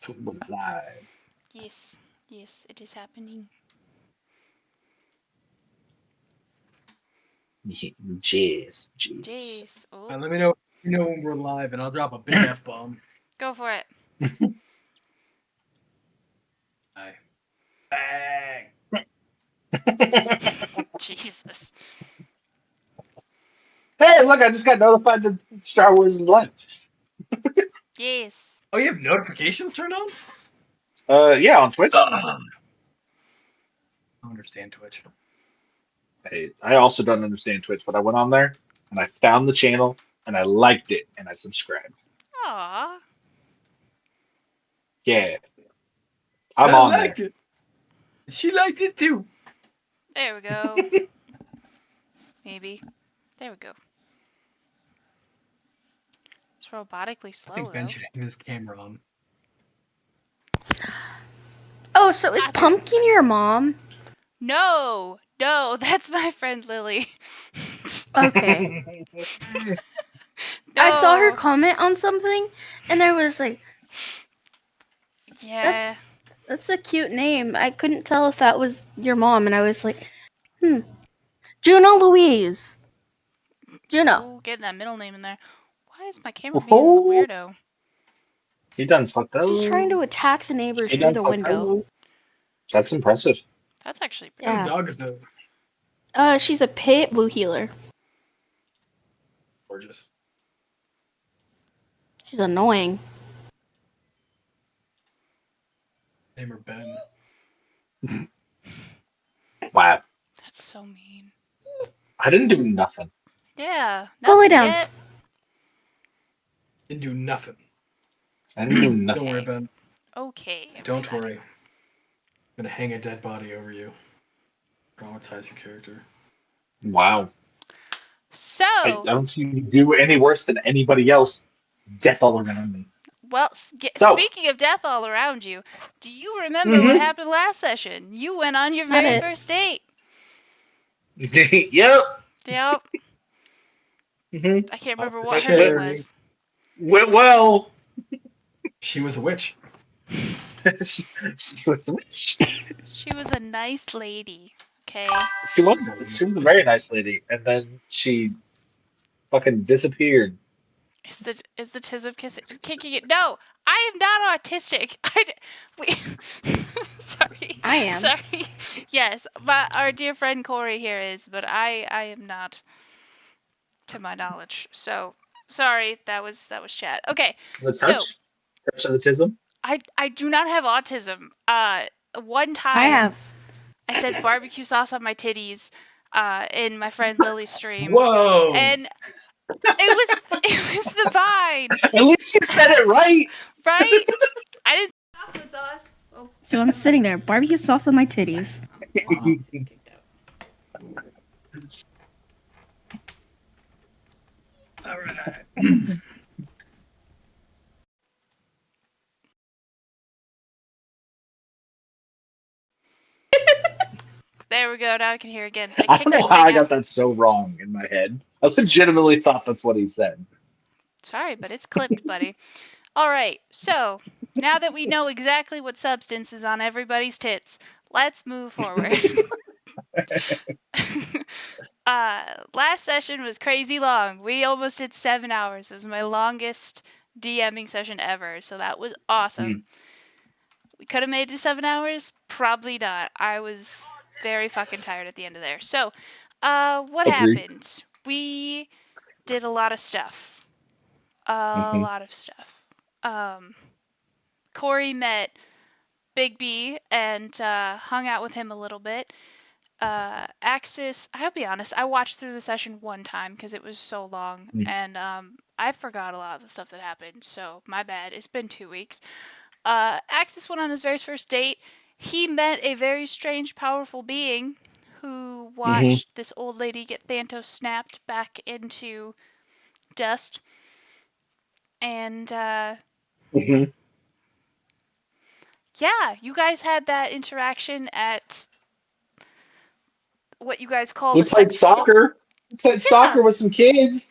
Live. Yes, yes, it is happening. Jeez. Jeez. Oh, Let me know when we're live, and I'll drop a big F-bomb. go for it. Bye. Bang! Jesus. Hey, look! I just got notified that Star Wars is live. Yes. Oh, you have notifications turned on? Yeah, on Twitch. I don't understand Twitch. Hey, I also don't understand Twitch, but I went on there and I found the channel and I liked it and I subscribed. Aw. Yeah, I'm I on liked there. it. She liked it too. There we go. Maybe. There we go. It's robotically I slow, think Ben though. should have his camera on. Oh, so is Pumpkin your mom? No, that's my friend Lily. Okay. No. I saw her comment on something, and I was like, Yeah. that's a cute name. I couldn't tell if that was your mom, and I was like, Juno Louise. Juno. Ooh, getting that middle name in there. Why is my camera being a weirdo? He done fucked up. She's trying to attack the neighbors He through done the fucked window. up. That's impressive. That's actually What kind Yeah. of dog is that? She's a pit blue healer. Gorgeous. She's annoying. Name her Ben. Wow. That's so mean. I didn't do nothing. Yeah. Go lay down. Yet. Didn't do nothing. I didn't do nothing. Don't worry, Ben. Okay. Don't worry. I'm gonna hang a dead body over you. Traumatize your character. Wow. So. I don't see you do any worse than anybody else. Death all around me. Well, speaking of death all around you, do you remember what happened last session? You went on your very first date. Yep. Yep. I can't remember what her name was. Went well. She was a witch. She was a witch. She was a nice lady. Okay. She was a very nice lady, and then she fucking disappeared. Is the tism kicking it? No, I am not autistic. Sorry. I am. Sorry. Yes, but our dear friend Corey here is, but I am not, to my knowledge. So sorry, that was chat. Okay. The touch of the tism. I do not have autism. One time I have. I said barbecue sauce on my titties in my friend Lily's stream. Whoa! And it was the vine. At least you said it right. Right? I didn't say chocolate sauce. Oh. So I'm sitting there, barbecue sauce on my titties. All right. There we go. Now I can hear again. I don't know how I got that so wrong in my head. I legitimately thought that's what he said. Sorry, but it's clipped, buddy. All right. So now that we know exactly what substance is on everybody's tits, let's move forward. Last session was crazy long. We almost did 7 hours. It was my longest DMing session ever, so that was awesome. We could have made it to 7 hours. Probably not. I was very fucking tired at the end of there. So, what happened? We did a lot of stuff. A lot of stuff. Corey met Big B and hung out with him a little bit. Axis, I'll be honest, I watched through the session one time because it was so long, and I forgot a lot of the stuff that happened, so my bad. It's been 2 weeks. Axis went on his very first date. He met a very strange, powerful being who watched this old lady get Thantos snapped back into dust. And, yeah, you guys had that interaction at what you guys call We played soccer. We played soccer with some kids.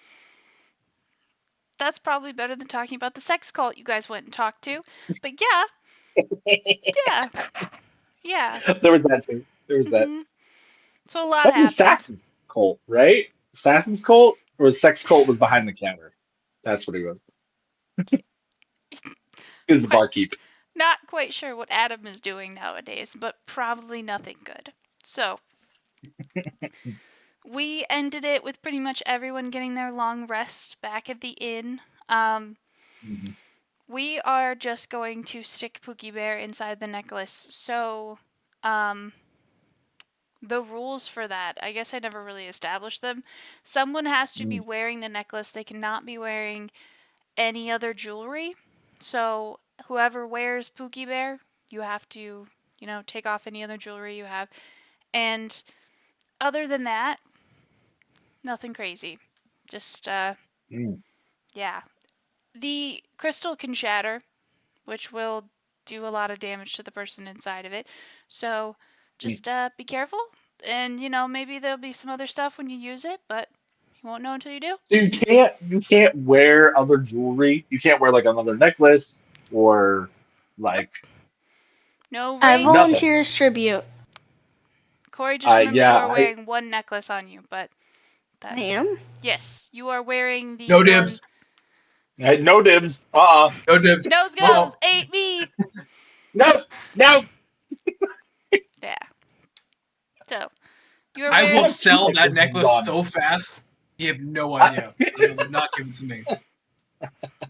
That's probably better than talking about the sex cult you guys went and talked to. But yeah, Yeah. Yeah. There was that too. There was that. Mhm. So a lot That's happens. Assassin's cult, right? Assassin's cult or sex cult was behind the counter. That's what he was. He was the Quite- barkeep. Not quite sure what Adam is doing nowadays, but probably nothing good. So, we ended it with pretty much everyone getting their long rests back at the inn. Mhm. We are just going to stick Pookie Bear inside the necklace. So, the rules for that, I guess I never really established them. Someone has to be wearing the necklace. They cannot be wearing any other jewelry. So, whoever wears Pookie Bear, you have to, take off any other jewelry you have. And other than that, nothing crazy. Just, Mm. yeah. The crystal can shatter, which will do a lot of damage to the person inside of it. So just be careful. And, maybe there'll be some other stuff when you use it, but you won't know until you do. So you can't wear other jewelry. You can't wear like another necklace or like No I rings. volunteer as tribute. Corey, just remember you are I wearing one necklace on you, but I am. yes, you are wearing the No one. dibs. no dibs. No dibs. Nose Uh-uh. goes, ain't me. No. Yeah. So you are I wearing will That's sell like that this is necklace done. so fast. You have no idea. You will not give it to me.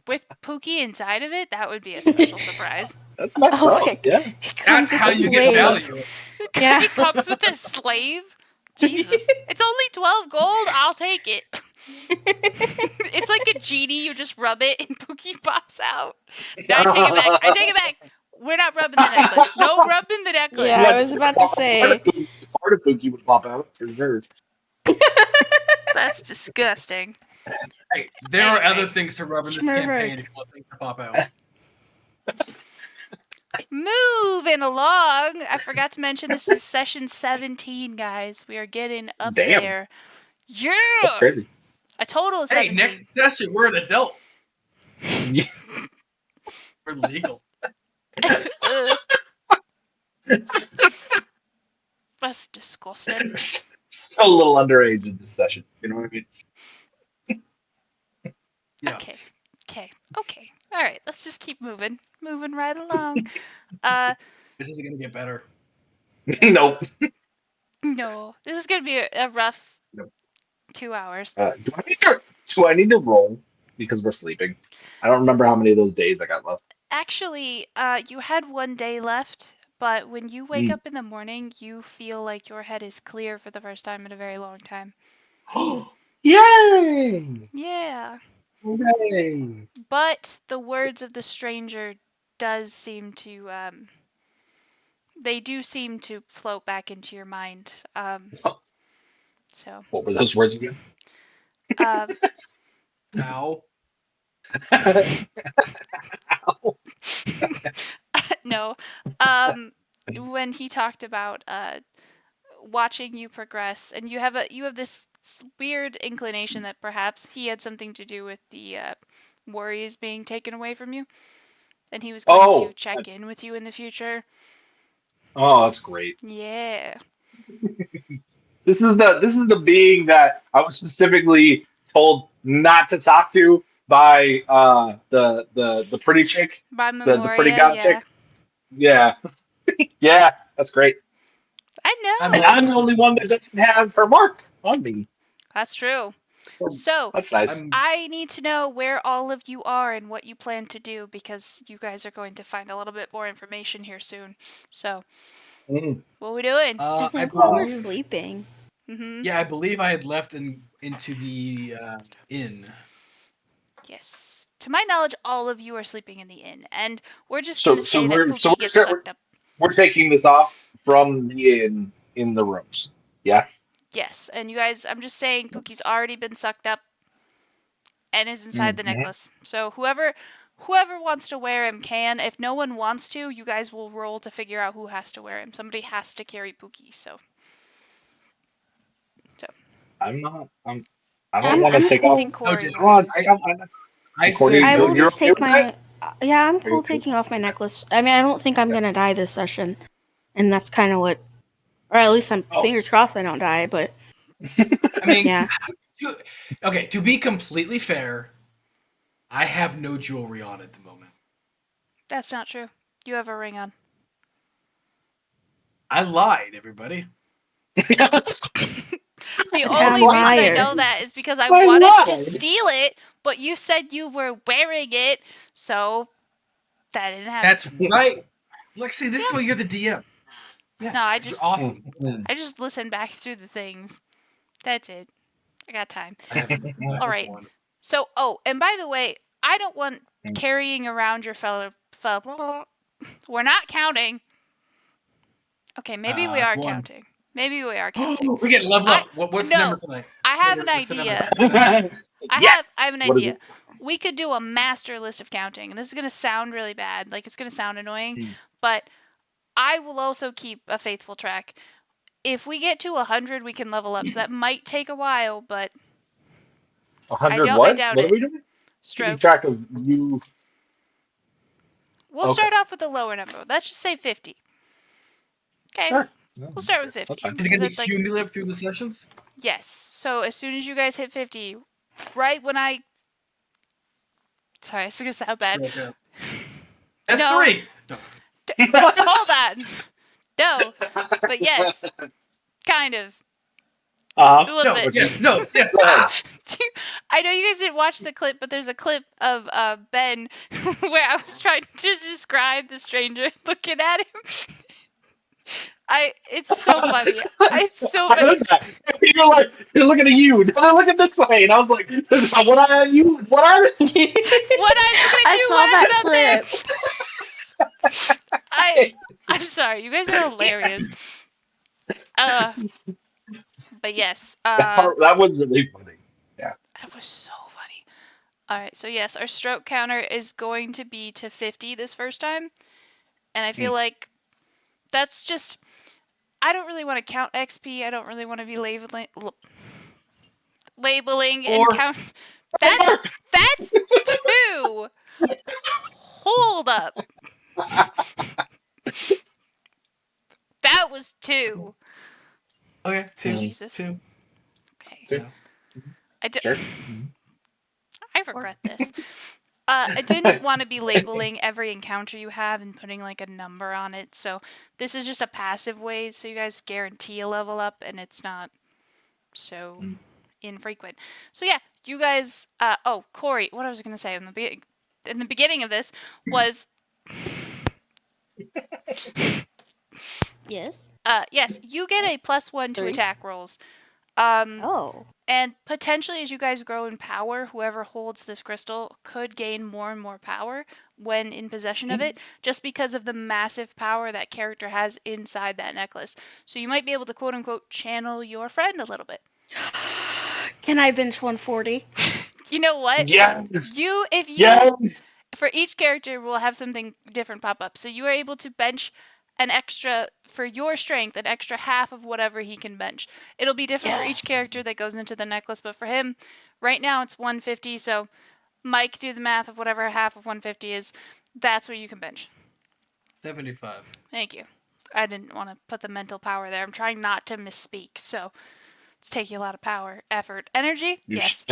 with Pookie inside of it. That would be a special surprise. That's messed Oh, up. it, Yeah. it comes That's with how a you get slave. value. Yeah. It comes with a slave. Jesus, it's only 12 gold. I'll take it. It's like a genie. You just rub it and Pookie pops out. No, I take it back. I take it back. We're not rubbing the necklace. No rubbing the necklace. Yeah, I was about to say. Part of Pookie would pop out for sure. That's disgusting. Hey, there are Anyway. other things to rub in this Schmervert. campaign if you want things to pop out. Moving along. I forgot to mention this is session 17, guys. We are getting up Damn. there. Yeah. That's crazy. A total of Hey, 17. next session, we're an adult. Yeah. We're legal. Ugh. That's disgusting. Still a little underage in this session. You know what I mean? Yeah. Okay. All right, let's just keep moving. Moving right along. This isn't going to get better. Nope. No, this is gonna be a rough Nope. 2 hours. Do I need to roll because we're sleeping? I don't remember how many of those days I got left. Actually, you had 1 day left, but when you wake up in the morning, you feel like your head is clear for the first time in a very long time. Yay! Yeah. Hooray! But the words of the stranger does seem to they do seem to float back into your mind. So What were those words again? Ow. no. When he talked about watching you progress, and you have this weird inclination that perhaps he had something to do with the worries being taken away from you, and he was going to check in with you in the future. Oh, that's great. Yeah. This is the being that I was specifically told not to talk to by the pretty chick, By the pretty Memorium, god yeah. chick. Yeah, yeah, that's great. I know. And I'm the only one that doesn't have her mark on me. That's true. So That's nice. I need to know where all of you are and what you plan to do, because you guys are going to find a little bit more information here soon. So, what are we doing? I I think we were believe, sleeping. Mm-hmm. yeah, I believe I had left into the inn. Yes. To my knowledge, all of you are sleeping in the inn, and we're just going to say that Pookie gets sucked up. We're taking this off from the inn in the rooms. Yeah. Yes, and you guys, I'm just saying Pookie's already been sucked up and is inside the necklace. So whoever wants to wear him can. If no one wants to, you guys will roll to figure out who has to wear him. Somebody has to carry Pookie, so. I don't want to take I off. think Corey dude, wants to. I said Corey, I will you're just okay take with my. that? Yeah, I'm Are cool you- taking off my necklace. I mean, I don't think I'm gonna die this session, and that's kind of what, or at least I'm Oh. fingers crossed I don't die. But I mean, yeah, okay. To be completely fair, I have no jewelry on at the moment. That's not true. You have a ring on. I lied, everybody. The Damn only reason I liar. know that is because I Why wanted to lied? steal it, but you said you were wearing it, so that didn't happen. That's right. Lexi, this is why you're the DM. Yeah, No, I 'cause just- you're awesome. I just listened back through the things. That's it. I got time. I have All right. So, and by the way, I don't want carrying around your fellow. We're not counting. Okay, maybe we that's are one. counting. Maybe we are counting. We're getting leveled up. What's the no, number tonight? I have an What's the number? idea. Yes. I have an What is idea. it? We could do a master list of counting, and this is gonna sound really bad. Like it's gonna sound annoying, Hmm. but I will also keep a faithful track. If we get to 100, we can level up. So that might take a while, but 100 I what? doubt What it. are we doing? Keeping Strokes. track of you. We'll Okay. start off with a lower number. Let's just say 50. Okay. Sure. We'll start with 50. That's fine. Is it going to be Is it like- cumulative through the sessions? Yes. So as soon as you guys hit 50, right when I. Sorry, it's gonna sound bad. Okay. That's No. 3. No. Hold on. No, but yes, kind of. A Uh-huh. little No, bit. yes, no, yes. Go ahead. I know you guys didn't watch the clip, but there's a clip of Ben where I was trying to describe the stranger looking at him. It's so funny. It's so I funny. heard that. You're like, you're looking at you. They're looking this way. And I was like, what eye are you? What eye is What I'm gonna I do? saw What that is out clip. there? I'm sorry. You guys are hilarious. But yes. that was really funny. That was so funny. Alright, so yes, our stroke counter is going to be to 50 this first time. And I feel like that's just. I don't really want to count XP. I don't really want to be labeling and count. That's 2! Hold up. That was 2. Okay, 2. Jesus. 2. Okay. Yeah. Sure. I regret this. I didn't want to be labeling every encounter you have and putting like a number on it. So this is just a passive way so you guys guarantee a level up and it's not so infrequent. So yeah, you guys Corey, what I was going to say in the beginning of this was Yes. yes, you get a +1 to 3. attack rolls. Oh. And potentially, as you guys grow in power, whoever holds this crystal could gain more and more power when in possession of it, just because of the massive power that character has inside that necklace. So you might be able to quote unquote channel your friend a little bit. Can I bench 140? You know what? Yes. If for each character, we'll have something different pop up. So you are able to bench an extra, for your strength, an extra half of whatever he can bench. It'll be different for each character that goes into the necklace, but for him, right now it's 150, so Mike, do the math of whatever half of 150 is. That's what you can bench. 75. Thank you. I didn't want to put the mental power there. I'm trying not to misspeak, so it's taking a lot of power, effort, energy. Yes.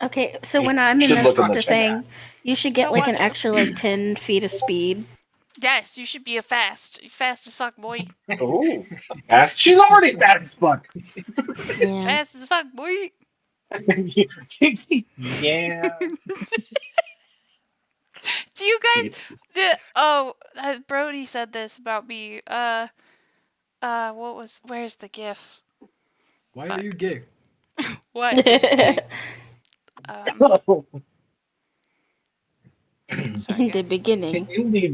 Okay, so when I'm in the thing, you should get like an extra like 10 feet of speed. Yes, you should be fast as fuck, boy. Oh, fast. She's already fast as fuck. Yeah. Fast as fuck, boy. Yeah. Do you guys? Brody said this about me. Where's the GIF? Why are you gay? What? In the beginning. In the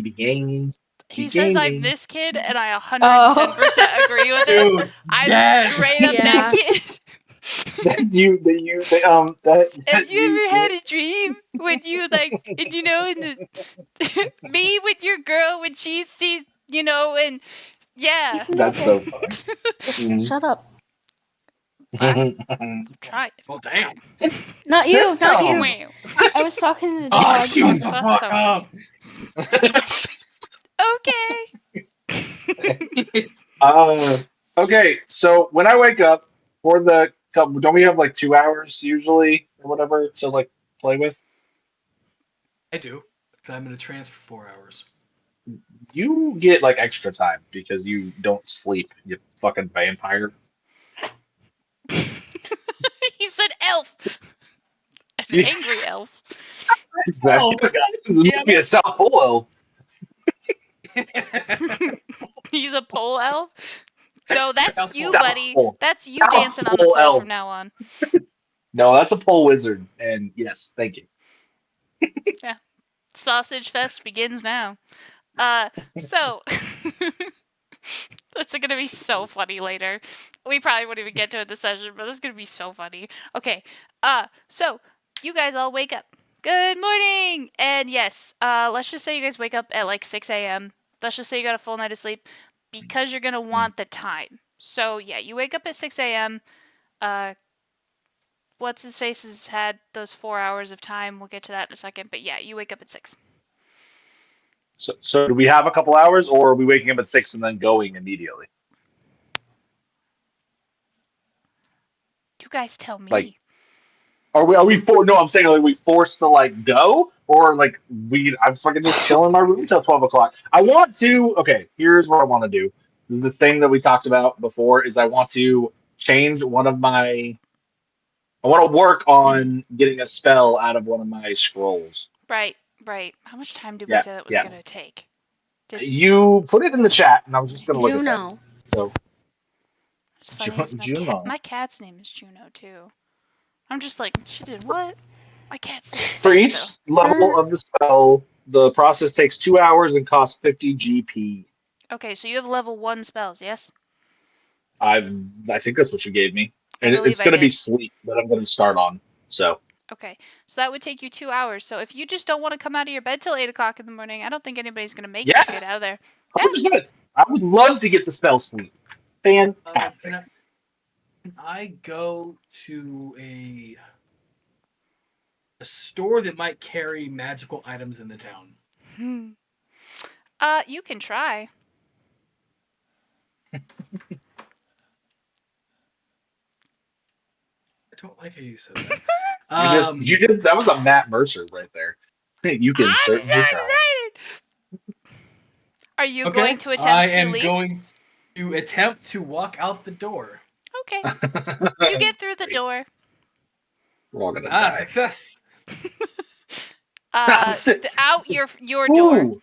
beginning. He says I'm this kid, and I 110% agree with it. Dude, I'm yes! straight up that kid. Have you ever had a dream when you in the me with your girl when she sees and yeah. That's so funny. Shut up. Try it. Well, damn. Not you, not you. Wow. I was talking to the Oh, dog. shut the That's fuck so up. Okay. Okay, so when I wake up for don't we have like 2 hours usually or whatever to like play with? I do. Because I'm in a trance for 4 hours. You get like extra time because you don't sleep, you fucking vampire. He said elf. An Yeah. angry elf. Oh, This is maybe a South Pole He's a pole elf? No, that's South you, Pole. buddy. Pole. That's you South dancing on the Pole pole elf. from now on. No, that's a pole wizard, and yes, thank you. Sausage fest begins now. So that's gonna be so funny later. We probably won't even get to it this session, but it's gonna be so funny. Okay. So you guys all wake up. Good morning. And yes, let's just say you guys wake up at like 6 a.m. Let's just say you got a full night of sleep because you're gonna want the time. So yeah, you wake up at 6 a.m. What's his face has had those 4 hours of time. We'll get to that in a second. But yeah, you wake up at 6. So do we have a couple hours, or are we waking up at 6 and then going immediately? You guys tell me. Like, are we no, I'm saying, are we forced to like go, or like I'm fucking just chilling in my room till 12 o'clock. I want to. Okay, here's what I want to do. This is the thing that we talked about before. Is I want to change one of my. I want to work on getting a spell out of one of my scrolls. Right. How much time did we Yeah, say that was yeah. gonna take? You put it in the chat, and I was just gonna look at that. Juno. So It's funny is Juno. my cat's name is Juno too. I'm just like, she did what? My cat's so For fat, each level of the spell, the process takes 2 hours and costs 50 GP. though. Okay, so you have level 1 spells, yes? I think that's what you gave me. I And believe it's I going to be did. sleep that I'm going to start on. So Okay, so that would take you 2 hours. So if you just don't want to come out of your bed till 8 o'clock in the morning, I don't think anybody's gonna make you yeah, get out of there. 100%. I would love to get the spell sleep. Fantastic. Can I go to a store that might carry magical items in the town? You can try. I don't like how you said that. That was a Matt Mercer right there. You can I'm so certainly try. excited! Are you Okay, going to attempt I to am leave? going to attempt to walk out the door. Okay. You get through the door. We're all gonna die. Success! Out your door, Ooh.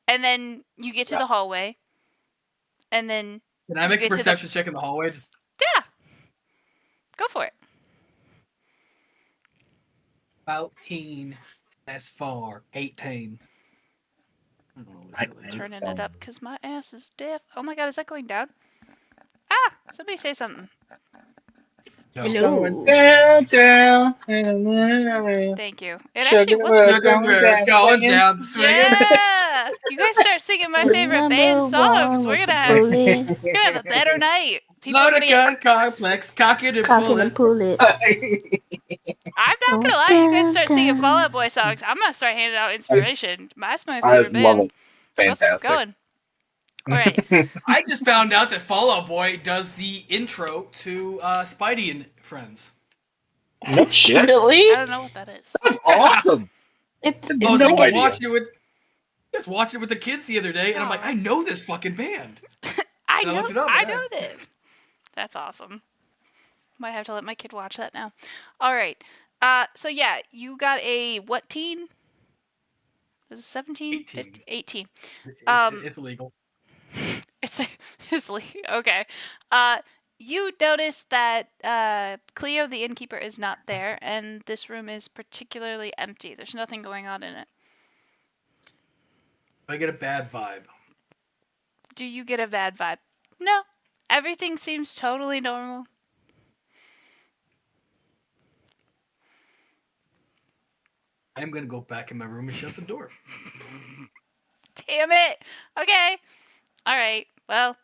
and then you get to the hallway, and then Can I make a perception check in the hallway? Just yeah, go for it. about 18. As far 18. Turning it up because my ass is deaf. Oh my god, is that going down? Ah! Somebody say something. No. Hello. Down. Thank you. It actually was. Going down, swinging. Yeah! You guys start singing my favorite band songs. We're gonna have a better night. People are Load gonna a get. gun complex, cock it and Cock pull it and it. pull it. I'm not gonna lie. You guys start singing Fall Out Boy songs. I'm gonna start handing out inspiration. That's my I favorite love band. it. Let's keep Fantastic. going. All right. I just found out that Fall Out Boy does the intro to Spidey and Friends. No shit. Really? I don't know what that is. That's awesome. It's I No was idea. watching it with the kids the other day, and I'm like, I know this fucking band. I And I know. looked it up, I and know that's- this. That's awesome. Might have to let my kid watch that now. All right. So yeah, you got a what teen? Is it 17? 18. 15, 18. It's illegal. It's okay. You notice that Cleo the innkeeper is not there, and this room is particularly empty. There's nothing going on in it. I get a bad vibe. Do you get a bad vibe? No. Everything seems totally normal. I'm gonna go back in my room and shut the door. Damn it. Okay. All right. Well,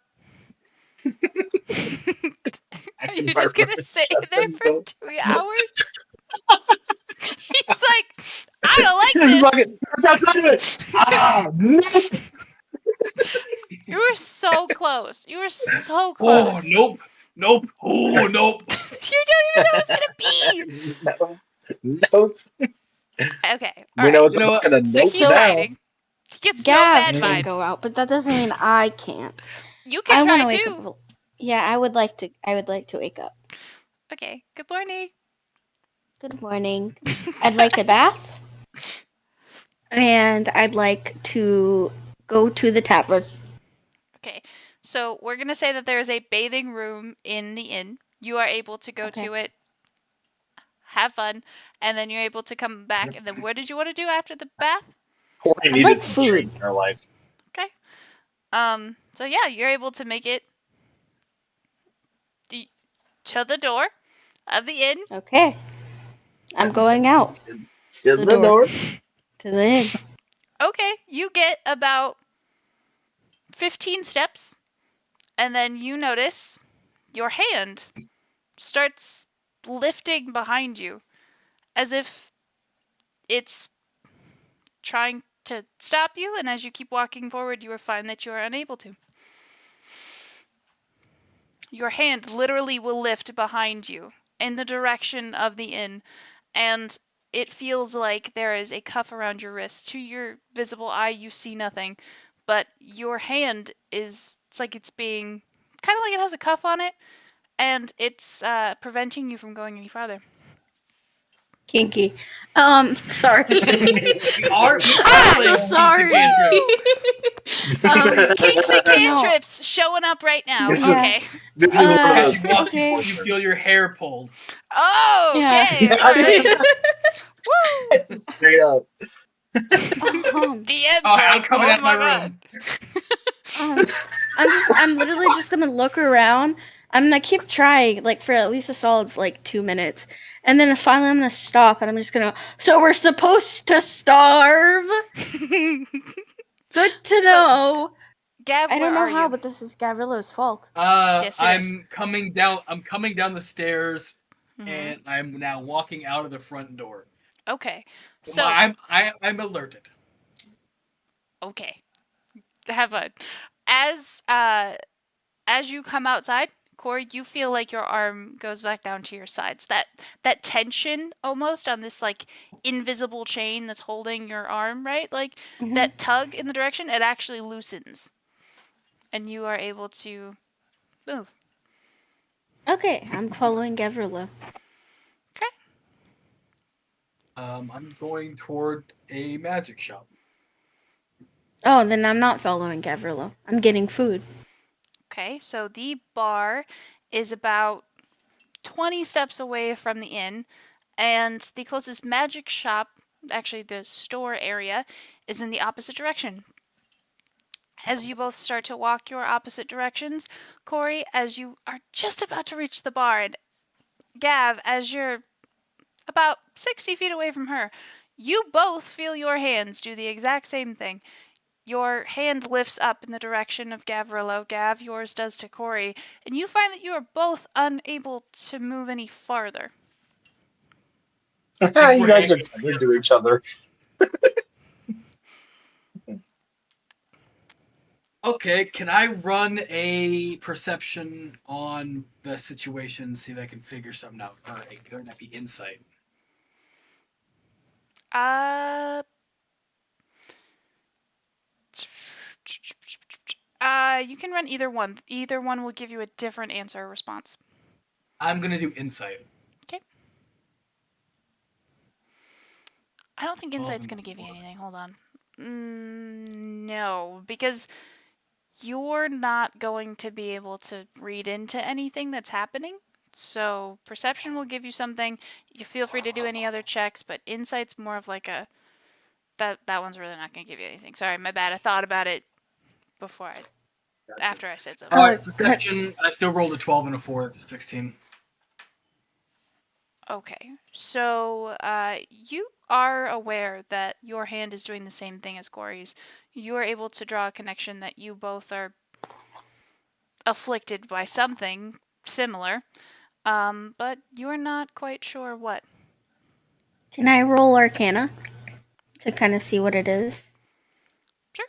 Are you just gonna stay there for 2 hours? He's like, I don't like Just this. fucking nope. You were so close. You were so Oh, close. nope. Nope. Oh, nope. You don't even know what's gonna be. Nope. Okay. We All know right. it's You know not what? gonna So nope he's down. hiding. He gets no Gav bad can vibes. go out, but that doesn't mean I can't. You can I want try to wake too. up. Yeah, I would like to. I would like to wake up. Okay. Good morning. Good morning. I'd like a bath, and I'd like to go to the tavern. Okay. So we're gonna say that there is a bathing room in the inn. You are able to go Okay. to it, have fun, and then you're able to come back. And then what did you want to do after the bath? Corey I'd needed like some food. change in her life. Okay. So yeah, you're able to make it to the door of the inn. Okay. I'm going out To The the door. to the inn. Okay, you get about 15 steps, and then you notice your hand starts lifting behind you as if it's trying to stop you, and as you keep walking forward, you find that you are unable to. Your hand literally will lift behind you in the direction of the inn, and it feels like there is a cuff around your wrist. To your visible eye, you see nothing, but your hand it's like it's being kind of like it has a cuff on it, and it's preventing you from going any farther. Kinky. Sorry. We are I'm playing so sorry. Kinks and cantrips showing up right now. This is- Yeah. Okay. This is one of As those. you walk, Okay. you feel your hair pulled. Oh, Yeah. okay. All right. Woo! Straight up. DM Oh, I'm joke. coming Oh out my God. room. I'm literally just gonna look around. I'm gonna keep trying, like, for at least a solid, like, 2 minutes. And then finally I'm gonna stop and I'm just gonna, so we're supposed to starve? Good to know. Gav, I don't where know are how, you? but this is Gavrillo's fault. Yes, it is. I'm coming down. I'm coming down the stairs, Mhm. and I'm now walking out of the front door. Okay. So I'm alerted. okay. Have fun. As you come outside, Corey, you feel like your arm goes back down to your sides. That tension almost on this like invisible chain that's holding your arm, right? Like that tug in the direction, it actually loosens. And you are able to move. Okay, I'm following Gavrillo. Okay. I'm going toward a magic shop. Oh, then I'm not following Gavrillo. I'm getting food. Okay, so the bar is about 20 steps away from the inn, and the closest magic shop, actually the store area, is in the opposite direction. As you both start to walk your opposite directions, Corey, as you are just about to reach the bar, and Gav, as you're about 60 feet away from her, you both feel your hands do the exact same thing. Your hand lifts up in the direction of Gavrillo. Gav, yours does to Corey, and you find that you are both unable to move any farther. You guys are tethered to each other. Okay, can I run a perception on the situation, see if I can figure something out? All right, could that be insight? You can run either one. Either one will give you a different answer or response. I'm gonna do insight. Okay. I don't think insight's going to give you anything. Hold on. No, because you're not going to be able to read into anything that's happening. So perception will give you something. You feel free to do any other checks, but insight's more of like a that one's really not going to give you anything. Sorry, my bad. I thought about it before after I said something. All right, perception. I still rolled a 12 and a 4. That's a 16. Okay, so you are aware that your hand is doing the same thing as Corey's. You are able to draw a connection that you both are afflicted by something similar, but you're not quite sure what. Can I roll Arcana to kind of see what it is? Sure.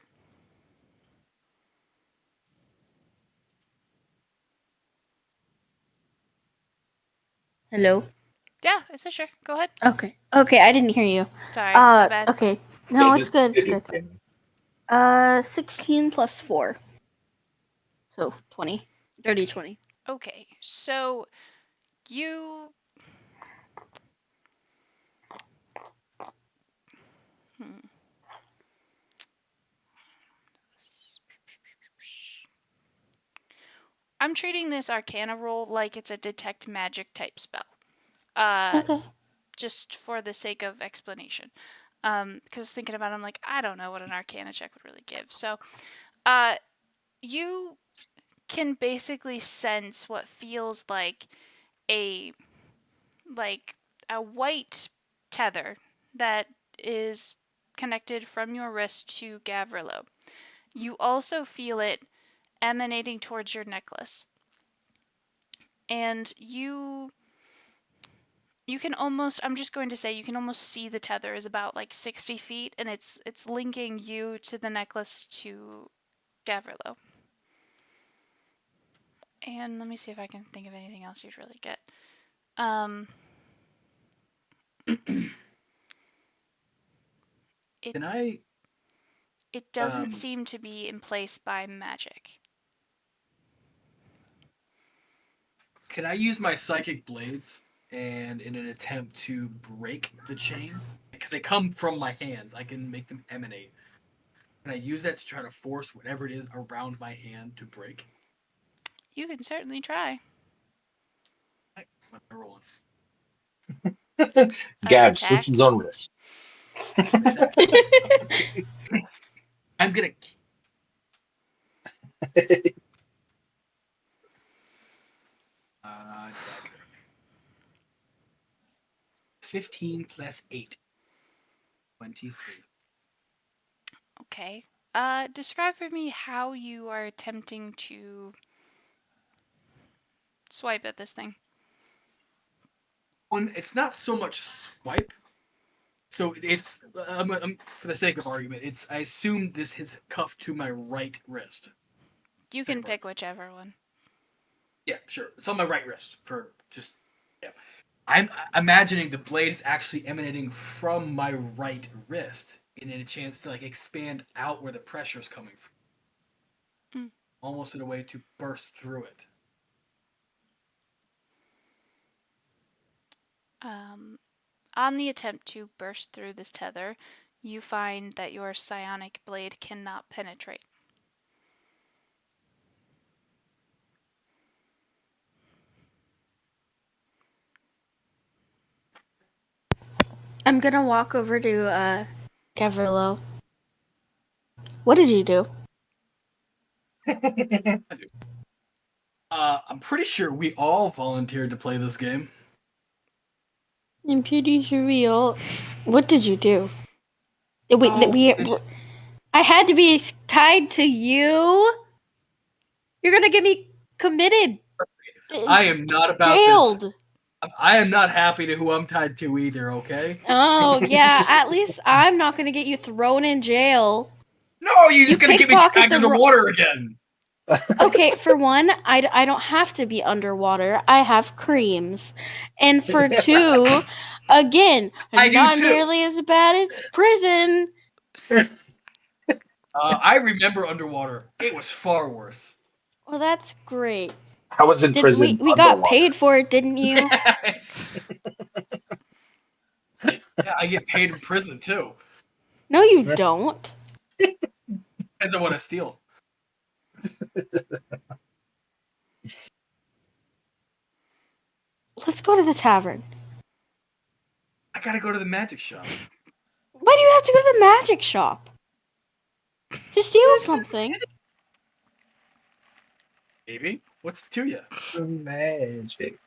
Hello? Yeah, I said sure. Go ahead. Okay. Okay, I didn't hear you. Sorry, my bad. Okay. No, Yeah, it's good. It's just- good. 16 plus 4. So 20. Dirty 20. Okay, so you. I'm treating this Arcana roll like it's a detect magic type spell. Okay. Just for the sake of explanation. Because thinking about it, I'm like, I don't know what an Arcana check would really give. So, you can basically sense what feels a like a white tether that is connected from your wrist to Gavrilo. You also feel it emanating towards your necklace. And you can almost, I'm just going to say, you can almost see the tether is about like 60 feet, and it's linking you to the necklace to Gavrilo. And let me see if I can think of anything else you'd really get. Can I? It doesn't seem to be in place by magic. Can I use my psychic blades and in an attempt to break the chain? Because they come from my hands. I can make them emanate. Can I use that to try to force whatever it is around my hand to break? You can certainly try. What am I rolling? Gab Attack. slits his own wrist. I'm gonna. Dagger. 15 plus 8. 23. Okay. Describe for me how you are attempting to swipe at this thing. It's not so much swipe. So it's for the sake of argument, it's I assume this is cuffed to my right wrist. You can pick whichever one. Yeah, sure. It's on my right wrist for just yeah. I'm imagining the blade is actually emanating from my right wrist and in a chance to like expand out where the pressure is coming from. Almost in a way to burst through it. On the attempt to burst through this tether, you find that your psionic blade cannot penetrate. I'm gonna walk over to Gavrilo. What did you do? I'm pretty sure we all volunteered to play this game. I'm pretty surreal. What did you do? I had to be tied to you. You're gonna get me committed. I am not about jailed. this. I am not happy to who I'm tied to either, okay? Oh, yeah, at least I'm not gonna get you thrown in jail. No, you're just gonna get me pickpocket dragged in the water again. Okay, for one, I don't have to be underwater. I have creams. And for two, again, I do not too. nearly as bad as prison. I remember underwater. It was far worse. Well, that's great. I was in prison. We got paid for it, didn't you? Yeah, I get paid in prison too. No, you don't. Depends on what I steal. Let's go to the tavern. I gotta go to the magic shop. Why do you have to go to the magic shop? To steal something? Maybe. What's to you? Magic.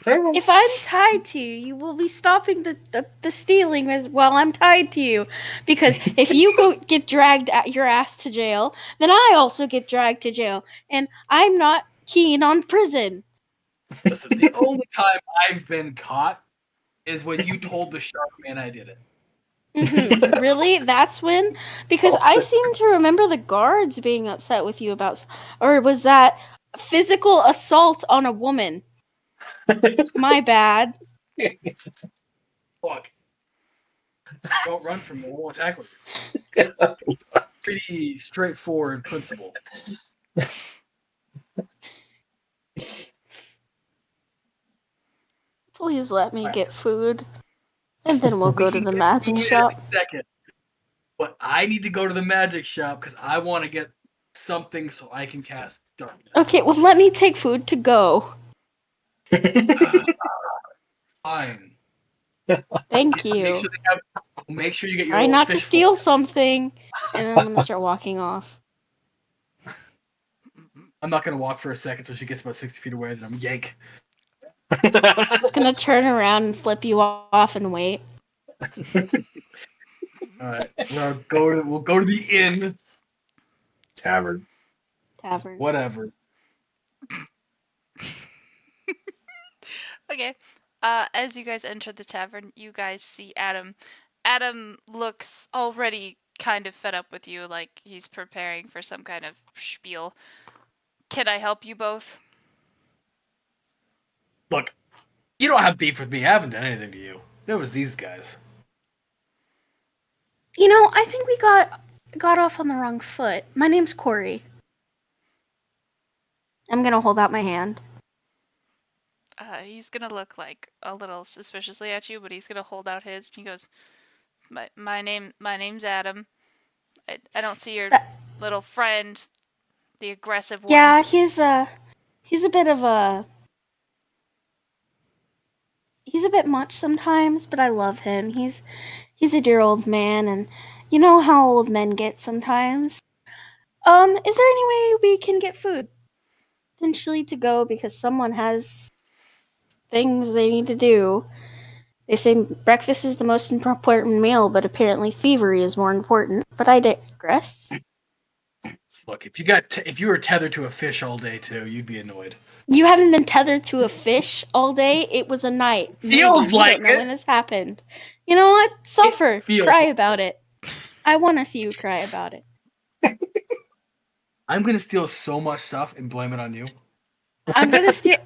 If I'm tied to you, you will be stopping the stealing as while I'm tied to you. Because if you get dragged at your ass to jail, then I also get dragged to jail. And I'm not keen on prison. Listen, the only time I've been caught is when you told the shark man I did it. Really? That's when? Because I seem to remember the guards being upset with you about. Or was that physical assault on a woman? My bad. Look, don't run from me. I won't tackle you. Pretty straightforward principle. Please let me get food. And then we'll go to the magic food shop. in a second. But I need to go to the magic shop because I want to get something so I can cast darkness. Okay, well, let me take food to go. Fine. Thank you. Make sure you get your Try little not to fish steal bowl. something. And then I'm gonna start walking off. I'm not gonna walk for a second so she gets about 60 feet away, then I'm yank. I'm just gonna turn around and flip you off and wait. Alright. We'll go to the inn. Tavern. Whatever. Okay. As you guys enter the tavern, you guys see Adam. Adam looks already kind of fed up with you, like he's preparing for some kind of spiel. Can I help you both? Look, you don't have beef with me. I haven't done anything to you. It was these guys. You know, I think we got off on the wrong foot. My name's Corey. I'm gonna hold out my hand. He's gonna look like a little suspiciously at you, but he's gonna hold out his. He goes, my name's Adam. I don't see your little friend, the aggressive one. Yeah, he's a bit of a. He's a bit much sometimes, but I love him. He's a dear old man, and you know how old men get sometimes. Is there any way we can get food? Potentially to go because someone has things they need to do. They say breakfast is the most important meal, but apparently thievery is more important. But I digress. Look, if you were tethered to a fish all day too, you'd be annoyed. You haven't been tethered to a fish all day. It was a night. Feels like don't know when this happened. You know what? Suffer. Cry about it. I want to see you cry about it. I'm gonna steal so much stuff and blame it on you. I'm gonna steal.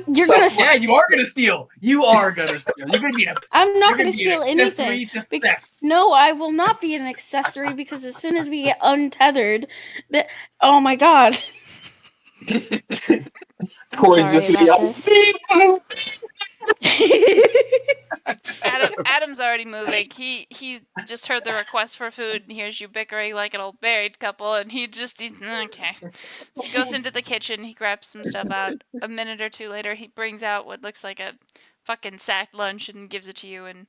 You're gonna. Yeah, you are gonna steal. You are gonna steal. You're gonna be. I'm not gonna steal anything. No, I will not be an accessory because as soon as we get untethered, oh my god. Corey's just Adam's already moving. He just heard the request for food and hears you bickering like an old married couple, and he's okay. He goes into the kitchen, he grabs some stuff out. A minute or two later, he brings out what looks like a fucking sack lunch and gives it to you, and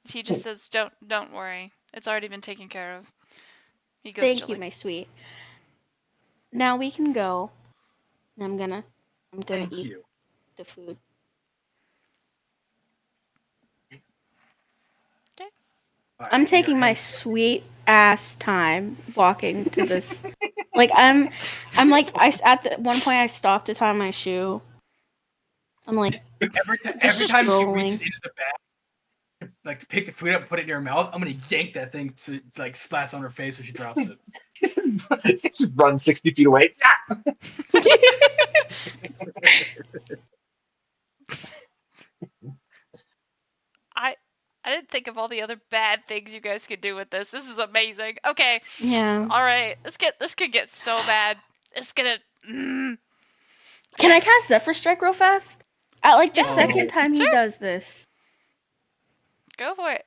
he just says, "Don't worry, it's already been taken care of." He goes, "Thank you, my sweet. Now we can go. I'm gonna eat the food." Okay. I'm taking my sweet ass time walking to this. Like I'm like at one point I stopped to tie my shoe. I'm like every time she reaches into the bag, like to pick the food up and put it in her mouth, I'm gonna yank that thing to like splats on her face when she drops it. Just run 60 feet away. I didn't think of all the other bad things you guys could do with this. This is amazing. Okay. Yeah. All right. This could get so bad. It's gonna. Can I cast Zephyr Strike real fast? At like the second time he does this. Go for it.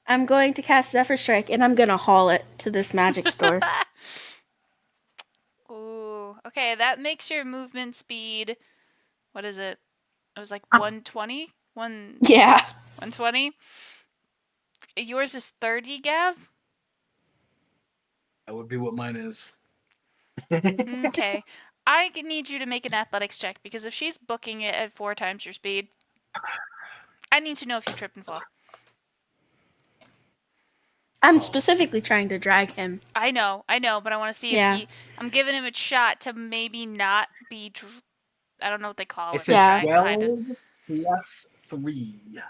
I'm going to cast Zephyr Strike and I'm gonna haul it to this magic store. Ooh. Okay, that makes your movement speed. What is it? It was like 120. Yeah. 120. Yours is 30, Gav? That would be what mine is. Okay. I need you to make an athletics check because if she's booking it at 4 times your speed, I need to know if you trip and fall. I'm specifically trying to drag him. I know, but I want to see Yeah. if I'm giving him a shot to maybe not be. I don't know what they call I it. said Yeah. 12 plus 3.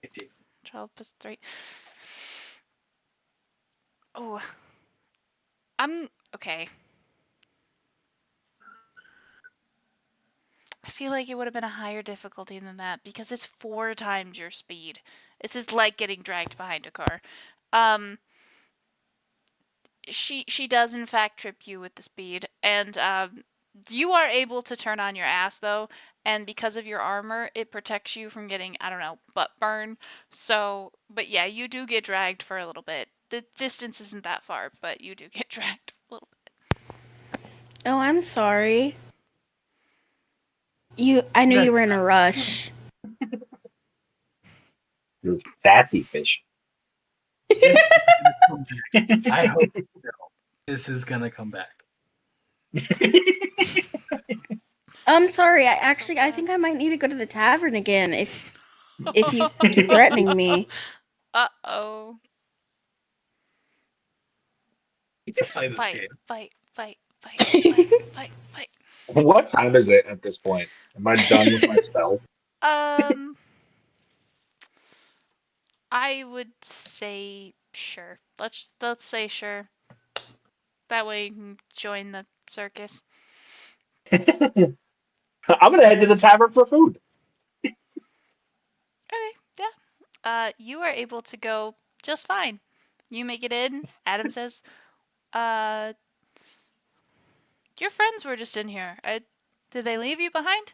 15. 12 plus 3. Oh, I'm okay. I feel like it would have been a higher difficulty than that because it's 4 times your speed. This is like getting dragged behind a car. She does in fact trip you with the speed, and you are able to turn on your ass though, and because of your armor, it protects you from getting, I don't know, butt burn. So, but yeah, you do get dragged for a little bit. The distance isn't that far, but you do get dragged a little bit. Oh, I'm sorry. I knew you were in a rush. You're fatty fish. I hope this is gonna come back. I'm sorry. I think I might need to go to the tavern again if you keep threatening me. Uh-oh. You can play this Fight, game. fight, fight, fight, fight, fight, fight. What time is it at this point? Am I done with my spell? I would say sure. Let's say sure. That way you can join the circus. I'm gonna head to the tavern for food. Okay, yeah. You are able to go just fine. You make it in. Adam says, your friends were just in here. Did they leave you behind?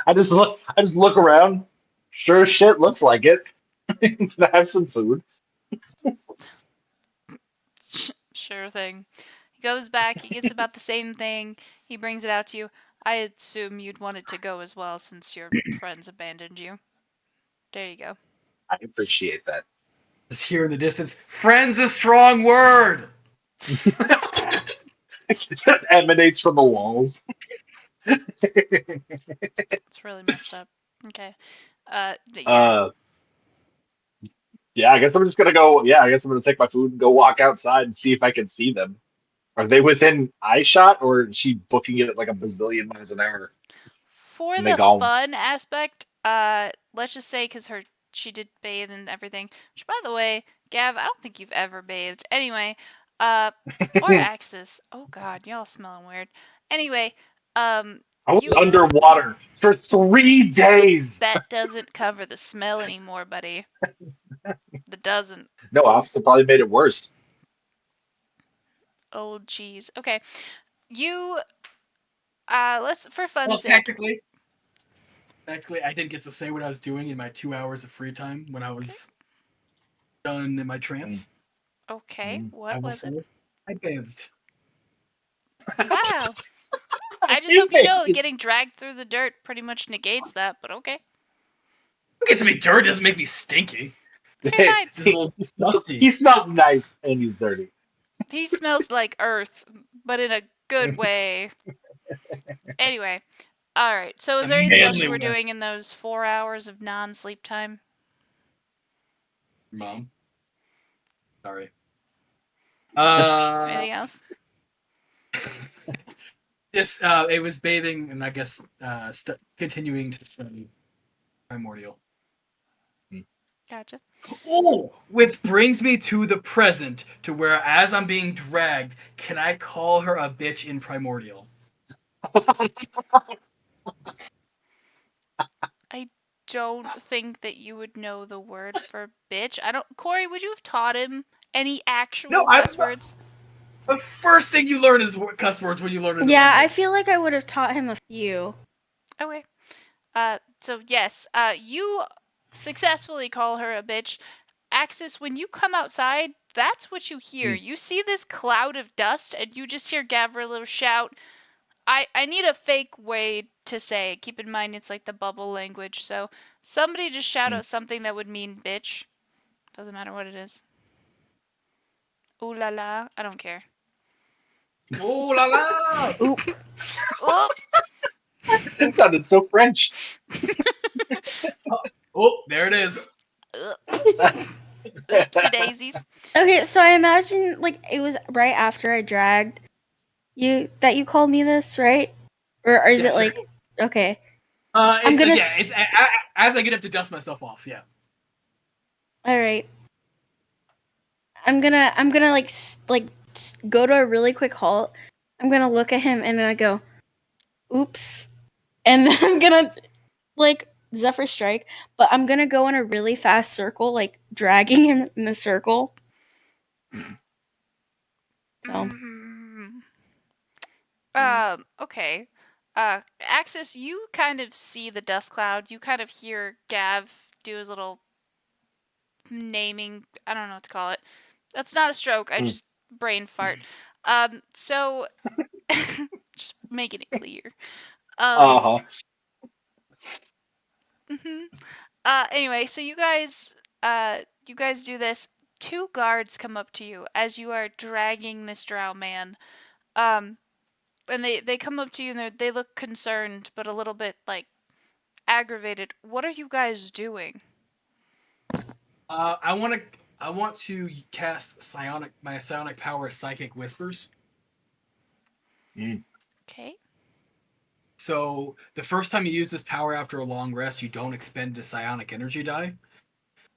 I just look around. Sure as shit looks like it. Can I have some food? Sure thing. He goes back, he gets about the same thing, he brings it out to you. I assume you'd want it to go as well since your friends abandoned you. There you go. I appreciate that. Just hear in the distance, friend's a strong word! It just emanates from the walls. It's really messed up. Okay. Yeah. Yeah, I guess I'm just gonna go. Yeah, I guess I'm gonna take my food and go walk outside and see if I can see them. Are they within eye shot, or is she booking it at like a bazillion miles an hour? For And they the go. fun aspect, let's just say because she did bathe and everything. Which, by the way, Gav, I don't think you've ever bathed. Anyway, or Axis. Oh God, y'all smelling weird. Anyway, I was underwater for 3 days. That doesn't cover the smell anymore, buddy. That doesn't. No, Oscar probably made it worse. Oh, jeez. Okay, you. Let's for fun's sake. Technically, I didn't get to say what I was doing in my 2 hours of free time when I was done in my trance. Okay, what was it? I bathed. Wow. I just hope you know that getting dragged through the dirt pretty much negates that, but okay. It gets me dirt, doesn't make me stinky. It's fine. He's not nice and he's dirty. He smells like earth, but in a good way. Anyway, alright, so is there anything else you were doing in those 4 hours of non-sleep time? Mom? Sorry. Anything else? Yes, it was bathing and I guess continuing to study Primordial. Gotcha. Oh, which brings me to the present, to where as I'm being dragged, can I call her a bitch in Primordial? I don't think that you would know the word for bitch. Corey, would you have taught him any actual cuss words? The first thing you learn is cuss words when you learn it. Yeah, I feel like I would have taught him a few. Okay. So yes, you successfully call her a bitch. Axis, when you come outside, that's what you hear. You see this cloud of dust, and you just hear Gavrilo shout, I need a fake way to say it. Keep in mind, it's like the bubble language, so somebody just shout out something that would mean bitch. Doesn't matter what it is. Ooh la la, I don't care. Oh la la! Oop. Oop! It sounded so French. Oh, there it is. Oopsie daisies. Okay, so I imagine like it was right after I dragged you that you called me this, right? Or is Yeah, it sure. like okay? It's, gonna yeah, s- it's as I get up to dust myself off. Yeah. All right. I'm gonna go to a really quick halt. I'm gonna look at him and then I go, "Oops," and then I'm gonna like Zephyr Strike, but I'm gonna go in a really fast circle, like dragging him in the circle. So Mm. Okay. Axis, you kind of see the dust cloud. You kind of hear Gav do his little naming. I don't know what to call it. That's not a stroke. I just brain fart. So just making it clear. Uh-huh. Mhm. Anyway, so you guys do this. Two guards come up to you as you are dragging this drow man. Um, and they come up to you and they look concerned, but a little bit like aggravated. What are you guys doing? I want to cast my psionic power, Psychic Whispers. Okay. So the first time you use this power after a long rest, you don't expend a psionic energy die.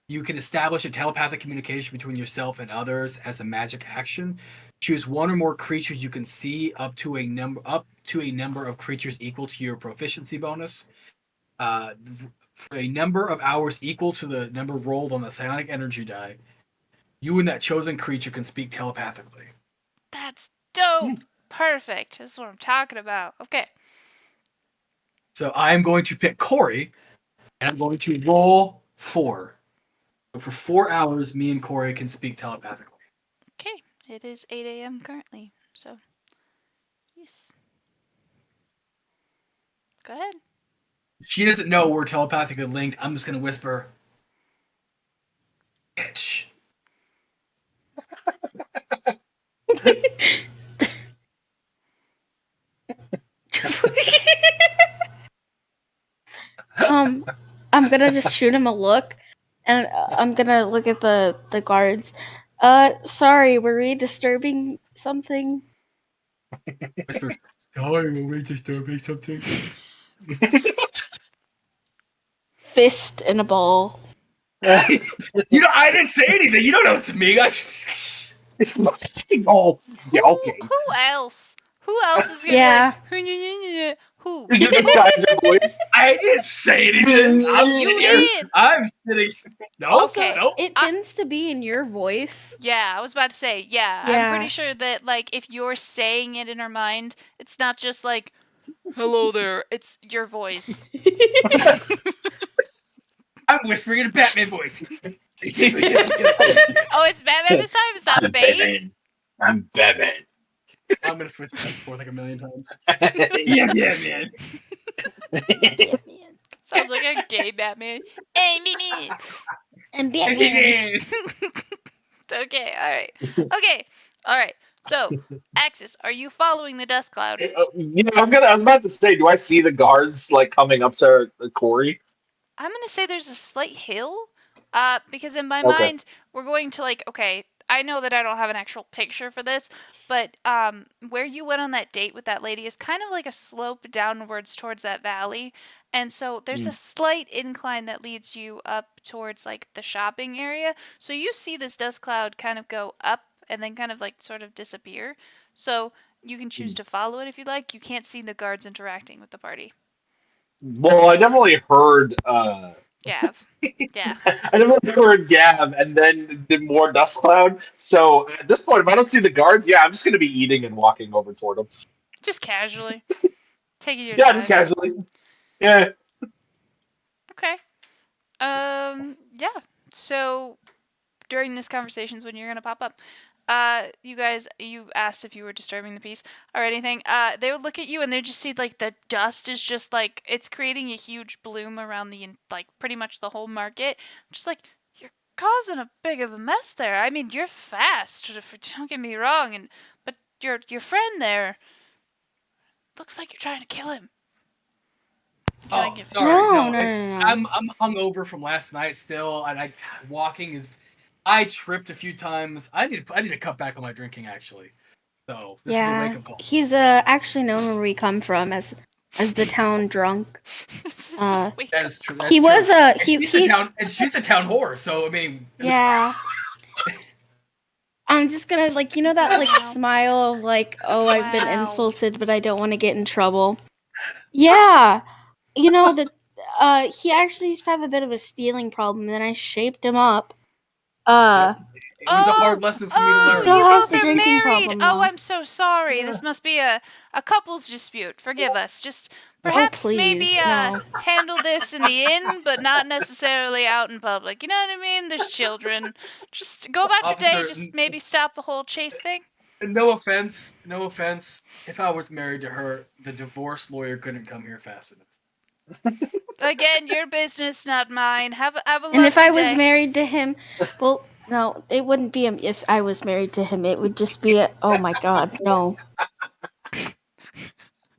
You can establish a telepathic communication between yourself and others as a magic action. Choose one or more creatures you can see up to a number of creatures equal to your proficiency bonus. For a number of hours equal to the number rolled on the psionic energy die, you and that chosen creature can speak telepathically. That's dope. Perfect. That's what I'm talking about. Okay. So I am going to pick Corey, and I'm going to roll 4. So for 4 hours, me and Corey can speak telepathically. Okay. It is 8 a.m. currently, so yes. Go ahead. She doesn't know we're telepathically linked. I'm just going to whisper, bitch. I'm gonna just shoot him a look, and I'm gonna look at the guards. Sorry, were we disturbing something? Whispers, sorry, we're disturbing something. Fist in a ball. I didn't say anything. You don't know it's me. Oh, yeah, okay. Who else? Who else is gonna Yeah. be like, who? Did you disguise your voice? I didn't say anything. You did. I'm sitting. No, Also, no. it tends to be in your voice. Yeah, I was about to say, yeah. I'm pretty sure that, like, if you're saying it in her mind, it's not just like, hello there, it's your voice. I'm whispering in a Batman voice. Oh, it's Batman this time? It's not Bane? I'm Batman. I'm going to switch back and forth like a million times. Yeah, man. Sounds like a gay Batman. Hey, me. And Batman. Okay, alright. So, Axis, are you following the dust cloud? Yeah, I was about to say, do I see the guards like coming up to Corey? I'm gonna say there's a slight hill, because in my Okay. mind we're going to like. Okay, I know that I don't have an actual picture for this, but where you went on that date with that lady is kind of like a slope downwards towards that valley, and so there's a slight incline that leads you up towards like the shopping area. So you see this dust cloud kind of go up and then kind of like sort of disappear. So you can choose to follow it if you like. You can't see the guards interacting with the party. Well, I definitely heard. Gav. Yeah. I definitely heard Gav, and then did more dust cloud. So at this point, if I don't see the guards, yeah, I'm just gonna be eating and walking over toward them. Just casually. Taking your Yeah, time. just casually. Yeah. Okay. Yeah. So during this conversation is when you're gonna pop up. You asked if you were disturbing the peace or anything. They would look at you and they just see like the dust is just like it's creating a huge bloom around like pretty much the whole market. Just like you're causing a big of a mess there. I mean, you're fast. Don't get me wrong, but your friend there. Looks like you're trying to kill him. Oh, Give- sorry. No. I'm hungover from last night still, and walking is. I tripped a few times. I need to cut back on my drinking actually. So this is a wake up call. He's actually known where we come from as the town drunk. This is a wake That up is true. call. That's He true. was And he she's the town whore. So I mean. Yeah. I'm just gonna that Wow. smile of I've been Wow. insulted but I don't want to get in trouble. Yeah. That he actually used to have a bit of a stealing problem and then I shaped him up. It was a hard lesson for me to learn. He still you has both the are drinking married. problem, Oh, though. I'm so sorry. Yeah. This must be a couple's dispute. Forgive us. Just perhaps maybe please, no. handle this in the inn, but not necessarily out in public. You know what I mean? There's children. Just go about your day. Officer, Just maybe stop the whole chase thing. No offense. If I was married to her, the divorce lawyer couldn't come here fast enough. Again, your business, not mine. Have a lovely And if I was day. married to him, well, no, it wouldn't be if I was married to him. It would just be oh my god, no.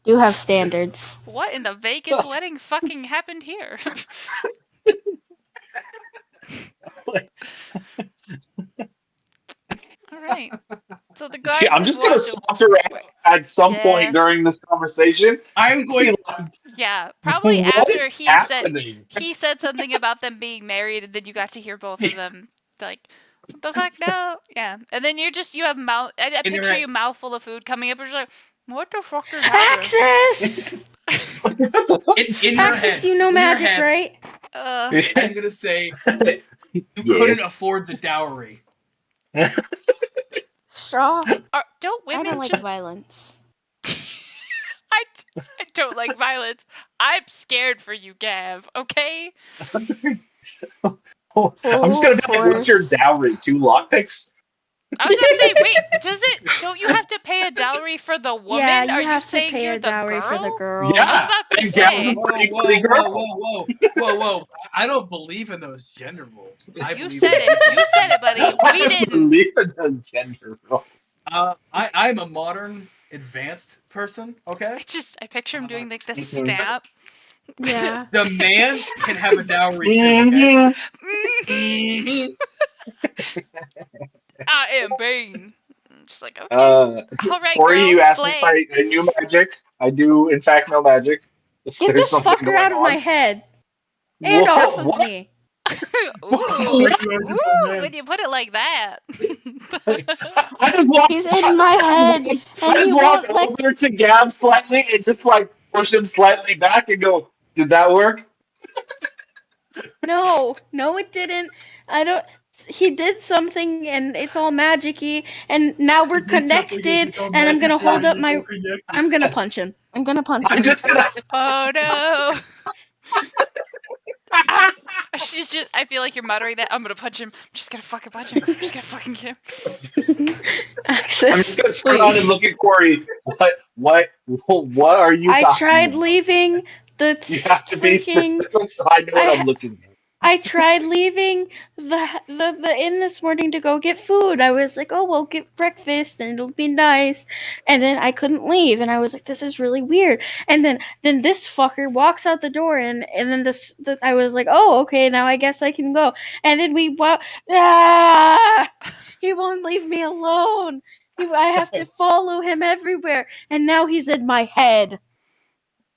You have standards. What in the Vegas wedding fucking happened here? All right. So the guards. I'm just gonna saunter around at some point during this conversation. I'm going. Yeah, probably What after is he happening? said something about them being married, and then you got to hear both of them like, "What the fuck no?" Yeah, and then you have mouth. I picture you mouthful of food coming up, and you're like, "What the fuck is happening?" Axis! in your Axis, head, you know in your magic, head, right? I'm gonna say you Yes. couldn't afford the dowry. Straw. Don't I women don't like just? violence. I don't like violence. I'm scared for you, Gav. Okay. I'm just gonna be like, what's your dowry? 2 lockpicks? I was gonna say, wait, don't you have to pay a dowry for the woman? Yeah, you Are have you saying to pay you're a dowry the girl? for the girl. Yeah. I was about to And Gav's say. a pretty pretty girl. Whoa! I don't believe in those gender roles. You said it, buddy. We I didn't. believe in those gender roles. I'm a modern, advanced person. Okay. I picture him doing like the snap. Yeah. The man can have a dowry too. Okay. Mm, I am Bane. Just like, okay. All right, Corey, girl, you asked slay. me if I knew magic. I do, in fact, know magic. Get There's this something fucker going out of on. my head. And What? off of What? me. Ooh, when you put it like that. I just walked. He's in my head, I and just he walked won't let. over to Gab slightly and just like push him slightly back and go, "Did that work?" No, it didn't. I don't. He did something, and it's all magic-y, and now we're connected. And I'm gonna hold up my. I'm gonna punch him. I'm gonna punch him. I'm just gonna. Oh no. I feel like you're muttering that. I'm gonna punch him. I'm just gonna fucking punch him. I'm just gonna fucking get him. Axis, I'm just gonna turn on and look at Corey. What are you? I talking tried about? leaving the You have to be freaking. specific, so I know what I'm looking at. I tried leaving the inn this morning to go get food. I was like, oh, we'll get breakfast and it'll be nice. And then I couldn't leave, and I was like, this is really weird. And then this fucker walks out the door, and then I was like, oh, okay, now I guess I can go. And then he won't leave me alone. I have to follow him everywhere, and now he's in my head.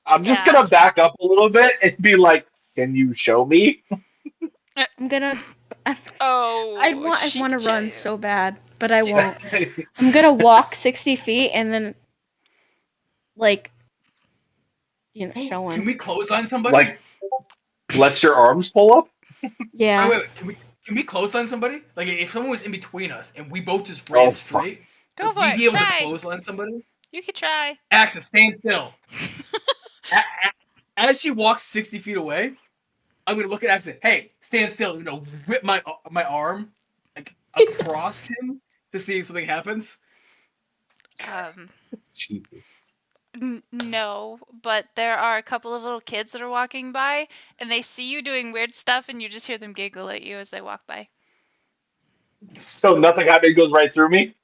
I'm just gonna back up a little bit and be like, "Can you show me?" I'm gonna. Oh, I want to run so bad, but I won't. I'm gonna walk 60 feet and then, show him. Can we clothesline somebody? Like, let your arms pull up. Yeah. Wait. Can we clothesline somebody? Like, if someone was in between us and we both just ran straight, go for would it. we be able Try. to clothesline somebody? You could try. Axis, stand still. As she walks 60 feet away, I'm gonna look at Axis. Hey, stand still. Whip my arm like across him to see if something happens. Jesus. No, but there are a couple of little kids that are walking by, and they see you doing weird stuff, and you just hear them giggle at you as they walk by. So nothing happened. Goes right through me.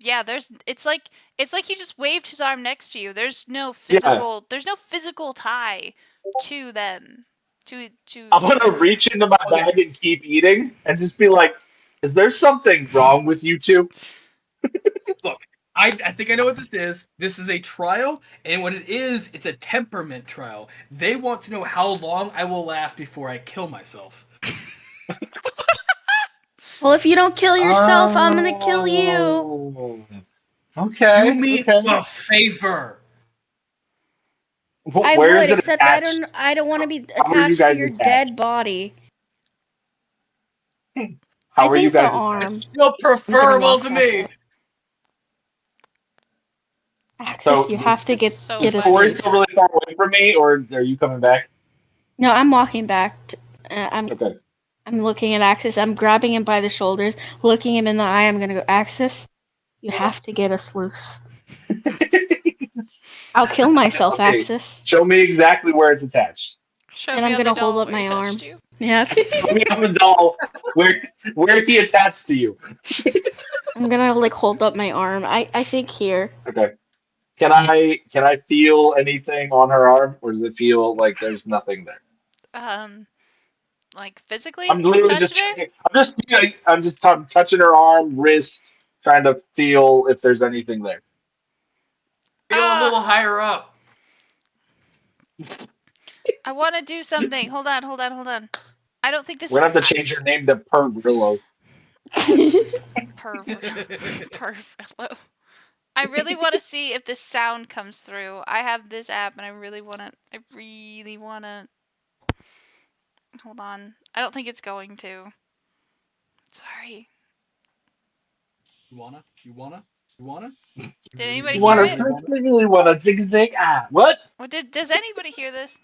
Yeah, it's like he just waved his arm next to you. There's no physical tie to them. I'm gonna reach into my bag and keep eating, and just be like, "Is there something wrong with you two?" Look, I think I know what this is. This is a trial, and what it is, it's a temperament trial. They want to know how long I will last before I kill myself. Well, if you don't kill yourself, I'm gonna kill you. Oh. Okay. Do me okay. a favor. I Where would, is it except attached? I don't want to be How are you attached to guys your attached? dead body. How I are you think the guys arm. attached? Still preferable to me. Axis, you have to It's get so get Is us funny. Corey loose. still really far away from me, or are you coming back? No, I'm walking back. Okay. I'm looking at Axis. I'm grabbing him by the shoulders, looking him in the eye. I'm gonna go, Axis, you have to get us loose. I'll kill myself, Okay. Axis. Show me exactly where it's attached. Show And me I'm on the gonna hold doll up where he my arm. touched you. Yeah. Show me on the doll where he attached to you. I'm gonna like hold up my arm. I think here. Okay. Can I feel anything on her arm, or does it feel like there's nothing there? Like physically, I'm just literally touching just her. checking. I'm just touching her arm, wrist, trying to feel if there's anything there. Feel a little higher up. I want to do something. Hold on. I don't think this We're gonna is have to change your name to Pervrillo. Pervillo. I really want to see if this sound comes through. I have this app, and I really want to. Hold on. I don't think it's going to. Sorry. You wanna? Did anybody You hear wanna it? really wanna zig what? What does anybody hear this?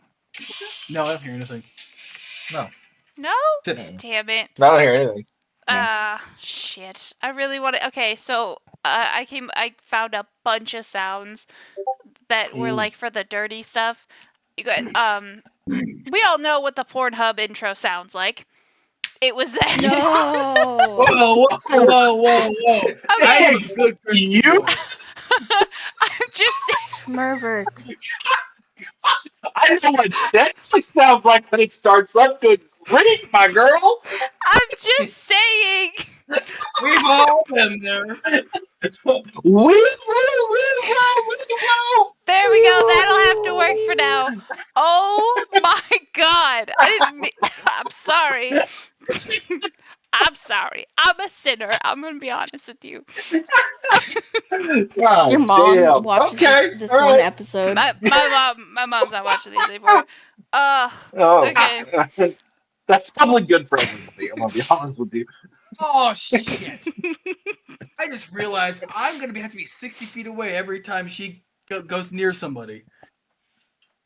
No, I don't hear anything. No. No? Tips. Damn it. I don't hear anything. Shit. I really want to. Okay, so I found a bunch of sounds that were like for the dirty stuff. You got we all know what the Pornhub intro sounds like. It was that. No. Whoa. I Okay. am a good You? boy. I'm just saying. Smurvert. I know what that actually sounds like when it starts up. Good grief, my girl. I'm just saying. We've all been there. Woo. There we go. That'll have to work for now. Oh my god. I'm sorry. I'm sorry. I'm a sinner. I'm gonna be honest with you. God, Your mom damn. watches Okay, this all one right. episode. My mom's not watching these anymore. Oh, Okay. that's probably good for everybody. I'm gonna be honest with you. Oh shit! I just realized I'm gonna have to be 60 feet away every time she goes near somebody.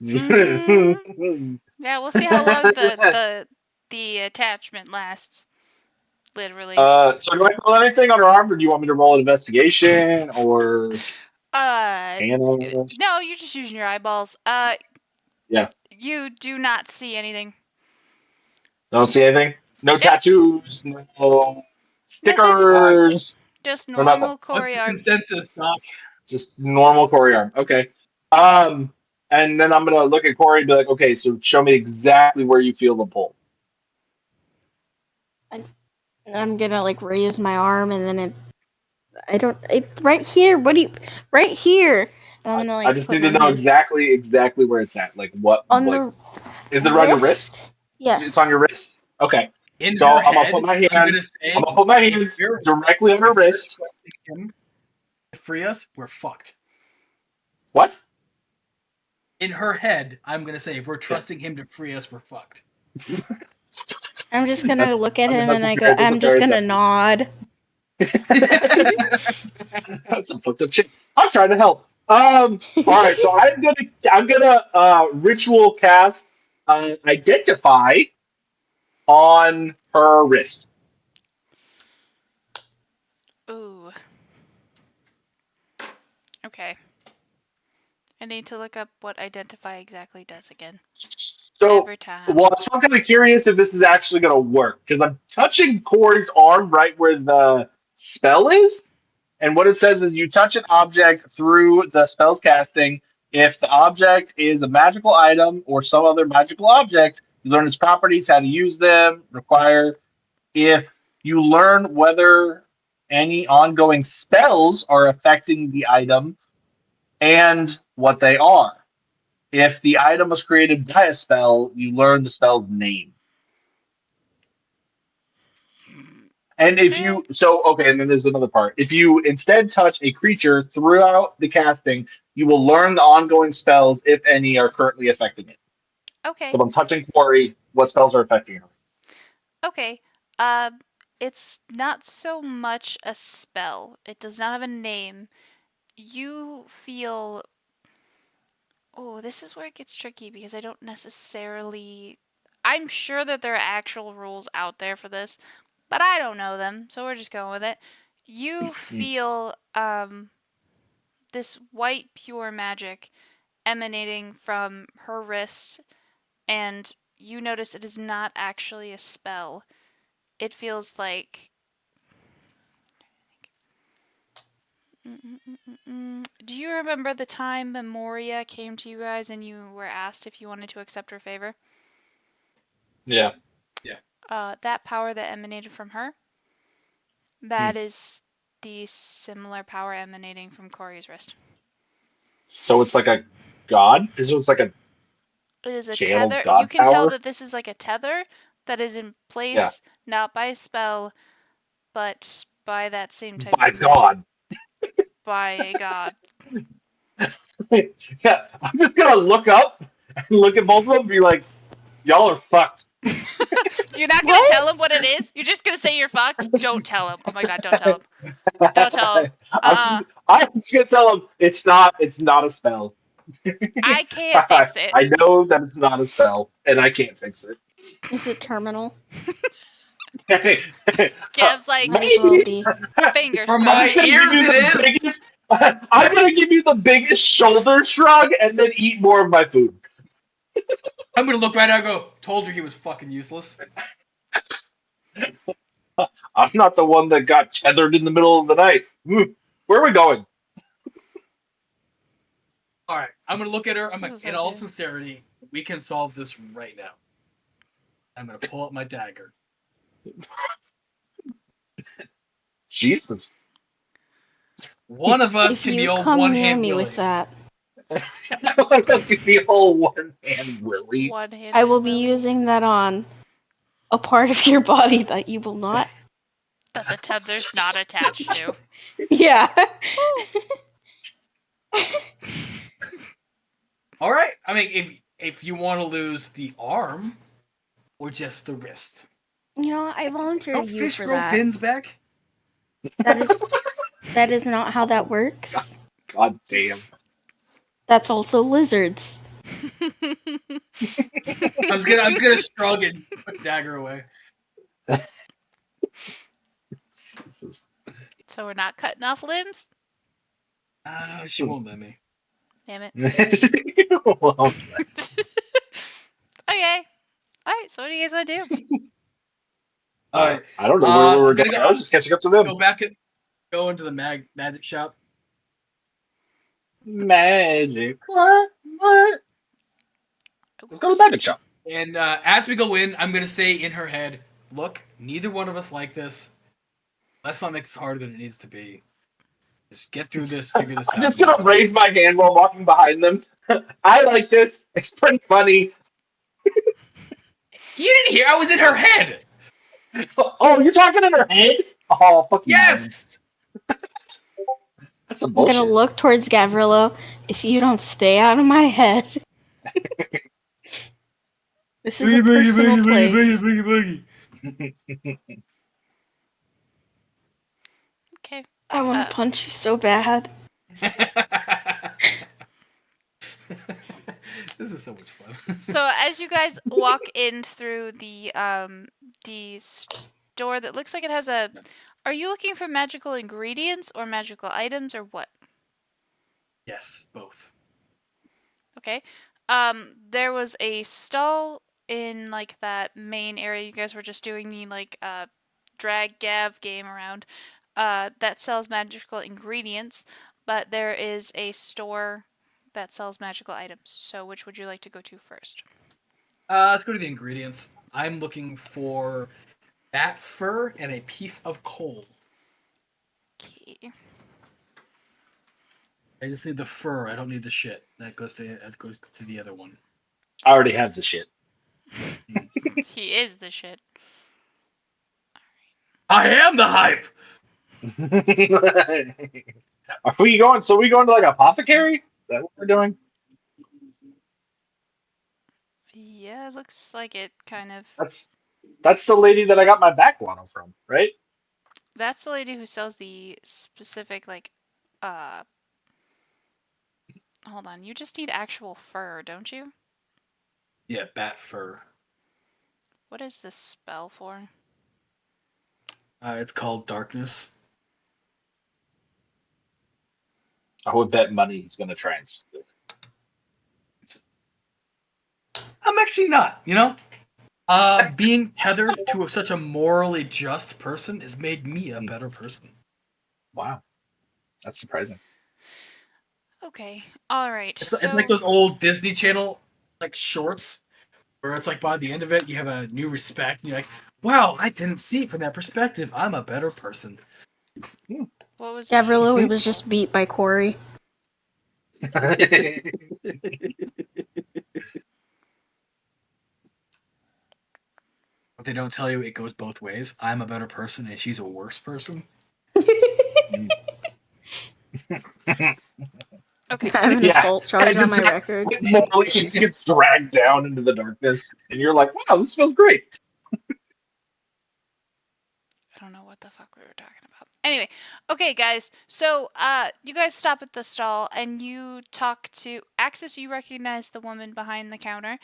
Mm. Yeah, we'll see how long the attachment lasts. Literally. So do I feel anything on her arm, or do you want me to roll an investigation, or No, you're just using your eyeballs. Yeah. You do not see anything. Don't see anything? No tattoos, no stickers, Just or nothing. normal What's Corey the arm. consensus, Doc? Just normal Corey arm. Okay. And then I'm gonna look at Corey and be like, okay, so show me exactly where you feel the pull. I'm gonna like raise my arm and then it's right here. Right here. And I'm gonna like I just put need to my know hand exactly where it's at. Like what? on like, the is it around your wrist? Yes. It's on your wrist. Okay. In So her I'm gonna head, put my I'm hand. gonna say, I'm gonna put my hand if you're- directly on her if you're wrist. trusting him to free us, we're fucked. What? In her head, I'm gonna say, if we're trusting him to free us, we're fucked. I'm just gonna That's- look at I mean, him that's and a I go, fair- that's a I'm just fair gonna assessment. nod. That's some fucked up shit. I'm trying to help. All right, so I'm gonna ritual cast identify on her wrist. Ooh. Okay. I need to look up what identify exactly does again. So, Every time. well, I'm kind of curious if this is actually gonna work because I'm touching Corey's arm right where the spell is, And what it says is you touch an object through the spell's casting. If the object is a magical item or some other magical object, you learn its properties, how to use them, require. If you learn whether any ongoing spells are affecting the item and what they are. If the item was created by a spell, you learn the spell's name. And if you okay, and then there's another part. If you instead touch a creature throughout the casting, you will learn the ongoing spells, if any, are currently affecting it. Okay. So if I'm touching Quarry, what spells are affecting her? Okay. It's not so much a spell. It does not have a name. You feel. Oh, this is where it gets tricky because I don't necessarily. I'm sure that there are actual rules out there for this, but I don't know them, so we're just going with it. You feel this white pure magic emanating from her wrist, and you notice it is not actually a spell. It feels like. Do you remember the time Memoria came to you guys and you were asked if you wanted to accept her favor? Yeah. That power that emanated from her, that is the similar power emanating from Corey's wrist. So it's like a god? It's like a It is a channeled tether. god You can tell power? that this is like a tether that is in place Yeah. not by a spell, but by that same type By of God. by a god. Yeah, I'm just gonna look up and look at both of them and be like, y'all are fucked. You're not gonna tell him what it is? You're just gonna say you're fucked? Don't tell him. Oh my god, don't tell him. Don't tell him. I'm just gonna tell him it's not a spell. I can't fix it. I know that it's not a spell, and I can't fix it. Is it terminal? Kev's like, Might as well be. fingers For crossed. my ears, it is. biggest, I'm gonna give you the biggest shoulder shrug and then eat more of my food. I'm gonna look right out and go, told you he was fucking useless. I'm not the one that got tethered in the middle of the night. Where are we going? Alright, I'm gonna look at her. I'm What like, does in that all do? sincerity, we can solve this right now. I'm gonna pull up my dagger. Jesus. One of us If can be you old come one near hand me Willie. with that, I want to do the whole one hand Willie. One-handed I will be Willy. using that on a part of your body that you will not. That the tether's not attached to. Yeah. Alright, I mean, if you want to lose the arm or just the wrist. You know, I volunteer Don't you fish for grow that. fins back? That is not how that works. God damn. That's also lizards. I was gonna shrug and put the dagger away. Jesus. So we're not cutting off limbs? She won't let me. Damn it. Well, Okay. Alright, so what do you guys want to do? Alright, I don't know where we were I'm gonna going. go- I was just catching up to them. go back and go into the magic shop. Magic. What? Let's go to the magic shop. And as we go in, I'm gonna say in her head, look, neither one of us like this. Let's not make this harder than it needs to be. Just get through this, figure this out. I'm just going to raise my hand while walking behind them. I like this. It's pretty funny. You didn't hear? I was in her head. Oh, you're talking in her head? Oh, fuck you. Yes. That's some I'm bullshit. gonna look towards Gavrilo. If you don't stay out of my head. This is a personal place. Okay. I want to punch you so bad. This is so much fun. So as you guys walk in through the store that looks like it has a... Are you looking for magical ingredients or magical items or what? Yes, both. Okay. There was a stall in like that main area you guys were just doing the like drag gav game around. that sells magical ingredients, but there is a store that sells magical items. So, which would you like to go to first? Let's go to the ingredients. I'm looking for bat fur and a piece of coal. Okay. I just need the fur. I don't need the shit. That goes to the other one. I already have the shit. He is the shit. I am the hype. Are we going? So we going to like apothecary? Is that what we're doing? Yeah, it looks like it kind of. That's the lady that I got my back guano from, right? That's the lady who sells the specific, like, uh. Hold on, you just need actual fur, don't you? Yeah, bat fur. What is this spell for? It's called darkness. I would bet money he's going to try and steal it. I'm actually not. Being tethered to such a morally just person has made me a better person. Wow, that's surprising. Okay, alright. It's like those old Disney Channel like shorts where it's like by the end of it you have a new respect and you're like, wow, I didn't see it from that perspective. I'm a better person. What was Gavrilo was just beat by Corey. But they don't tell you it goes both ways. I'm a better person and she's a worse person. Okay. I have an assault charge on my just- record. Morally, she just gets dragged down into the darkness, and you're like, "Wow, this feels great." I don't know what the fuck we were talking about. Anyway, okay, guys. So, you guys stop at the stall and you talk to Axis. You recognize the woman behind the counter,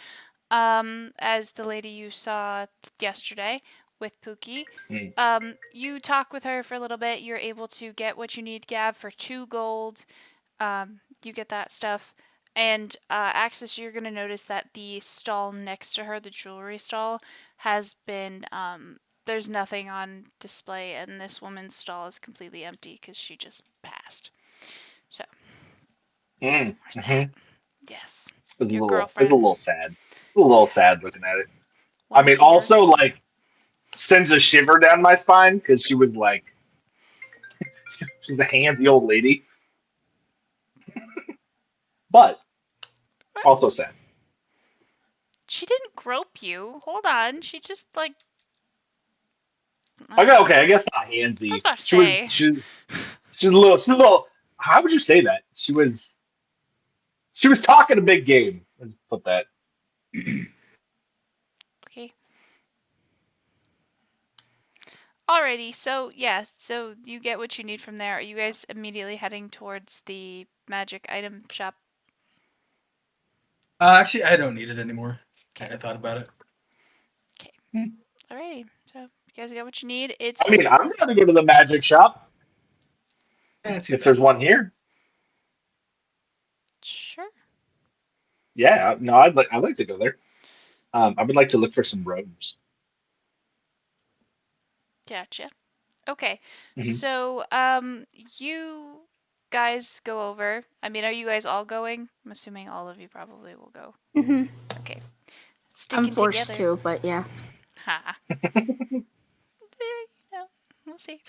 as the lady you saw yesterday with Pookie. You talk with her for a little bit. You're able to get what you need, Gav, for 2 gold. You get that stuff. And Axis, you're gonna notice that the stall next to her, the jewelry stall, has been there's nothing on display, and this woman's stall is completely empty because she just passed. So, where's that? Yes, It's your a girlfriend. little sad. A little sad looking at it. I One mean, tear. also like sends a shiver down my spine because she was like, she's a handsy old lady, but also sad. She didn't grope you. Hold on, she just like. Okay, I guess not handsy. I was about to She say. was she's a little. She's a little. How would you say that? She was talking a big game. Let's put that. Okay. Alrighty, so yeah, so you get what you need from there. Are you guys immediately heading towards the magic item shop? Actually, I don't need it anymore. I thought about it. Okay. Alrighty, so you guys got what you need. It's. I mean, I'm going to go to the magic shop if there's one here. Sure. Yeah, no, I'd like to go there. I would like to look for some robes. Gotcha. Okay, Mhm. so you guys go over. I mean, are you guys all going? I'm assuming all of you probably will go. hmm Okay. Sticking I'm forced together. to, but yeah. Ha. No, we'll see.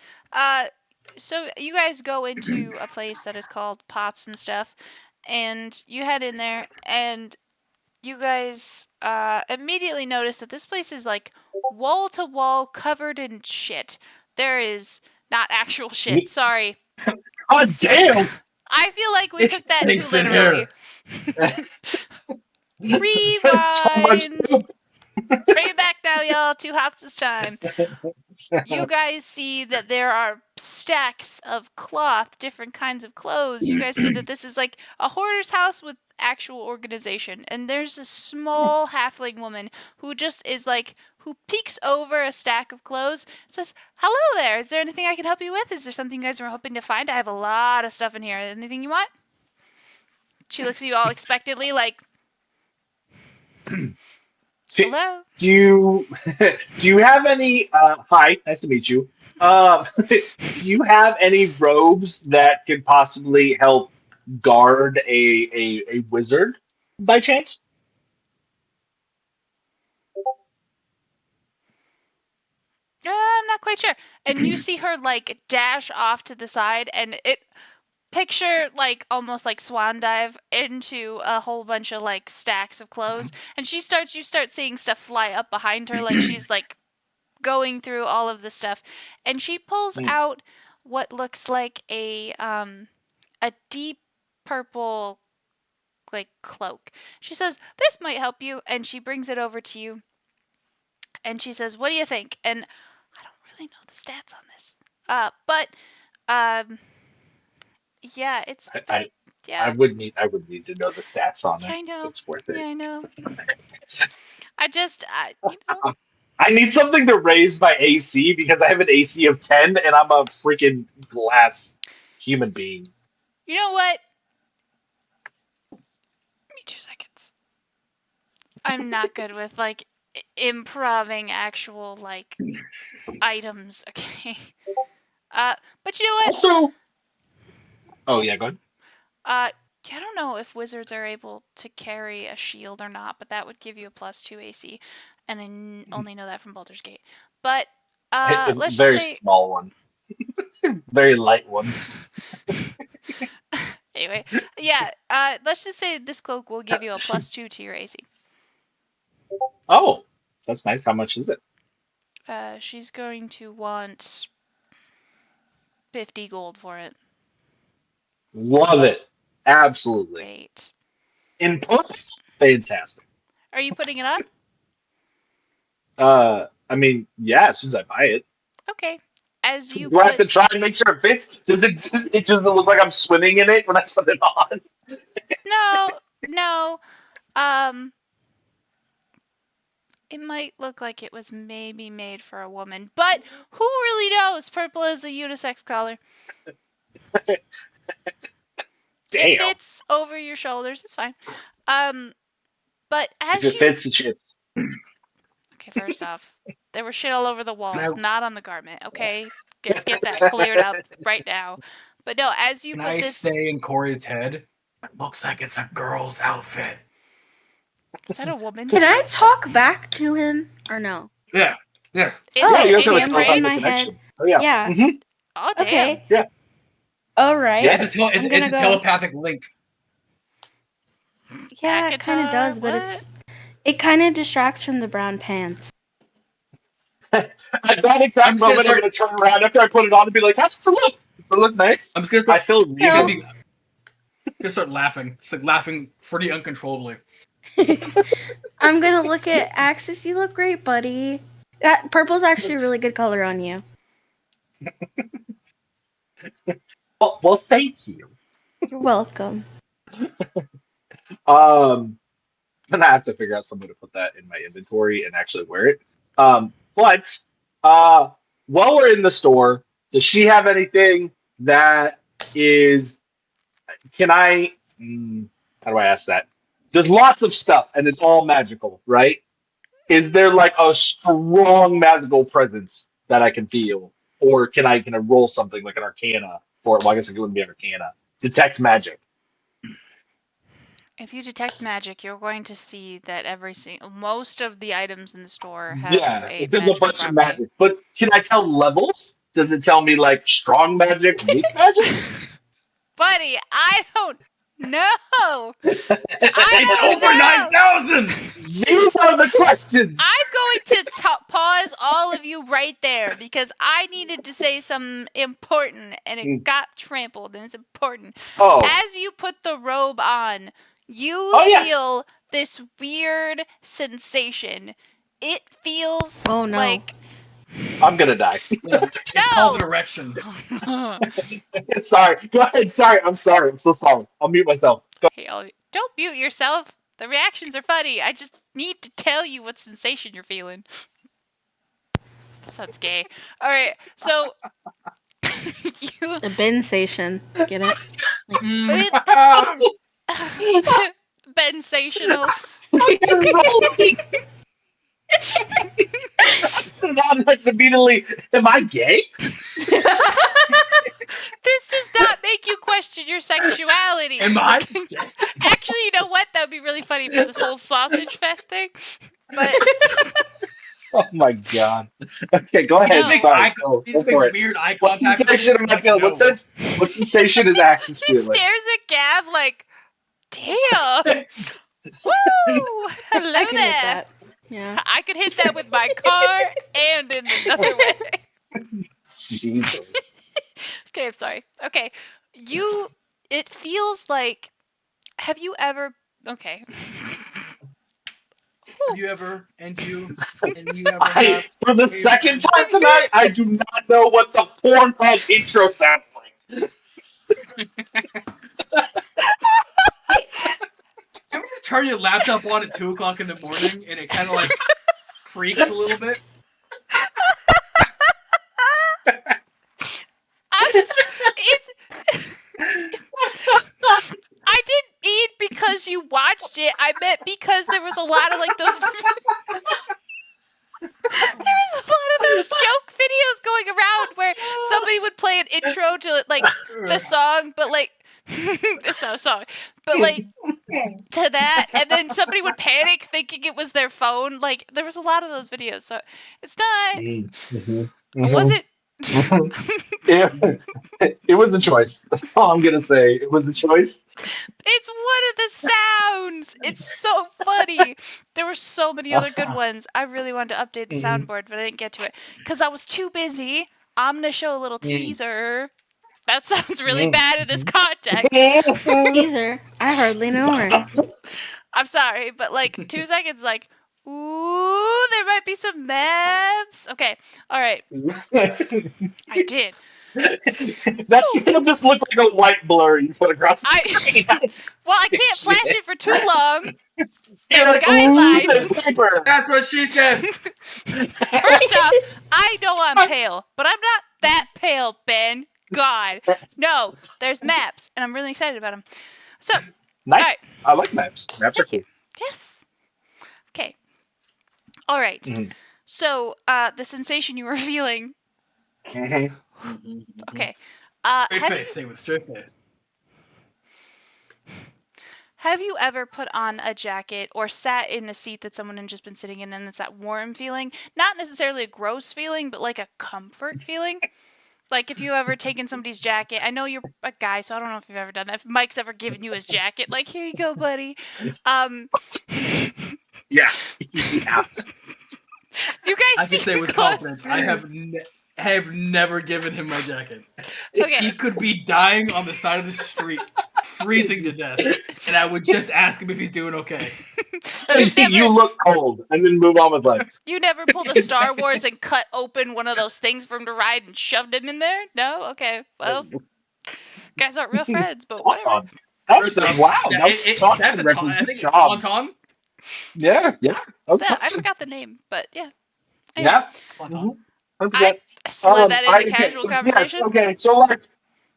So you guys go into a place that is called Pots and Stuff, and you head in there, and you guys immediately notice that this place is like wall to wall covered in shit. There is not actual shit. Sorry. God damn! I feel like we took that too stinks in literally. So much Rewind. poop. Bring it back now, y'all. 2 hops this time. You guys see that there are stacks of cloth, different kinds of clothes. You guys see that this is like a hoarder's house with actual organization. And there's a small halfling woman who just is like, who peeks over a stack of clothes, says, "Hello there. Is there anything I can help you with? Is there something you guys were hoping to find? I have a lot of stuff in here. Anything you want?" She looks at you all expectantly, like, Hello? Do you do you have any? Hi, nice to meet you. Do you have any robes that could possibly help guard a wizard by chance? I'm not quite sure. And you see her like dash off to the side, and it picture like almost like swan dive into a whole bunch of like stacks of clothes, and you start seeing stuff fly up behind her, like she's like going through all of the stuff, and she pulls Mm. out what looks like a deep purple like cloak. She says, "This might help you," and she brings it over to you, and she says, "What do you think?" And I don't really know the stats on this, but um, yeah, it's I, very I yeah, I would need to know the stats on yeah, it. I know, It's worth yeah, it. I know. You know, I need something to raise my AC because I have an AC of 10 and I'm a freaking glass human being. you know what? Give me 2 seconds. I'm not good with like improving actual like items. Okay. But you know what? Also, oh yeah, go ahead. Uh, I don't know if wizards are able to carry a shield or not, but that would give you a +2 AC, and only know that from Baldur's Gate. But let's just Very say small one, very light one. anyway, yeah. Let's just say this cloak will give you a +2 to your AC. Oh, that's nice. How much is it? She's going to want 50 gold for it. Love it. Absolutely. Great. Input, fantastic. Are you putting it on? I mean, yeah, as soon as I buy it. Okay. As you Do I have to put try and make sure it fits? Does it just look like I'm swimming in it when I put it on? no, um, it might look like it was maybe made for a woman, but who really knows? Purple is a unisex color. It Damn. fits over your shoulders. It's fine. But If as it you fits, it shits. okay, first off, there was shit all over the walls, I- not on the garment. Okay, let's get that cleared up right now. But no, as you Can put I this, say in Corey's head, it looks like it's a girl's outfit. is that a woman's? Can I talk back to him or no? Yeah, yeah. Yeah, you guys in have a your okay, I'm in brain? telepathic my head. connection. Oh yeah. Yeah. hmm Oh damn! Okay. Yeah. All right. Yeah. It's a, I'm gonna it's a go. telepathic link. Yeah, it kind of Akatar, does, but it kind of distracts from the brown pants. At that I'm exact just gonna moment, I'm start- going to turn around after I put it on and be like, "How does it look? Does it look nice?" I'm just gonna I start. feel It's gonna regal. be. Just start laughing. It's like laughing pretty uncontrollably. I'm gonna look at Axis. You look great, buddy. That purple's actually a really good color on you. Well, thank you. You're welcome. I'm gonna have to figure out some way to put that in my inventory and actually wear it. But while we're in the store, does she have anything that is? Can I? How do I ask that? There's lots of stuff, and it's all magical, right? Is there like a strong magical presence that I can feel, or can I roll something like an Arcana, or well, I guess it wouldn't be Arcana. Detect magic. If you detect magic, you're going to see that most of the items in the store have Yeah, a it does a magical bunch of property. magic. But can I tell levels? Does it tell me like strong magic, weak magic? Buddy, I don't know. It's don't over know. 9,000. These are the questions. I'm going to pause all of you right there because I needed to say something important and it got trampled and it's important. Oh, As you put the robe on, you Oh, yeah. feel this weird sensation. It feels Oh, no. like I'm gonna die. It's called an erection. Sorry. Go ahead. Sorry. I'm sorry. I'm so sorry. I'll mute myself. Go. Hey, don't mute yourself. The reactions are funny. I just need to tell you what sensation you're feeling. Sounds gay. All right, so you A bensation. Get it? bensational. Anonymous immediately, am I gay? This does not make you question your sexuality. Am I? Actually, you know what? That would be really funny for this whole sausage fest thing. But Oh my god. Okay, go ahead. know- Sorry. Go He's for it. weird eye What contact. sensation am I feeling? What sensation is Axis he feeling? stares at Gav like, damn. Woo! Hello I can hit there. that. Yeah. I could hit that with my car and in another way. Jesus. Okay, I'm sorry. Okay. It feels like, have you ever, okay. Have you ever, and you ever have? For the second time tonight, I do not know what the Pornhub intro sounds like. Can we just turn your laptop on at 2 o'clock in the morning and it kind of like freaks a little bit? I didn't mean because you watched it. I meant because there was a lot of like those. There was a lot of those joke videos going around where somebody would play an intro to like the song, but like it's not a song, but like to that, and then somebody would panic thinking it was their phone. Like there was a lot of those videos, so it's not. Was it? It was a choice. That's all I'm gonna say. It was a choice. It's one of the sounds. It's so funny. There were so many other good ones. I really wanted to update the soundboard, but I didn't get to it because I was too busy. I'm gonna show a little teaser. That sounds really bad in this context. Teaser. I hardly know her. I'm sorry, but like 2 seconds, like, ooh, there might be some maps. Okay, all right. I did. That's gonna just look like a white blur you put across the screen. Well, I can't flash it for too long. You're There's like, "Ooh, guidelines. there's paper." That's what she said. First off, I know I'm pale, but I'm not that pale, Ben. God. No, there's maps, and I'm really excited about them. So, Nice. all right. I like maps. Maps are cool. Yes. Okay. All right. Mhm. So, the sensation you were feeling. Mhm. Okay. Straight face. Say it with straight face. Have you ever put on a jacket or sat in a seat that someone had just been sitting in and it's that warm feeling? Not necessarily a gross feeling, but like a comfort feeling? Like if you ever taken somebody's jacket, I know you're a guy, so I don't know if you've ever done that. If Mike's ever given you his jacket, like, here you go, buddy. Yeah. You guys I can see say me with going confidence, I have never given him my jacket. Okay. He could be dying on the side of the street, freezing to death, and I would just ask him if he's doing okay. You look cold, and then move on with life. You never pulled a Star Wars and cut open one of those things for him to ride and shoved him in there? No? Okay. Well, guys aren't real friends, but whatever. That's First off, wow. yeah, That's that's a ton. I think Good job. Tauntaun. Yeah. That was Yeah, I Tauntaun. forgot the name, but yeah. Anyway, Yeah. Tauntaun. I slid that into casual conversation.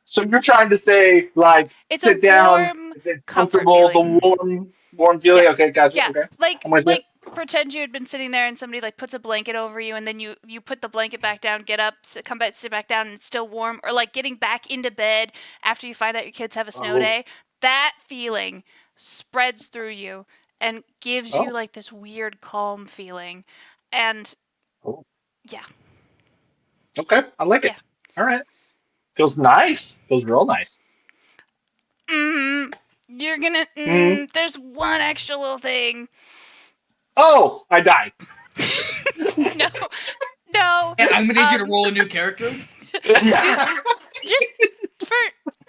So you're trying to say like It's sit a down, warm, it's comfort comfortable, feeling. the warm feeling. Yeah. Okay, guys. Yeah, Okay. like I'm with you. pretend you had been sitting there and somebody like puts a blanket over you and then you put the blanket back down, get up, come back, sit back down, and it's still warm. Or like getting back into bed after you find out your kids have a snow day. That feeling spreads through you and gives you like this weird calm feeling. And yeah. Okay, I like it. All right. Feels nice. Feels real nice. You're gonna. There's one extra little thing. Oh, I died. No. And I'm gonna need you to roll a new character. Just for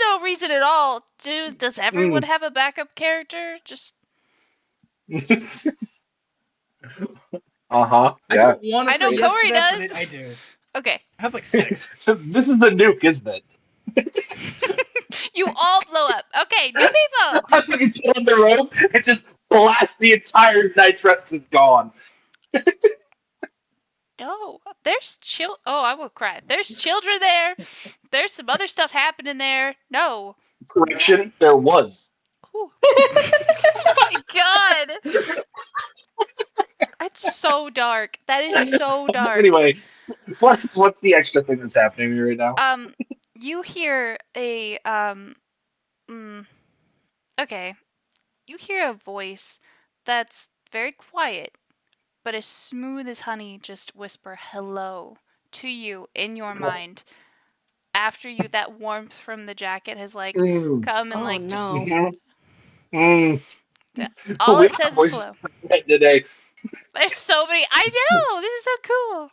no reason at all. Does everyone have a backup character? Just. Yeah. I know Corey does. I do. Okay. I have like 6. This is the nuke, isn't it? You all blow up. Okay, new people. I fucking turn on the road and just blast the entire nitrous is gone. No, there's Oh, I will cry. There's children there. There's some other stuff happening there. No. Correction, there was. Ooh. Oh my god. It's so dark. That is so dark. Anyway, what's the extra thing that's happening to me right now? You hear a okay. You hear a voice that's very quiet, but as smooth as honey just whisper hello to you in your mind after you that warmth from the jacket has like Mm, come and Oh like just no. mm. all We it have says is voices hello. today. There's so many. I know. This is so cool.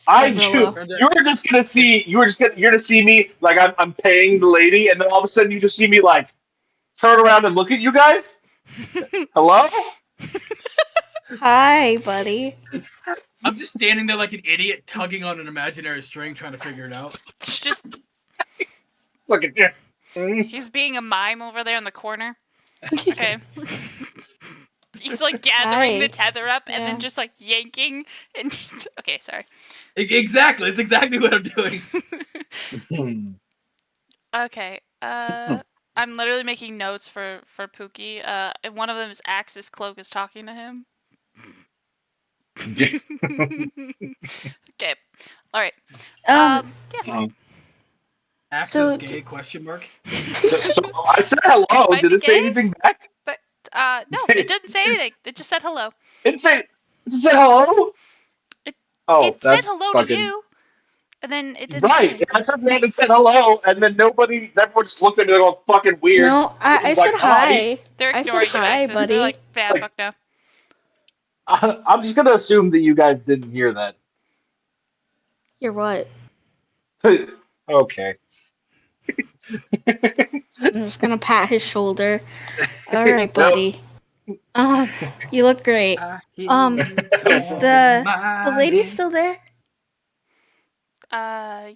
I do. Gavrilo. You were just gonna see. You're gonna see me like I'm paying the lady, and then all of a sudden you just see me like turn around and look at you guys. Hello? Hi, buddy. I'm just standing there like an idiot, tugging on an imaginary string, trying to figure it out. It's just Fucking he's being a mime over there in the corner. Okay. He's like gathering the Hi. tether up and then Yeah. just like yanking and okay, sorry. Exactly. It's exactly what I'm doing. Okay. I'm literally making notes for Pookie. And one of them is Axe's cloak is talking to him. Okay. All right. Um. Yeah. Axis So gay question mark. So I said hello. Might Did be it say gay? anything back? But no, it didn't say anything. It just said hello. It said hello. It Oh, it said that's hello to fucking you, and then it didn't say right. anything. I turned around and said hello, and then everyone just looked at me all fucking weird. no, It I was like said hi. hi. They're I said ignoring you, hi, Axis. They're like, buddy. yeah, Like fuck no. I'm just gonna assume that you guys didn't hear that. You're what? Okay. I'm just gonna pat his shoulder. All right, Nope. buddy. You look great. I hear Um, you is calling the my lady name. still there?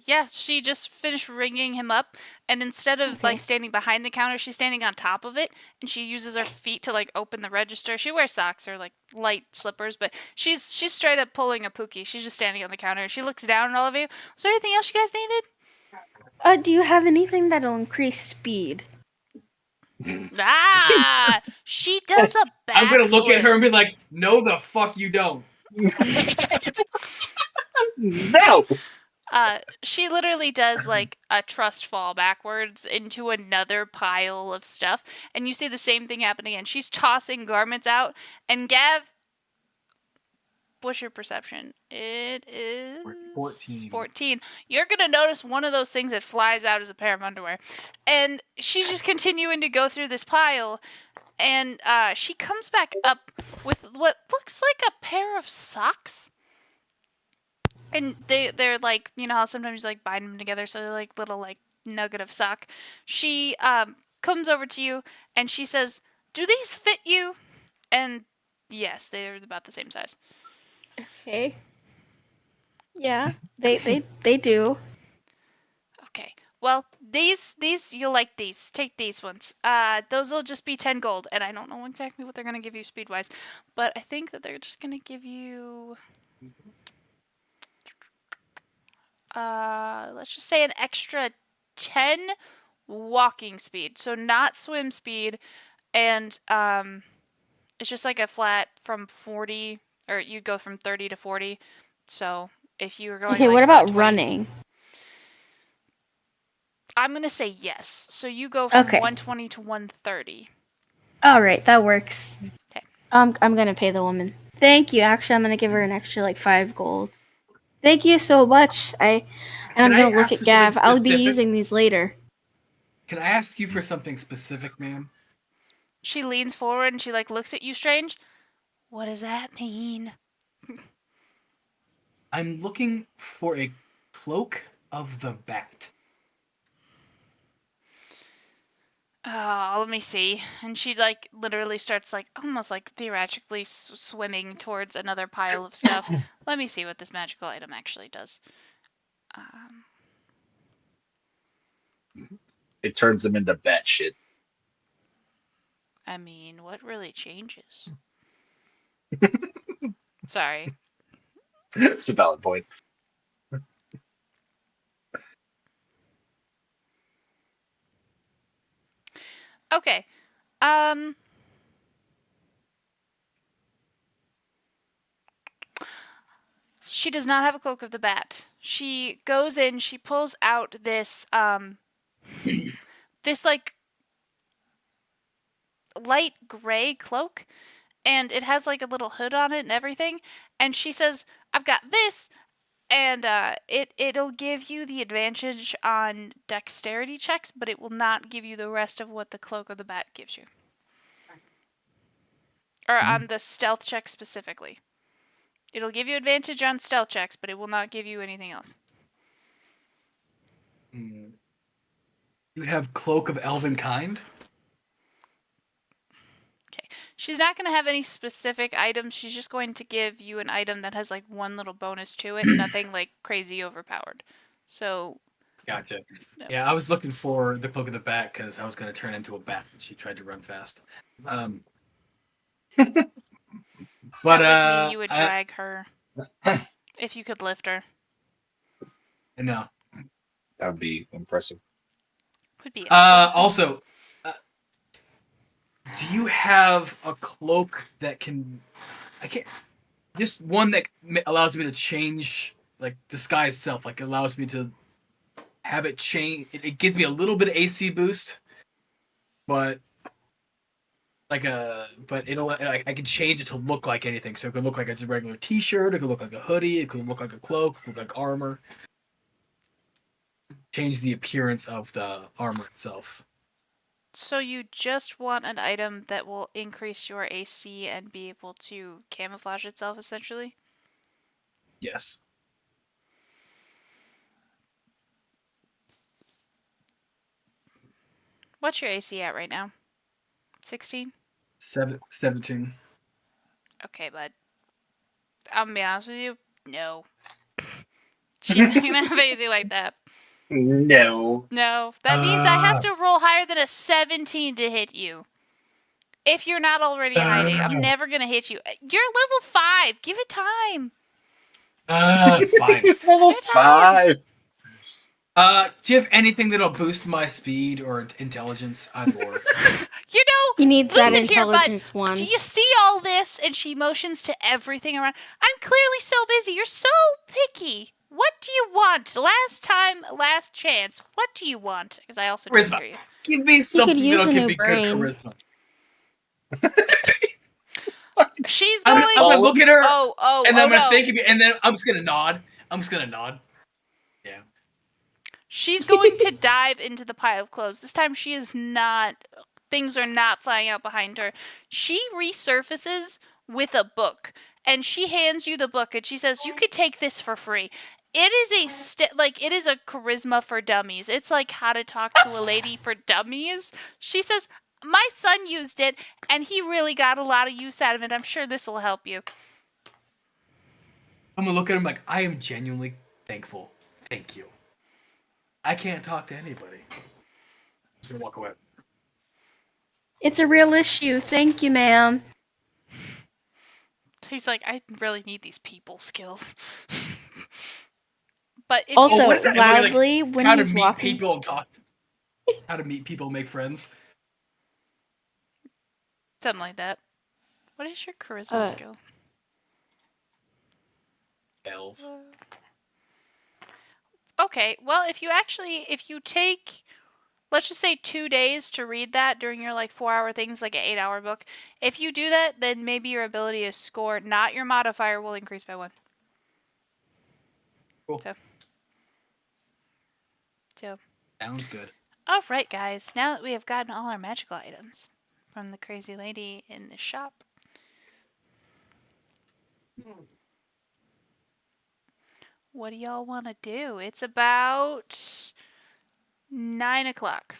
Yeah, she just finished ringing him up, and instead of Okay. like standing behind the counter, she's standing on top of it, and she uses her feet to like open the register. She wears socks or like light slippers, but she's straight up pulling a Pookie. She's just standing on the counter. She looks down at all of you. Was there anything else you guys needed? Do you have anything that'll increase speed? Ah, she does a I'm gonna look at backflip. her and be like, "No, the fuck you don't." No. She literally does like a trust fall backwards into another pile of stuff, and you see the same thing happen again. She's tossing garments out, and Gav, what's your perception? It is 14. You're gonna notice one of those things that flies out as a pair of underwear, and she's just continuing to go through this pile, and she comes back up with what looks like a pair of socks. And they're like, you know how sometimes you like bind them together so they're like little like nugget of sock. She comes over to you and she says, "Do these fit you?" And yes, they're about the same size. Okay. Yeah, they do. Okay. Well, these you'll like these. Take these ones. Those will just be 10 gold, and I don't know exactly what they're gonna give you speed wise, but I think that they're just gonna give you let's just say an extra 10 walking speed. So not swim speed, and it's just like a flat from 40, or you go from 30 to 40. So if you were going Okay, like what about 120, running? I'm gonna say yes. So you go from Okay. 120 to 130. All right, that works. Okay. I'm gonna pay the woman. Thank you. Actually, I'm gonna give her an extra like 5 gold. Thank you so much. And Can I'm I gonna look ask at for something Gav. I'll be specific? using these later. Can I ask you for something specific, ma'am? She leans forward and she like looks at you strange. What does that mean? I'm looking for a cloak of the bat. Oh, let me see. And she like literally starts like almost like theatrically swimming towards another pile of stuff. Let me see what this magical item actually does. It turns them into bat shit. I mean, what really changes? Sorry. It's a valid point. Okay. Um She does not have a cloak of the bat. She goes in, she pulls out this this like light gray cloak, and it has like a little hood on it and everything, and she says, "I've got this." And it'll give you the advantage on dexterity checks, but it will not give you the rest of what the Cloak of the Bat gives you. Or on the stealth check specifically. It'll give you advantage on stealth checks, but it will not give you anything else. You have Cloak of Elven Kind? Okay. She's not going to have any specific items. She's just going to give you an item that has like one little bonus to it. Nothing like crazy overpowered. So. Gotcha. No. Yeah, I was looking for the Cloak of the Bat because I was going to turn into a bat and she tried to run fast. But that would mean you would drag her if you could lift her. No. That would be impressive. Would be. Also, do you have a cloak that can? I can't. Just one that allows me to change, like disguise self. Like allows me to have it change. It gives me a little bit of AC boost, but I can change it to look like anything. So it could look like it's a regular T-shirt. It could look like a hoodie. It could look like a cloak. It could look like armor. Change the appearance of the armor itself. So you just want an item that will increase your AC and be able to camouflage itself, essentially? Yes. What's your AC at right now? 16? 17. Okay, bud. I'm gonna be honest with you. No. She's not gonna have anything like that. No. No. That means I have to roll higher than a 17 to hit you. If you're not already hiding, I'm never gonna hit you. You're level 5. Give it time. Fine. Level 5. Do you have anything that'll boost my speed or intelligence? Either or. You know, He needs that listen here, intelligence bud. one. Do you see all this? And she motions to everything around. I'm clearly so busy. You're so picky. What do you want? Last time, last chance. What do you want? Because I also didn't hear you. Give me something use that'll a give new me brain. good charisma. She's I'm going. gonna look at her, and then I'm gonna no. think of it, and then I'm just gonna nod. Yeah. She's going to dive into the pile of clothes. This time she is not. Things are not flying out behind her. She resurfaces with a book, and she hands you the book, and she says, "You could take this for free." It is it is a charisma for dummies. It's like how to talk to a lady for dummies. She says, "My son used it, and he really got a lot of use out of it. I'm sure this will help you." I'm gonna look at him like, I am genuinely thankful. Thank you. I can't talk to anybody. I'm just gonna walk away. It's a real issue. Thank you, ma'am. He's like, "I really need these people skills." But if Also, what is that? loudly when How he's to meet walking. people and talk. How to meet people and make friends. something like that. What is your charisma skill? 12. Okay, well, if you take, let's just say 2 days to read that during your like 4-hour things, like an 8-hour book. If you do that, then maybe your ability is scored, not your modifier, will increase by 1. Cool. So. Sounds good. All right, guys. Now that we have gotten all our magical items from the crazy lady in the shop. What do y'all want to do? It's about 9 o'clock.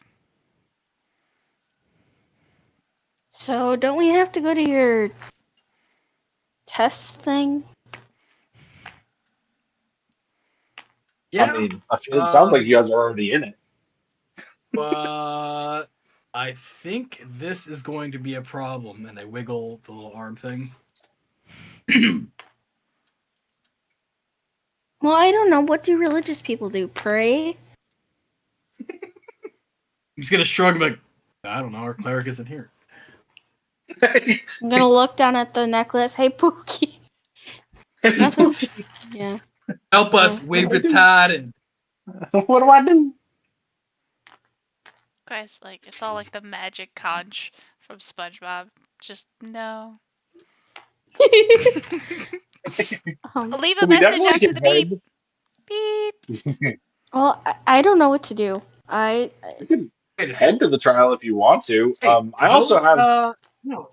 So, don't we have to go to your test Yeah. I mean, it sounds like you guys are already in it. But I think this is going to be a problem. And I wiggle the little arm thing. Well, I don't know. What do religious people do? Pray? I'm just gonna shrug and be like, I don't know, our cleric isn't here. I'm gonna look down at the necklace. Hey, Pookie. That's Pookie. Yeah. Help us, Yeah. we're retarded. What do I do? Guys, like, it's all like the magic conch from SpongeBob. Just no. I'll leave a We message definitely after can the beep. head. Beep. Well, I don't know what to do. We can Wait a head second. to the trial if you want to. Hey, I also those, have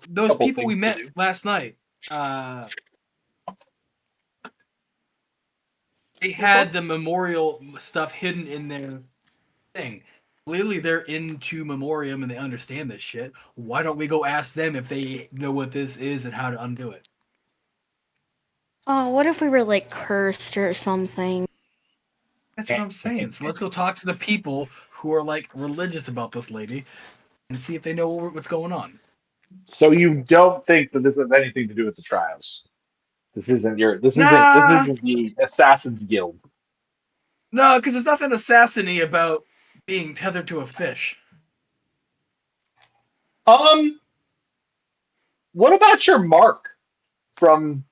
those couple people we things to met do. last night, they had the memorial stuff hidden in their thing. Clearly, they're into Memorium and they understand this shit. Why don't we go ask them if they know what this is and how to undo it? Oh, what if we were like cursed or something? That's what I'm saying. So let's go talk to the people who are like religious about this lady and see if they know what's going on. So you don't think that this has anything to do with the trials? This isn't your. This Nah, isn't the Assassin's Guild. no, because there's nothing assassiny about being tethered to a fish. What about your mark from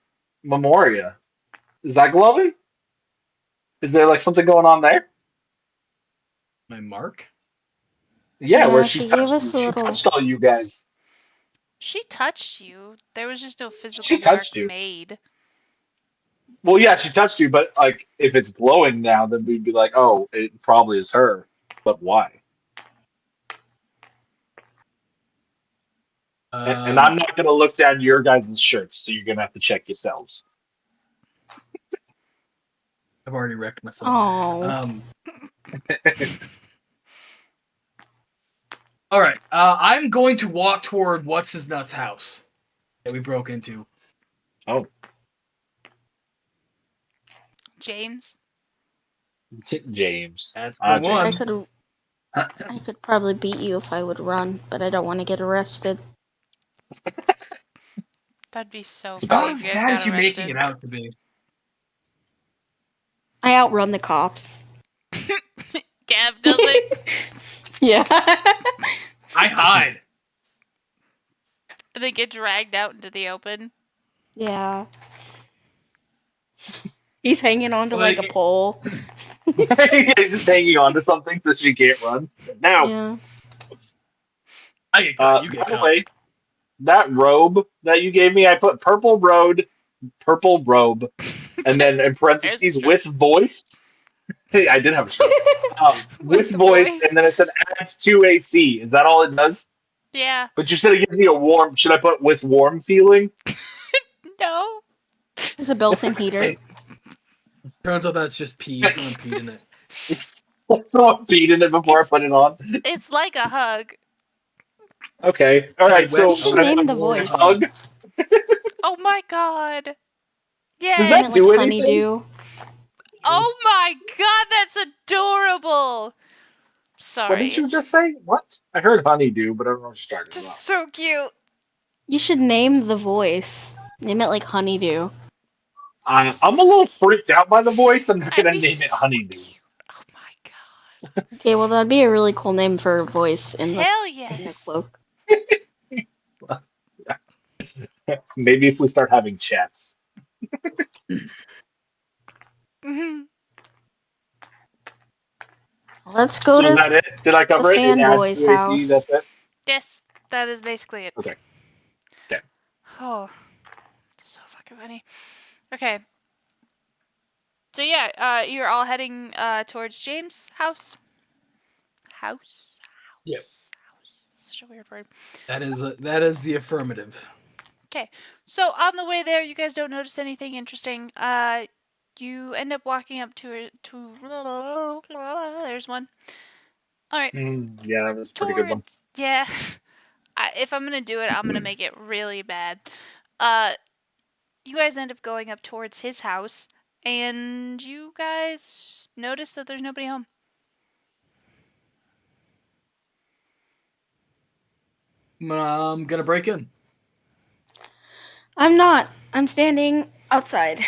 Memoria? Is that glowing? Is there like something going on there? My mark? Yeah, where Yeah, she she gave touched you. us a She little. touched all you guys. She touched you. There was just no She physical touched mark you. made. Well, yeah, she touched you, but like if it's glowing now, then we'd be like, oh, it probably is her. But why? And I'm not gonna look down your guys' shirts, so you're gonna have to check yourselves. I've already wrecked myself. Oh. All right. I'm going to walk toward what's his nuts house that we broke into. Oh, James. James. That's the one. I could probably beat you if I would run, but I don't want to get arrested. That'd be so It's funny not if as you guys bad got as you making arrested. it out to be. I outrun the cops. Gav does it. Yeah. I hide. And they get dragged out into the open. Yeah. He's hanging onto Well, like a pole. He's just hanging on to something so she can't run. Now, Yeah. I get caught. You by get the caught. way, that robe that you gave me, I put purple robe, and then in parentheses with voice. Hey, I did have a stroke. With voice, and then it said adds 2 AC. Is that all it does? Yeah. But you said it gives me a warm. Should I put with warm feeling? No. It's a built-in heater. Turns out that's just pee. Someone peed in it. Someone feed in it before I put it on. It's like a hug. Okay. All right. So You should name the voice. hug. Oh my god. Does Yay. Name that it like do anything? honeydew. Oh my god, that's adorable. What Sorry. did you just say? What? I heard honeydew, but I don't know what you're talking Just about. so cute. You should name the voice. Name it like honeydew. I'm a little freaked out by the voice. I'm not That'd gonna be name it so honeydew. cute. Oh my god. Okay, well that'd be a really cool name for a voice in the, Hell in the yes. cloak. Maybe if we start having chats. Mhm. Let's go So is to that it? Did I cover it? It adds fanboy's 2 AC. house. That's it. Yes, that is basically it. Okay. Okay. Oh, that's so fucking funny. Okay. So yeah, you're all heading towards James' house. House. Yep. House. Such a weird word. That is the affirmative. Okay. So on the way there, you guys don't notice anything interesting. You end up walking up to there's one. All right. Yeah, that was a pretty good one. Yeah. If I'm gonna do it, I'm gonna make it really bad. You guys end up going up towards his house, and you guys notice that there's nobody home. I'm gonna break in. I'm not. I'm standing outside.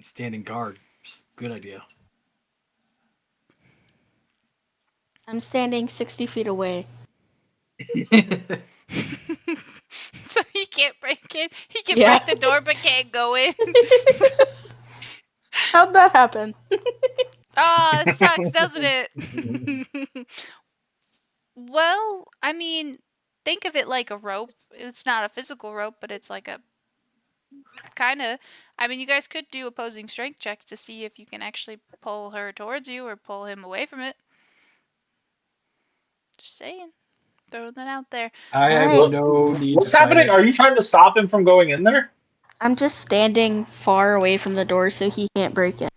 Standing guard. Good idea. I'm standing 60 feet away. So he can't break in. He can Yeah. break the door but can't go in. How'd that happen? Oh, it sucks, doesn't it? Well, I mean, think of it like a rope. It's not a physical rope, but it's like a kind of. I mean, you guys could do opposing strength checks to see if you can actually pull her towards you or pull him away from it. Just saying. Throwing that out there. I have Alright. no need What's to fight happening? it. Are you trying to stop him from going in there? I'm just standing far away from the door so he can't break it.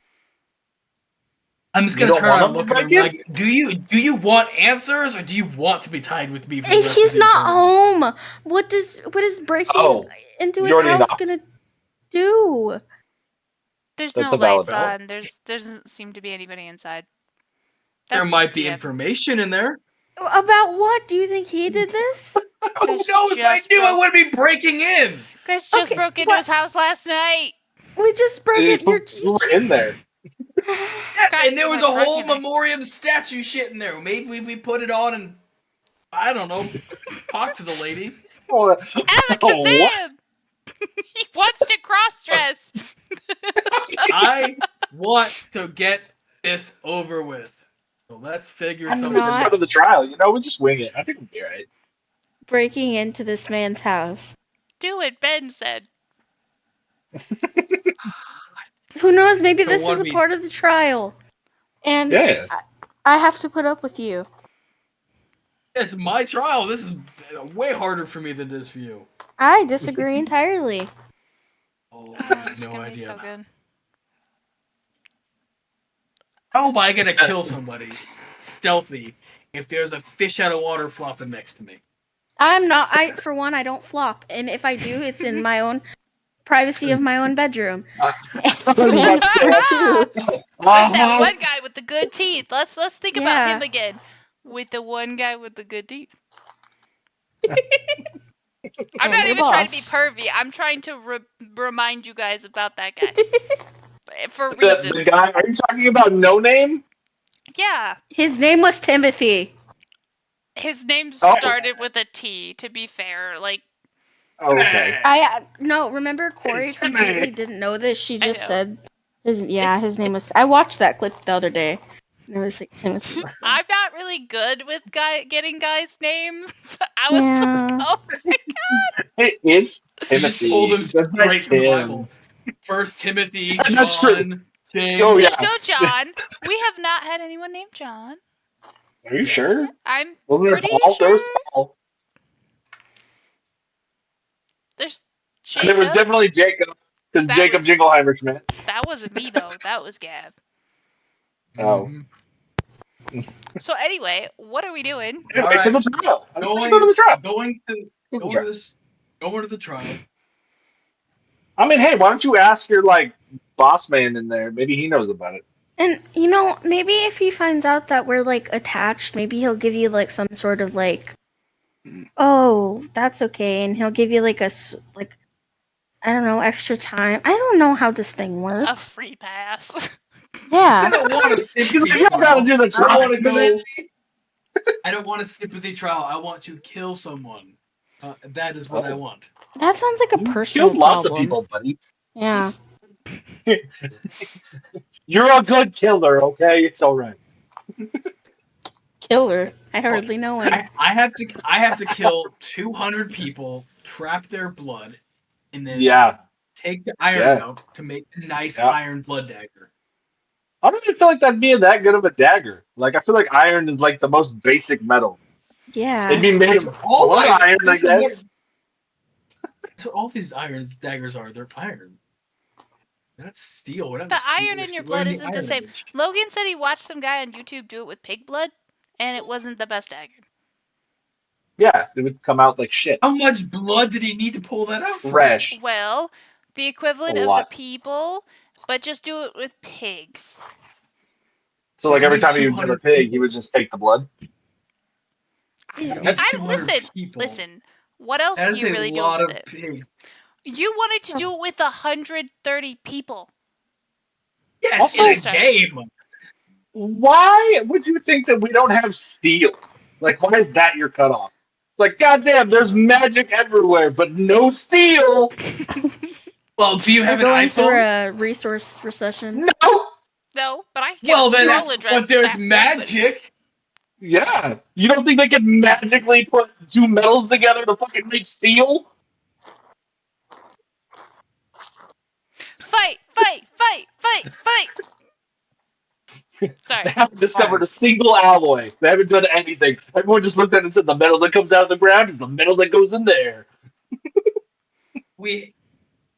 I'm just You gonna don't turn want around and him to look at him break like, do you want answers or do you want to be tied with me for the If rest he's of not eternity? home, what is breaking Oh, into you his already house knocked? gonna do? There's That's no a valid lights point. on. There doesn't seem to be anybody inside. There That's might be DM. information in there. About what? Do you think he did this? Oh Guys no, if I just knew I broke- wouldn't be breaking in! Guys just Okay, broke into but- his house last night. We just broke it. Who were in there? Yes, Guys, and there was my a whole truck in there. Memorium statue shit in there. Maybe we put it on and, I don't know, talk to the lady. Oh, what? Alakazam! He wants to cross-dress. I want to get this over with. So let's figure I'm something Just not- go to the trial. You know, we just wing it. I think we'll be all right. Breaking into this man's house. Do it, Ben said. Who knows? Maybe Don't this want is a me- part of the trial, and Yeah. I have to put up with you. It's my trial. This is way harder for me than it is for you. I disagree entirely. Oh, Oh, I have it's no gonna be idea. so good. How am I gonna kill somebody stealthy if there's a fish out of water flopping next to me? I'm not. For one, I don't flop, and if I do, it's in my own privacy of my own bedroom. And for two, With that Uh-huh. one guy with the good teeth. Let's think about Yeah. him again. With the one guy with the good teeth. I'm And not your even trying to be boss. pervy. I'm trying to remind you guys about that guy. For The reasons. guy, are you talking about No Name? Yeah. His name was Timothy. His name Oh. started with a T, to be fair. Like, Okay. No. Remember, Corey Timmy. completely didn't know this. She just know. said, his It's- name was. I watched that clip the other day. And it was like Timothy. I'm not really good with getting guys' names. I was Yeah. like, oh my It's You just Timothy. pulled him That's not straight from the Tim. Bible. First Timothy, That's true. John, James. Oh, yeah. There's no John. We have not had anyone named John. Are you sure? I'm Wasn't there pretty Paul? There was sure. Paul. There's And there was Jacob. definitely Jacob. Because That Jacob was- Jingleheimer Schmidt. That wasn't me though. That was Gav. Oh. Mhm. So anyway, what are we doing? Anyway, Alright. to the trial. Let's Going- go to the trial. Going to Go to the going trial. to this going to the trial. I mean, hey, why don't you ask your boss man in there? Maybe he knows about it. And maybe if he finds out that we're attached, maybe he'll give you some sort of oh, that's okay, and he'll give you I don't know, extra time. I don't know how this thing works. A free pass. I Yeah. don't want a sympathy You don't gotta trial. do the I trial. want to go. I don't want a sympathy trial. I want to kill someone. That is what I Oh. want. That sounds like a You personal killed lots problem. of people, buddy. Yeah. You're a good killer, okay? It's all right. Killer. I hardly know him. I have to kill 200 people, trap their blood, and then Yeah. take the iron Yeah. out to make a nice Yeah. iron blood dagger. I don't even feel like that'd be that good of a dagger. I feel like iron is the most basic metal. Yeah. It'd be made of All blood iron- iron, I this is what- guess. So all these iron daggers they're iron. They're not steel. We're not The steel. iron We're in your we're blood the isn't the Iron same. Age. Logan said he watched some guy on YouTube do it with pig blood, and it wasn't the best dagger. Yeah, it would come out like shit. How much blood did he need to pull that out? From? Fresh. Well, the equivalent A of lot. the people, but just do it with pigs. So every Only time he would get a 200 pig, he would just take the blood. That's I 200 people. listen. What else That are is you a really lot doing of with it? pigs. You wanted to do it with 130 people. Yes, Also- in a game. Why would you think that we don't have steel? Why is that your cutoff? Like, goddamn, there's magic everywhere, but no steel. Well, do you have We're an going through iPhone? a resource recession. No. No, but I can get Well, a then, scroll address. but there's fast as anybody. magic. Yeah. You don't think they could magically put two metals together to fucking make steel? Fight! Fight! Fight! Fight! Fight! They Sorry. haven't discovered a single alloy. They haven't done anything. Everyone just looked at it and said the metal that comes out of the ground is the metal that goes in there.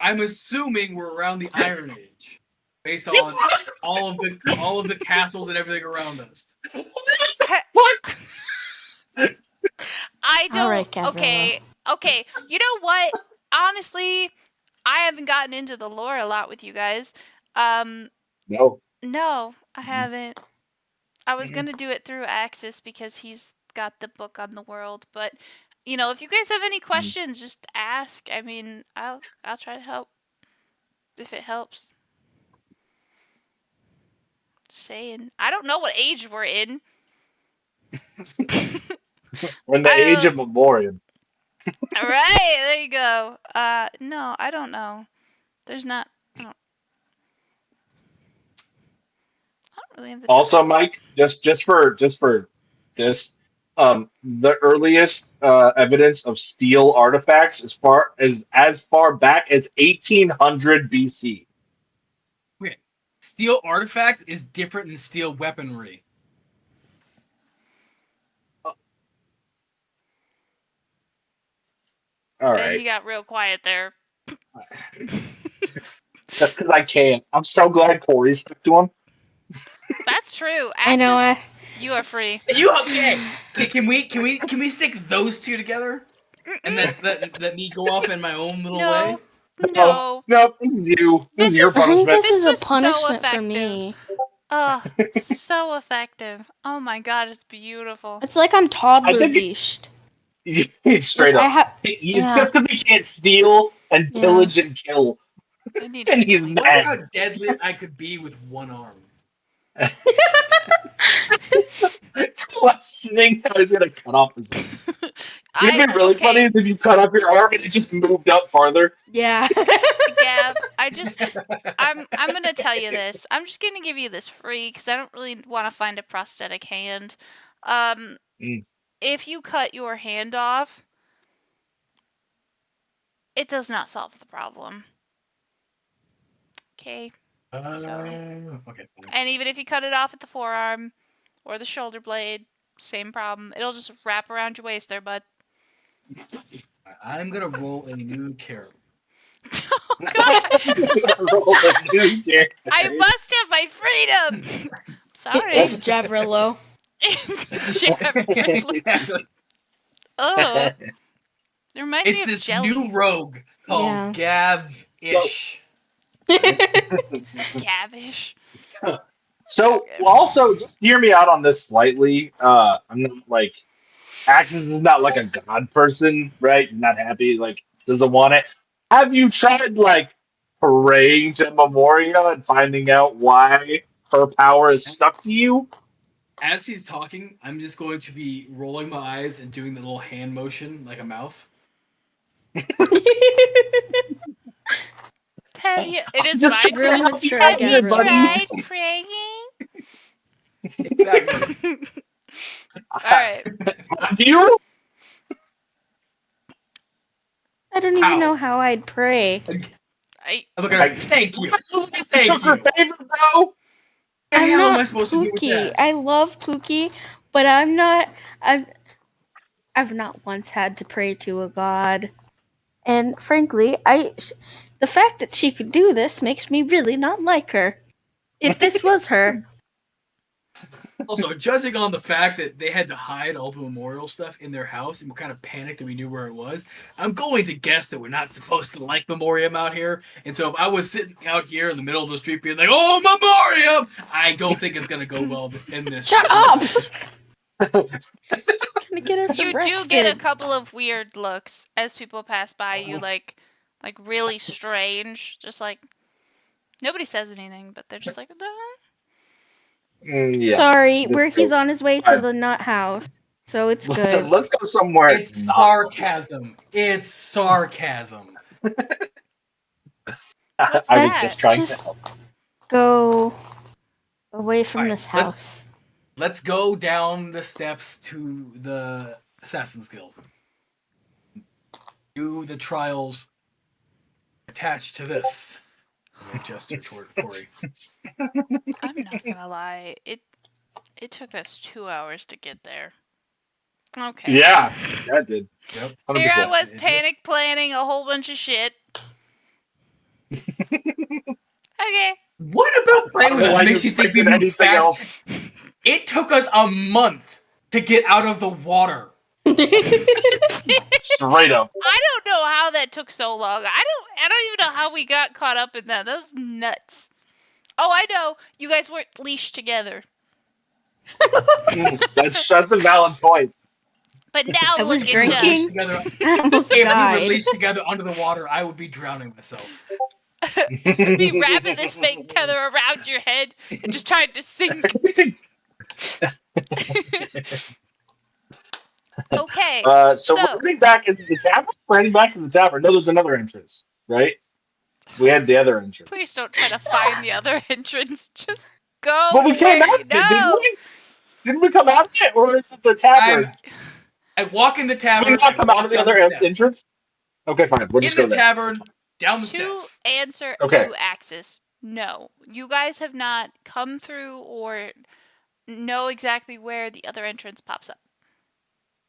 I'm assuming we're around the Iron Age, based on all of the castles and everything around us. What? I don't. All right, Gavrilla. Okay. You know what? Honestly, I haven't gotten into the lore a lot with you guys. No. No, I haven't. I was gonna do it through Axis because he's got the book on the world, but if you guys have any questions, just ask. I mean, I'll try to help if it helps. Just saying. I don't know what age we're in. We're in the age of Memorium. All right, there you go. No, I don't know. There's not. I don't really have the Also, time. Mike, just for this, the earliest evidence of steel artifacts as far back as 1800 BC. Okay, steel artifact is different than steel weaponry. All Ben, right, you got real quiet there. that's because I can't. I'm so glad Corey stuck to him. That's true. I know. Axis, you are free. You okay? Can we stick those two together? And let me go off in my own little way? No. No, this is you. This is your I think punishment. this This is a was so punishment for effective. me. Oh, so effective. Oh my god, it's beautiful. It's like I'm toddler think it- beast. Straight Like, up. It's just because he can't steal and pillage and kill. I need And to he's delete Wonder mad. how deadly I could be with one arm. Questioning how he's gonna cut off his arm. I- It'd be really okay, funny is if you cut off your arm and it just moved up farther. Yeah. Gav, I'm gonna tell you this. I'm just gonna give you this free because I don't really want to find a prosthetic hand. If you cut your hand off, it does not solve the problem. Okay. Okay. And even if you cut it off at the forearm or the shoulder blade, same problem. It'll just wrap around your waist there, bud. I'm gonna roll a new character. Oh god! Roll a new character. I must have my freedom. Sorry. It's Javrillo. Javrillo. Oh, it reminds me It's of this jelly. new rogue called Gav-ish. Gavish. So also just hear me out on this slightly. I'm not like Axis is not like a god person, right? He's not happy, like doesn't want it. Have you tried like praying to Memoria and finding out why her power is stuck to you? As he's talking, I'm just going to be rolling my eyes and doing the little hand motion like a mouth. Have you? It is Just my real turn. mature, Have you Gavrilo. tried praying? Exactly. All right. Do you? I don't even know how I'd pray. Look at her. Thank you. It's your favorite, bro. What the I'm hell am I not supposed to do with Pookie. that? I love Pookie, but I'm not. I've not once had to pray to a god, and frankly, the fact that she could do this makes me really not like her. If this was her, Also, judging on the fact that they had to hide all the memorial stuff in their house and we're kind of panicked that we knew where it was, I'm going to guess that we're not supposed to like Memorium out here. And so if I was sitting out here in the middle of the street being like, "Oh, Memorium," I don't think it's going to go well in this. shut up. Gonna get us You arrested. do get a couple of weird looks as people pass by you, like really strange. Just like nobody says anything, but they're just like, "What the hell?" Yeah. Sorry, This where he's goat. on his way to the nut house. So it's good. Let's go somewhere. It's sarcasm. It's sarcasm. I was that? just trying to Just help. go away from Alright, this house. Let's go down the steps to the Assassin's Guild. Do the trials attached to this. I gesture toward Corey. I'm not gonna lie. It took us 2 hours to get there. Okay. Yeah, that did. Yep. 100%. Here I was It- panic planning a whole bunch of shit. Okay. What about playing with I don't know us why makes you you think we expected move anything fast? else. It took us a month to get out of the water. Straight up. I don't know how that took so long. I don't even know how we got caught up in that. That was nuts. Oh, I know. You guys weren't leashed together. That's a valid point. But now I was look at drinking. you. Together, I almost if we were died. released together under the water, I would be drowning myself. Be wrapping this fake tether around your head and just trying to sink. Okay. So we're heading back. Is it the tavern? We're heading back to the tavern. No, there's another entrance, right? We had the other entrance. Please don't try to find the other entrance. Just go. But we came where out you of it, didn't know. we? Didn't we come out of it, or is it the tavern? I walk in the Did tavern. we not come I out of the walk down other steps. entrance? Okay, fine. We'll just In go the there. tavern, down the To steps. answer Okay. you, Axis, no. You guys have not come through or know exactly where the other entrance pops up.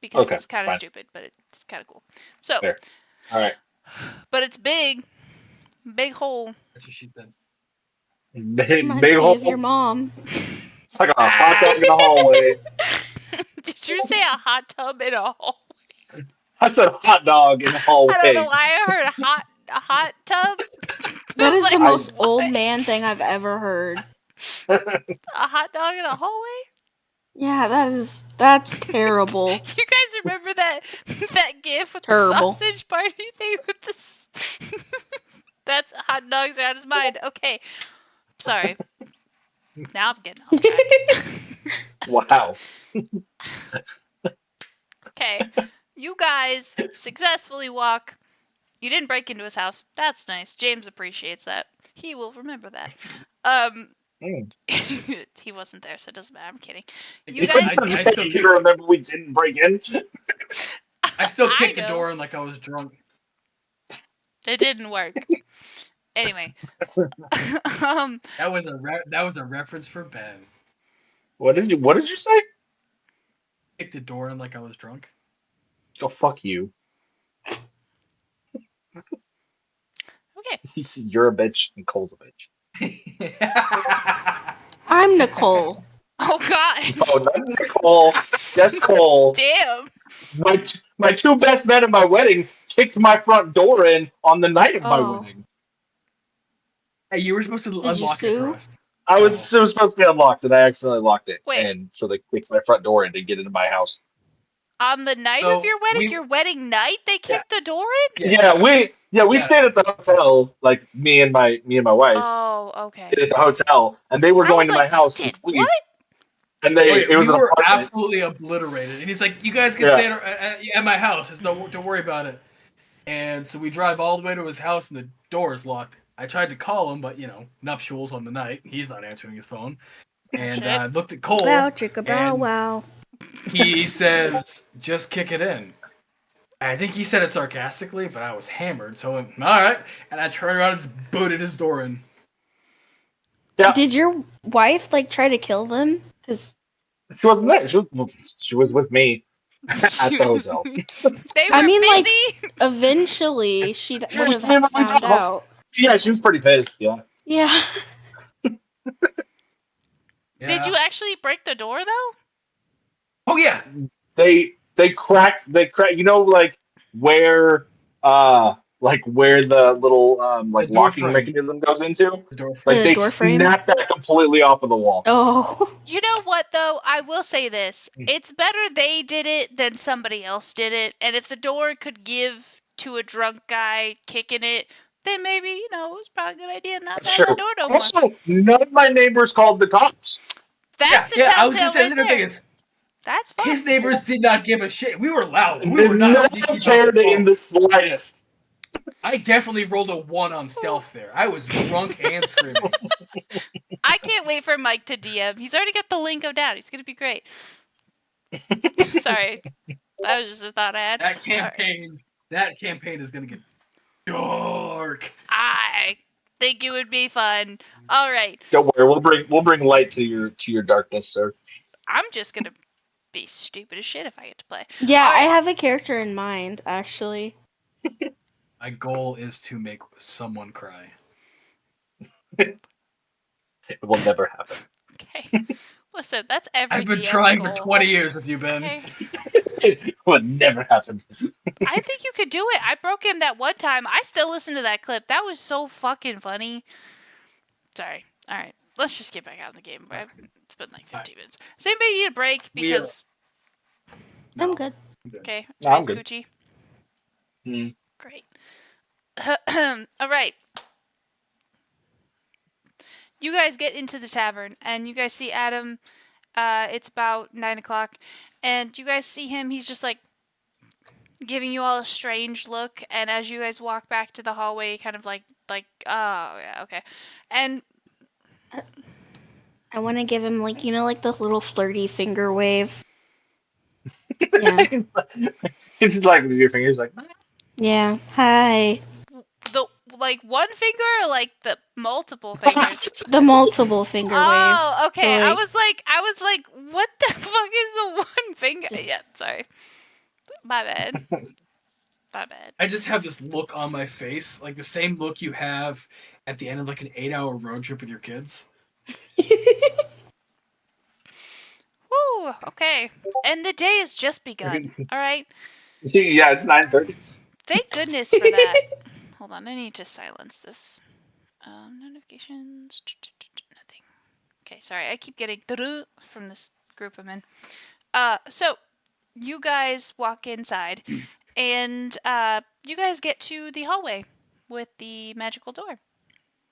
Because Okay, it's kind of fine. stupid, but it's kind of cool. So, Fair. All right. but it's big. Big hole. That's what she said. Big Reminds me hole. of your mom. It's like a hot dog in the hallway. Did you say a hot tub in a hole? I said hot dog in the hallway. I don't know why I heard a hot tub. That is Like, the most what? old man thing I've ever heard. A hot dog in a hallway? Yeah, that's terrible. You guys remember that gif with Terrible. the sausage party thing with the that's hot dogs are out of his mind. Okay. Sorry. Now I'm getting off track. Wow. Okay. You guys successfully walk. You didn't break into his house. That's nice. James appreciates that. He will remember that. He wasn't there, so it doesn't matter. I'm kidding. You guys You remember we didn't break in? I still I kicked the know. door in like I was drunk. It didn't work. Anyway. That was a reference for Ben. What did you say? Kicked the door in like I was drunk. Oh, fuck you. Okay. You're a bitch and Cole's a bitch. I'm Nicole. Oh god. Oh, not Nicole. Just Cole. Damn. My two best men at my wedding kicked my front door in on the night of my Oh. wedding. Hey, you were supposed to you unlock it sue? for us. It was supposed to be unlocked, and I accidentally locked it. Wait. And so they kicked my front door in to get into my house. On the night So of your wedding, we- your wedding night, they kicked the door in? Yeah. We Yeah. stayed at the hotel, like me and my wife Oh, okay. stayed at the hotel, and they were I going was to my like, house to "Did sleep. what?" And Wait, it was we an were apartment. absolutely obliterated. And he's like, you guys can Yeah. stay at my house. Don't worry about it. And so we drive all the way to his house, and the door is locked. I tried to call him, but, nuptials on the night. He's not answering his phone. And I looked at Cole. Wow, chicka bow and- wow. He says, just kick it in. I think he said it sarcastically, but I was hammered. So I went, all right. And I turned around and just booted his door in. Yeah. Did your wife try to kill them? Because She wasn't there. She was with me at the hotel. They were I mean, like- busy. eventually she would have Yeah, we found talked. out. Yeah, she was pretty pissed. Yeah. Yeah. Did you actually break the door though? Oh, yeah. They cracked. You know, where where the little The door locking frame. mechanism goes into. The door. Like The they door frame? snapped that completely off of the wall. Oh. You know what though? I will say this. Mm. It's better they did it than somebody else did it. And if the door could give to a drunk guy kicking it, then maybe, it was probably a good idea not to That's have true. the door no more. Also, none of my neighbors called the cops. That's the Yeah, I was telltale going to say, right the thing there. is, That's fine. His neighbors did not give a shit. We were loud. We were not Not sneaky. cared in the slightest. I definitely rolled a 1 on stealth there. I was drunk and screaming. I can't wait for Mike to DM. He's already got the link of down. He's gonna be great. Sorry, that was just a thought I had. That campaign is gonna get dark. I think it would be fun. All right, Don't worry, we'll bring light to your darkness, sir. I'm just gonna be stupid as shit if I get to play. Yeah, All right. I have a character in mind, actually. My goal is to make someone cry. It will never happen. Okay, listen, that's every. I've been DM's trying goal. for 20 years with you, Ben. Okay. It will never happen. I think you could do it. I broke him that one time. I still listen to that clip. That was so fucking funny. Sorry. All right, let's just get back out of the game. It's been like 15 minutes. Does anybody need a break? Because I'm good. okay, No, I'm nice, good. Gucci. Mm. Great. All right. You guys get into the tavern, and you guys see Adam. It's about 9 o'clock, and you guys see him. He's just like giving you all a strange look, and as you guys walk back to the hallway, kind of like, oh yeah, okay, and I want to give him, like, you know, like the little flirty finger wave. Yeah. This is like with your fingers, like. Yeah. Hi. the like one finger or like the multiple fingers. The multiple finger wave. Oh, okay. So, I like- was like, what the fuck is the one finger? Yeah, sorry. My bad. My bad. I just have this look on my face, like the same look you have at the end of like an 8-hour road trip with your kids. Woo, okay. And the day has just begun. All right. Yeah, it's 9:30. Thank goodness for that. Hold on, I need to silence this. Notifications. Nothing. Okay, sorry. I keep getting from this group I'm in. So you guys walk inside, and you guys get to the hallway with the magical door.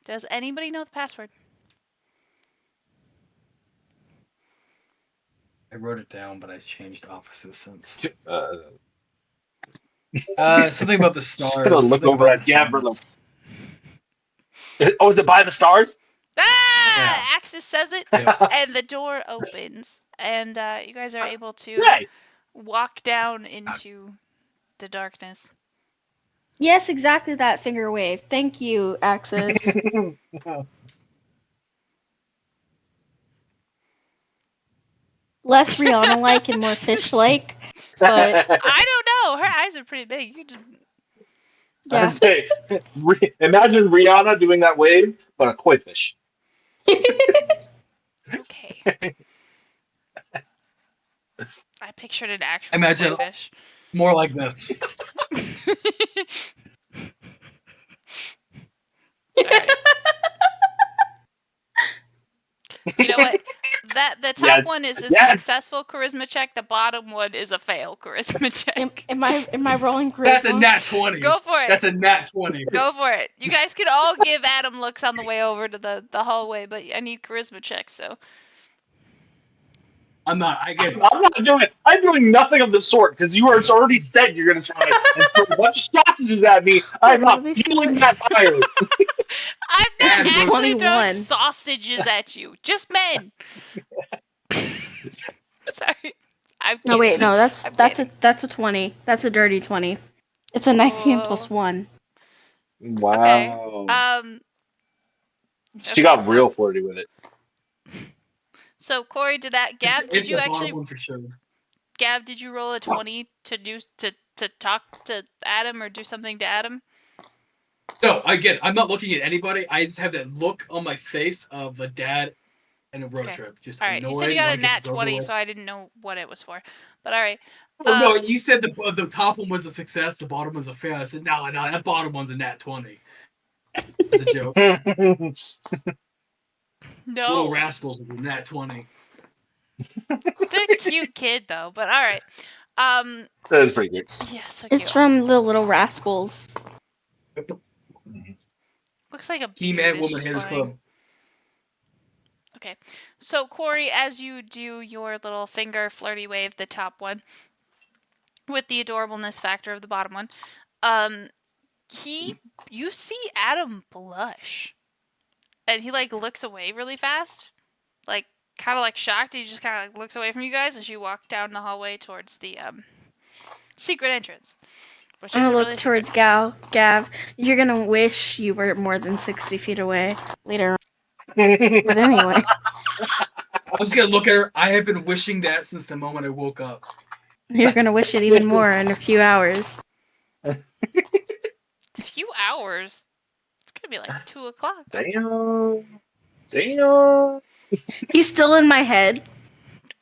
Does anybody know the password? I wrote it down, but I changed offices since. Uh, Something about the stars. Look something over about at the Gambler. stars. Oh, is it by the stars? Ah! Yeah. Axis says it, Yeah. and the door opens, and you guys are able to Hey. walk down into the darkness. Yes, exactly that finger wave. Thank you, Axis. Less Rihanna-like and more fish-like. But I don't know. Her eyes are pretty big. You just... yeah. I'd say, imagine Rihanna doing that wave, but a koi fish. Okay. I pictured an actual Imagine- koi fish. More like this. Alright. You know what? The top Yes. one is a Yes. successful charisma check. The bottom one is a fail charisma check. Am I rolling charisma? That's a nat 20. Go for it. That's a nat 20. Go for it. You guys can all give Adam looks on the way over to the hallway, but I need charisma checks, so. I'm not. I get. I'm not doing it. I'm doing nothing of the sort because you are already said you're going to try and throw a bunch of sausages at me. I'm Let not me see feeling what- that fire. I'm not This is actually 21. throwing sausages at you. Just men. Sorry. No, wait, no, that's I'm a 20. That's a dirty 20. It's a 19 plus 1. Wow. She okay, got so- real flirty with it. So Corey, did that Gab? It's Did you the bottom actually one for sure. Gab? Did you roll a 20 to do to talk to Adam or do something to Adam? No, I get it. I'm not looking at anybody. I just have that look on my face of a dad and a road Okay. trip. Just All right, you annoyed, said you got wanna a get nat this over 20, with. so I didn't know what it was for. But all right. Oh, no, you said the top one was a success, the bottom was a fail. I said, no, that bottom one's a nat 20. That's a joke. No, Little Rascals is a nat 20. the cute kid though. But all right. That is pretty good. Yeah, so It's cute. from the Little Rascals. Looks like a He-Man beard is Woman just Haters flying. Club. Okay, So Corey, as you do your little finger flirty wave, the top one, with the adorableness factor of the bottom one, you see Adam blush, and he like looks away really fast, like kind of like shocked. He just kind of like looks away from you guys as you walk down the hallway towards the secret entrance. Which I'm gonna isn't look really towards Gav. You're gonna wish you were more than 60 feet away later on. But anyway, I'm just gonna look at her. I have been wishing that since the moment I woke up. you're gonna wish it even more in a few hours. A few hours. It's gonna be like 2 o'clock. Damn. He's still in my head.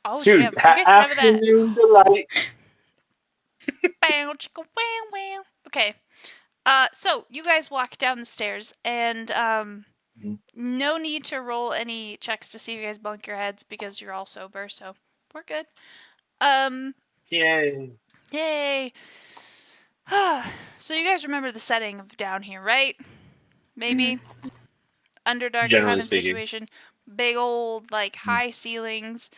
Oh Dude, damn! You guys remember that? afternoon delight. Bow, chicka, wow, wow. Okay. So you guys walk down the stairs, and no need to roll any checks to see if you guys bunk your heads because you're all sober, so we're good. Yay. Yay. So you guys remember the setting of down here, right? Maybe Underdark Generally kind of speaking. situation. Big old like high ceilings.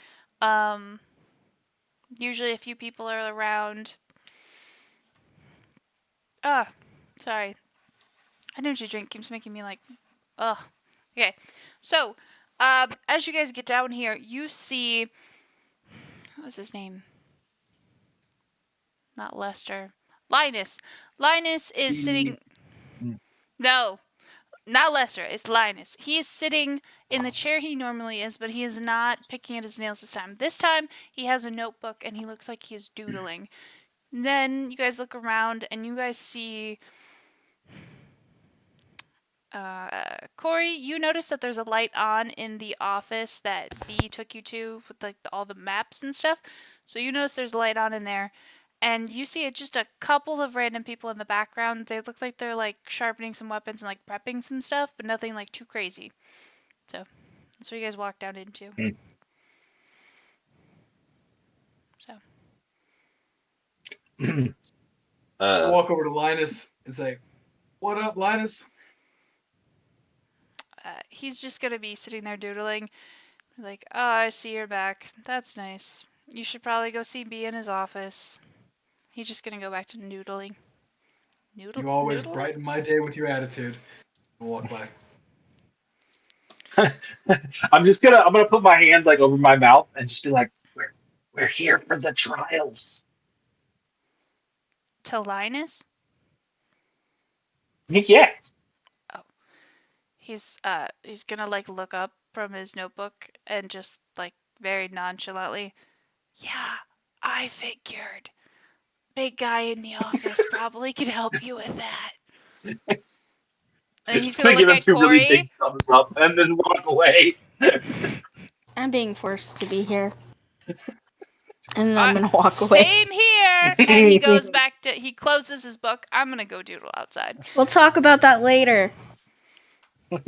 Usually a few people are around. Sorry. Energy drink keeps making me like, ugh. Okay, so as you guys get down here, you see, what was his name? Not Lester. Linus. Linus is sitting. No, not Lester. It's Linus. He is sitting in the chair he normally is, but he is not picking at his nails this time. This time, he has a notebook and he looks like he is doodling. Then you guys look around and you guys see. Corey, you notice that there's a light on in the office that B took you to with like all the maps and stuff. So you notice there's a light on in there, and you see just a couple of random people in the background. They look like they're like sharpening some weapons and like prepping some stuff, but nothing like too crazy. So that's what you guys walk down into. So I walk over to Linus and say, "What up, Linus?" he's just gonna be sitting there doodling. Like, oh, I see you're back. That's nice. You should probably go see B in his office. He's just gonna go back to noodling. You always brighten my day with your attitude. And walk by. I'm gonna put my hand like over my mouth and just be like, we're here for the trials. To Linus? Yeah. He's gonna like look up from his notebook and just like very nonchalantly, yeah, I figured. Big guy in the office probably could help you with that. And he's gonna look at really Corey. big thumbs up and then walk away. I'm being forced to be here. And then I'm gonna walk away. Same here. And he goes back to, he closes his book. I'm gonna go doodle outside. We'll talk about that later. So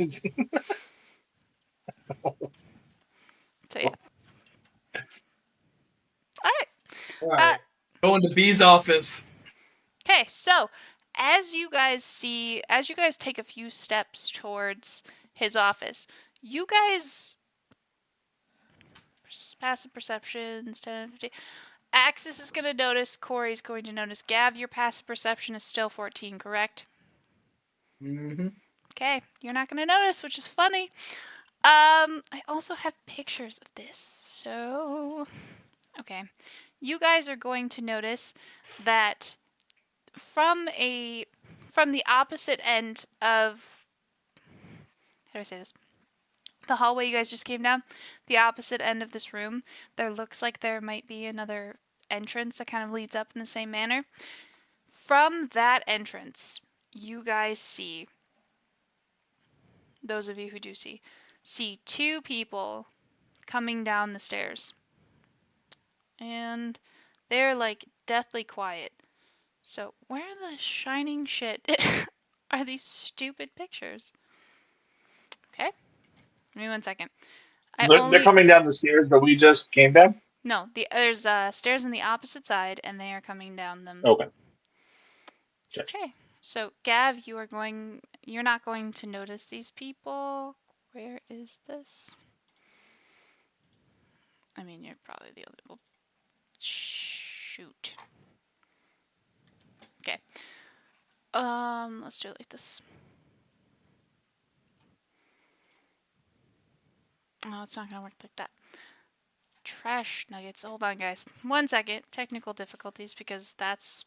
yeah. All right. Going to B's office. Okay, so as you guys take a few steps towards his office, you guys passive perceptions 10, 15. Axis is going to notice, Corey's going to notice. Gav, your passive perception is still 14, correct? Mm-hmm. Okay, you're not going to notice, which is funny. I also have pictures of this, so okay. You guys are going to notice that from the opposite end of, how do I say this? The hallway you guys just came down, the opposite end of this room, there looks like there might be another entrance that kind of leads up in the same manner. From that entrance, you guys see, those of you who do see two people coming down the stairs. And they're like deathly quiet. So where the shining shit are these stupid pictures? Okay. Give me 1 second. They're coming down the stairs that we just came down? No, there's stairs on the opposite side, and they are coming down them. Okay. Okay. So, Gav, you're not going to notice these people. Where is this? I mean, you're probably the only. Well, shoot. Okay. Let's do it like this. Oh, it's not gonna work like that. Trash nuggets. Hold on, guys. 1 second. Technical difficulties, because that's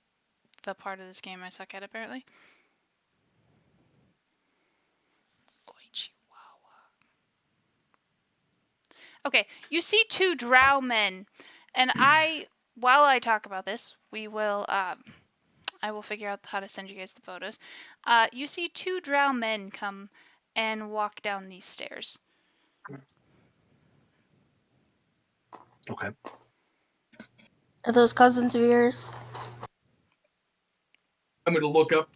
the part of this game I suck at, apparently. Okay, you see 2 drow men, and while I talk about this, I will figure out how to send you guys the photos. You see 2 drow men come and walk down these stairs. Okay. Are those cousins of yours? I'm gonna look up.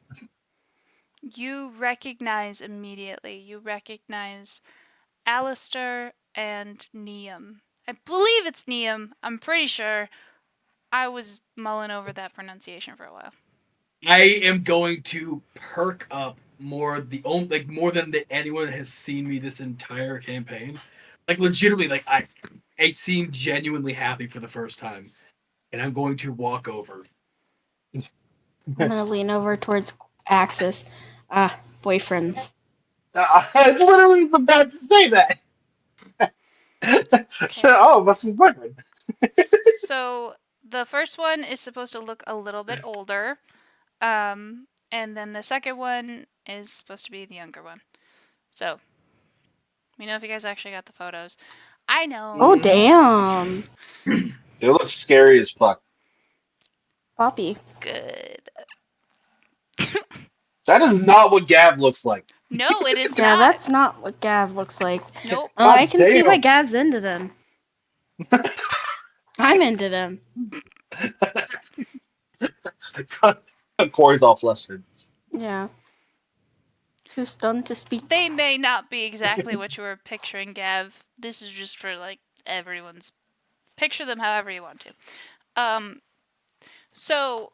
You recognize immediately. You recognize Alistair and Neum. I believe it's Neum. I'm pretty sure. I was mulling over that pronunciation for a while. I am going to perk up more than anyone has seen me this entire campaign. Like legitimately, like I seem genuinely happy for the first time, and I'm going to walk over. I'm gonna lean over towards Axis. Boyfriends. I literally was about to say that. So, must be his boyfriend. So the first one is supposed to look a little bit older, and then the second one is supposed to be the younger one. So, let me know if you guys actually got the photos. I know. Oh, damn. It looks scary as fuck. Poppy. Good. That is not what Gav looks like. No, it is Yeah, not. that's not what Gav looks like. Nope. I can see why damn. Gav's into them. I'm into them. Corey's all flustered. Yeah. Too stunned to speak. They may not be exactly what you were picturing, Gav. This is just for like everyone's. Picture them however you want to. So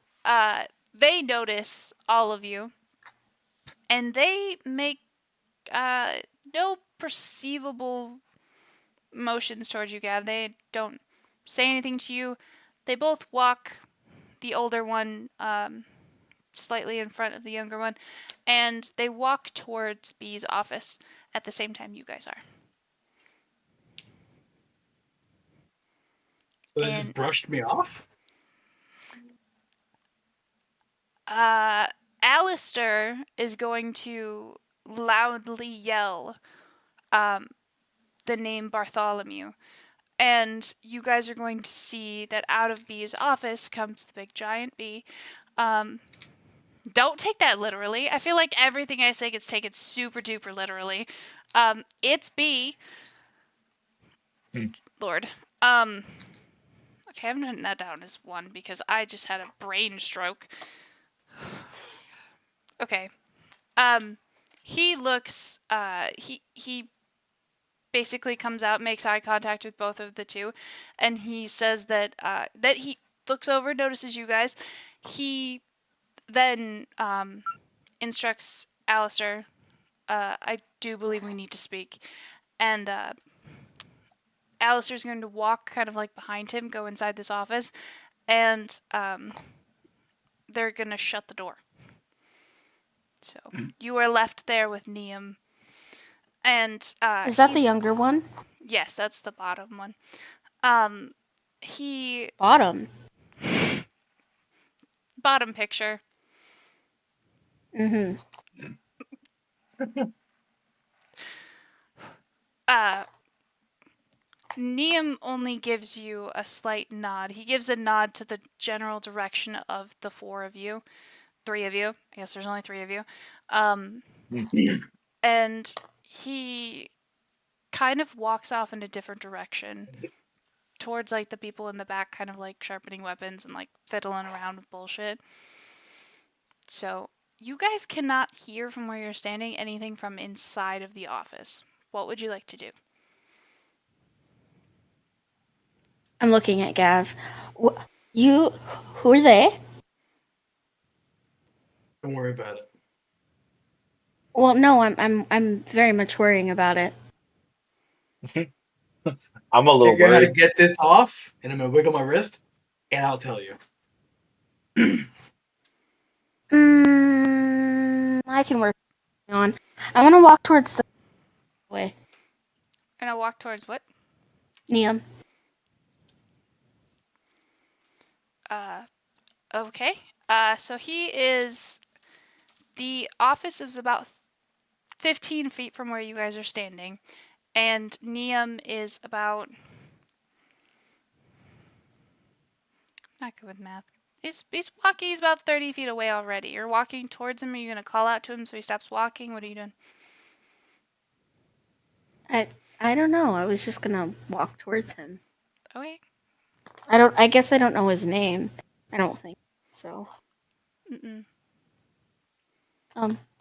they notice all of you, and they make no perceivable motions towards you, Gav. They don't say anything to you. They both walk, the older one slightly in front of the younger one, and they walk towards B's office at the same time you guys are. They just brushed me off? Alistair is going to loudly yell the name Bartholomew. And you guys are going to see that out of B's office comes the big giant bee. Don't take that literally. I feel like everything I say gets taken super duper literally. It's B. Lord. Okay, I'm putting that down as 1 because I just had a brain stroke. Okay. He looks, he basically comes out, makes eye contact with both of the 2, and he says that he looks over, notices you guys. He then instructs Alistair, I do believe we need to speak. And Alistair's going to walk kind of like behind him, go inside this office, and they're going to shut the door. So you are left there with Neum. And is that the younger one? Yes, that's the bottom one. He Bottom picture. Mm-hmm. Neum only gives you a slight nod. He gives a nod to the general direction of the 4 of you. 3 of you. I guess there's only 3 of you. And he kind of walks off in a different direction towards like the people in the back, kind of like sharpening weapons and like fiddling around with bullshit. So you guys cannot hear from where you're standing anything from inside of the office. What would you like to do? I'm looking at Gav. Who are they? Don't worry about it. Well, no, I'm very much worrying about it. I'm a little Figure out how to worried. get this off, and I'm gonna wiggle my wrist, and I'll tell you. I can work on. I want to walk towards the way. And I walk towards what? Neum. Okay. So he is. The office is about 15 feet from where you guys are standing, and Neum is about. Not good with math. He's walking. He's about 30 feet away already. You're walking towards him. Are you gonna call out to him so he stops walking? What are you doing? I don't know. I was just gonna walk towards him. Okay. I guess I don't know his name. I don't think so. Mm-mm.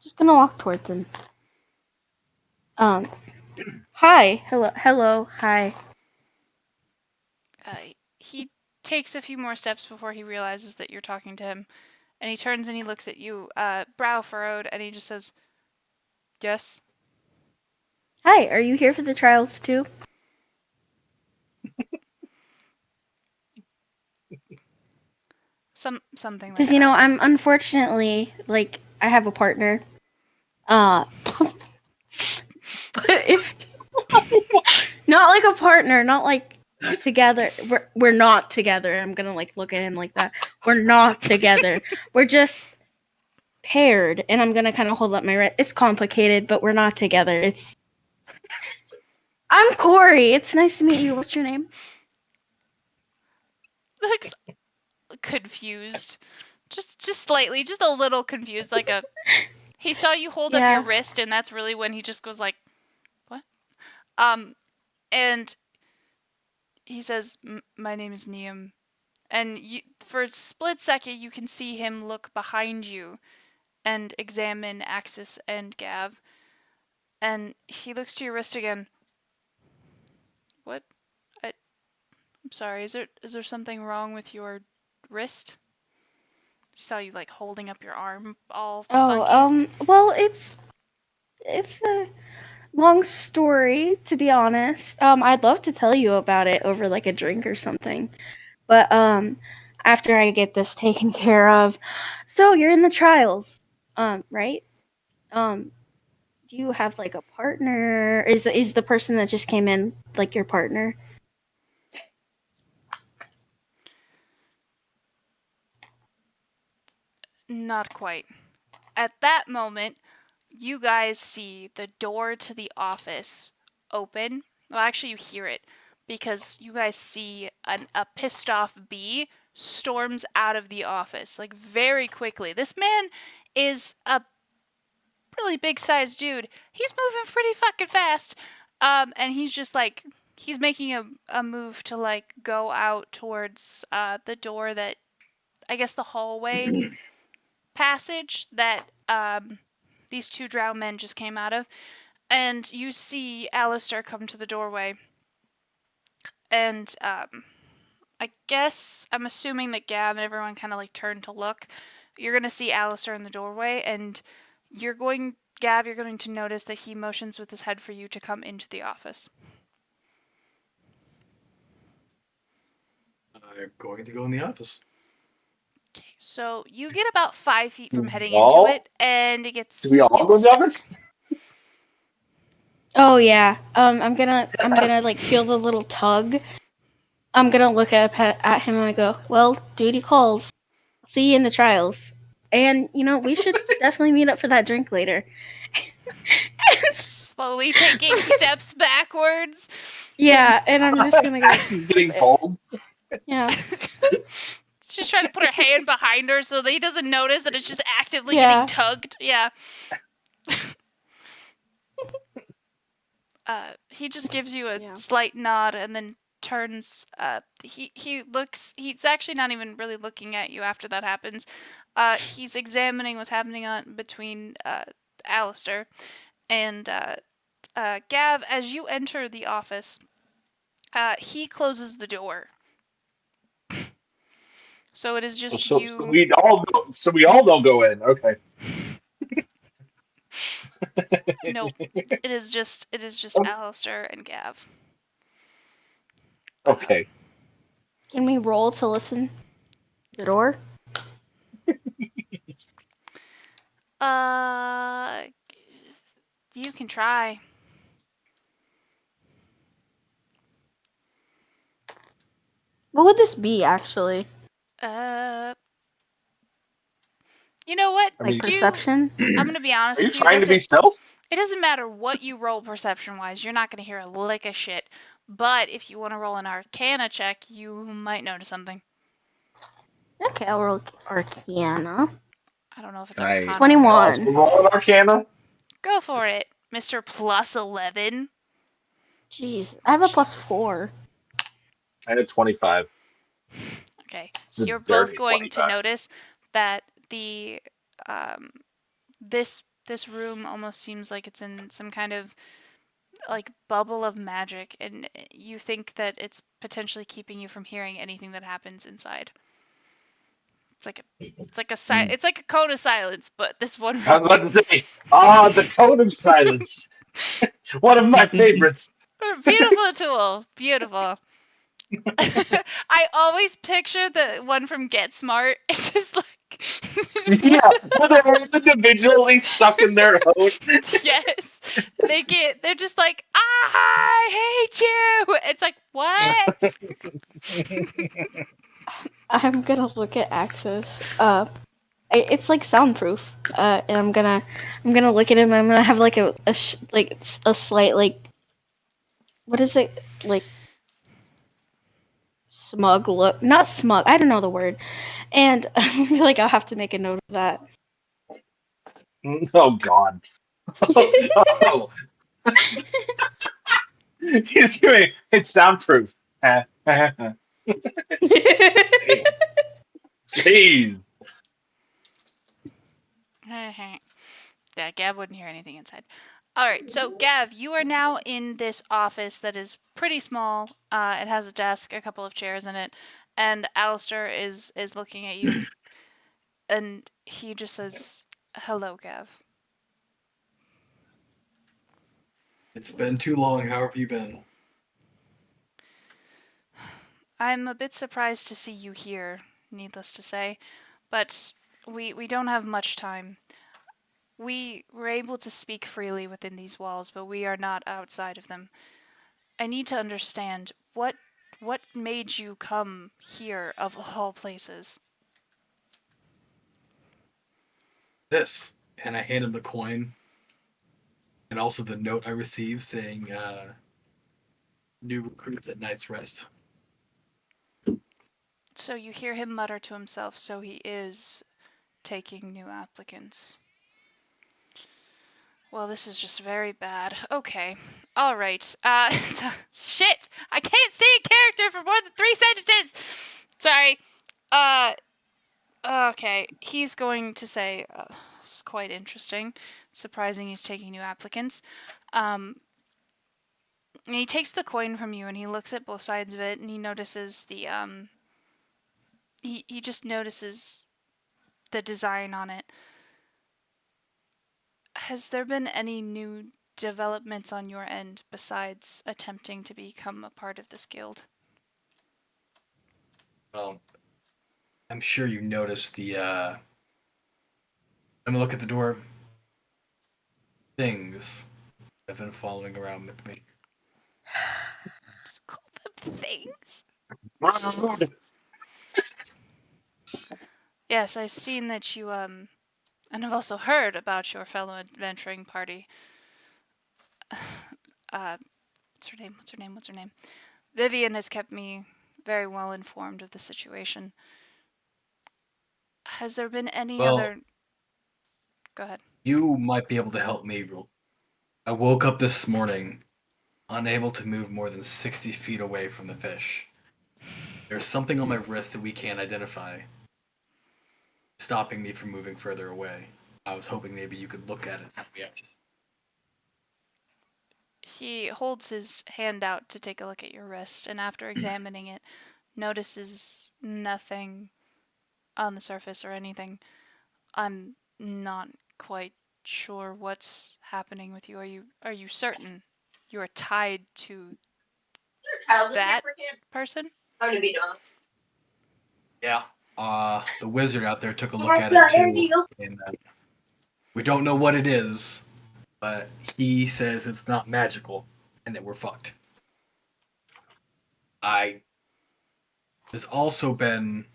Just gonna walk towards him. Hi. Hello. Hi. He takes a few more steps before he realizes that you're talking to him, and he turns and he looks at you, brow furrowed, and he just says, "Yes." Hi. Are you here for the trials too? Something like Because that. I'm unfortunately I have a partner. But if not like a partner, not like together. We're not together. I'm gonna look at him like that. We're not together. We're just paired, and I'm gonna kind of hold up my wrist. It's complicated, but we're not together. I'm Corey. It's nice to meet you. What's your name? Looks confused, just slightly, just a little confused. He saw you hold up Yeah. your wrist, and that's really when he just goes like, "What?" And he says, "My name is Neum." And for a split second, you can see him look behind you and examine Axis and Gav. And he looks to your wrist again. What? I'm sorry. Is there something wrong with your wrist? I saw you holding up your arm all funky. Well, it's a long story, to be honest. I'd love to tell you about it over a drink or something. But after I get this taken care of. So you're in the trials. Right? Do you have a partner? Is the person that just came in your partner? Not quite. At that moment, you guys see the door to the office open. Well, actually, you hear it because you guys see a pissed off bee storms out of the office very quickly. This man is a really big sized dude. He's moving pretty fucking fast. And he's just he's making a move to go out towards the door that, I guess, the hallway passage that these two drow men just came out of. And you see Alistair come to the doorway. And I guess I'm assuming that Gav and everyone kind of turned to look. You're going to see Alistair in the doorway, and Gav, you're going to notice that he motions with his head for you to come into the office. I'm going to go in the office. Okay, so you get about 5 feet from heading All? into it, and it gets. Do we all go to the stuck. office? Oh yeah. I'm gonna feel the little tug. I'm gonna look at him and I go, well, duty calls. See you in the trials. And we should definitely meet up for that drink later. Slowly taking steps backwards. Yeah, and I'm just gonna go. She's getting cold. Yeah. She's trying to put her hand behind her so that he doesn't notice that it's just actively Yeah. getting tugged. Yeah. He just gives you a slight nod and then turns. He's actually not even really looking at you after that happens. He's examining what's happening between Alistair and Gav. As you enter the office, he closes the door. So it is just So you. we all don't go in. Okay. Nope. It is just Alistair and Gav. Okay. Can we roll to listen? The door? You can try. What would this be, actually? You know what? I Like mean, perception? I'm gonna be honest are you with you. trying to be stealth? It doesn't matter what you roll perception-wise. You're not gonna hear a lick of shit. But if you want to roll an Arcana check, you might notice something. Okay, I'll roll Arcana. I don't know if it's Can I- Arcana. 21. Also roll an Arcana. Go for it, Mr. Plus 11. Jeez, I have a +4. I had 25. Okay. It's a You're both dirty going to 25. notice that the this room almost seems like it's in some kind of like bubble of magic, and you think that it's potentially keeping you from hearing anything that happens inside. It's like a cone of silence, but this one I was about to say, the Code of Silence. One of my favorites. beautiful tool, beautiful. I always picture the one from Get Smart. It's just like Yeah, but they're all individually stuck in their own. yes, they're just like I hate you. It's like what? I'm gonna look at Axis. It's like soundproof. And I'm gonna look at him. And I'm gonna have like a slight like, what is it, like, smug look? Not smug. I don't know the word. And I feel like I'll have to make a note of that. Oh God. Oh. He's doing it's soundproof. Jeez. Yeah, Gav wouldn't hear anything inside. All right, so Gav, you are now in this office that is pretty small. It has a desk, a couple of chairs in it, and Alistair is looking at you, and he just says, "Hello, Gav." It's been too long. How have you been? I'm a bit surprised to see you here, needless to say, but we don't have much time. We were able to speak freely within these walls, but we are not outside of them. I need to understand what made you come here of all places. This. And I hand him the coin. And also the note I received saying, new recruits at Night's Rest. So you hear him mutter to himself, so he is taking new applicants. Well, this is just very bad. Okay. All right. Shit! I can't say a character for more than 3 sentences! Sorry. Okay. He's going to say, it's quite interesting. Surprising he's taking new applicants. And he takes the coin from you and he looks at both sides of it and he notices the, he just notices the design on it. Has there been any new developments on your end besides attempting to become a part of this guild? Well, I'm sure you noticed the, I'm gonna look at the door. Things have been following around with me. Just call them things. Rude. Yes, I've seen that you, and I've also heard about your fellow adventuring party. What's her name? What's her name? Vivian has kept me very well informed of the situation. Has there been any Well, other... Go ahead. You might be able to help me. I woke up this morning unable to move more than 60 feet away from the fish. There's something on my wrist that we can't identify, stopping me from moving further away. I was hoping maybe you could look at it. Yeah. He holds his hand out to take a look at your wrist, and after examining it, notices nothing on the surface or anything. I'm not quite sure what's happening with you. Are you certain you are tied to that person? Yeah. The wizard out there took a look at it too. And, we don't know what it is, but he says it's not magical and that we're fucked. There's also been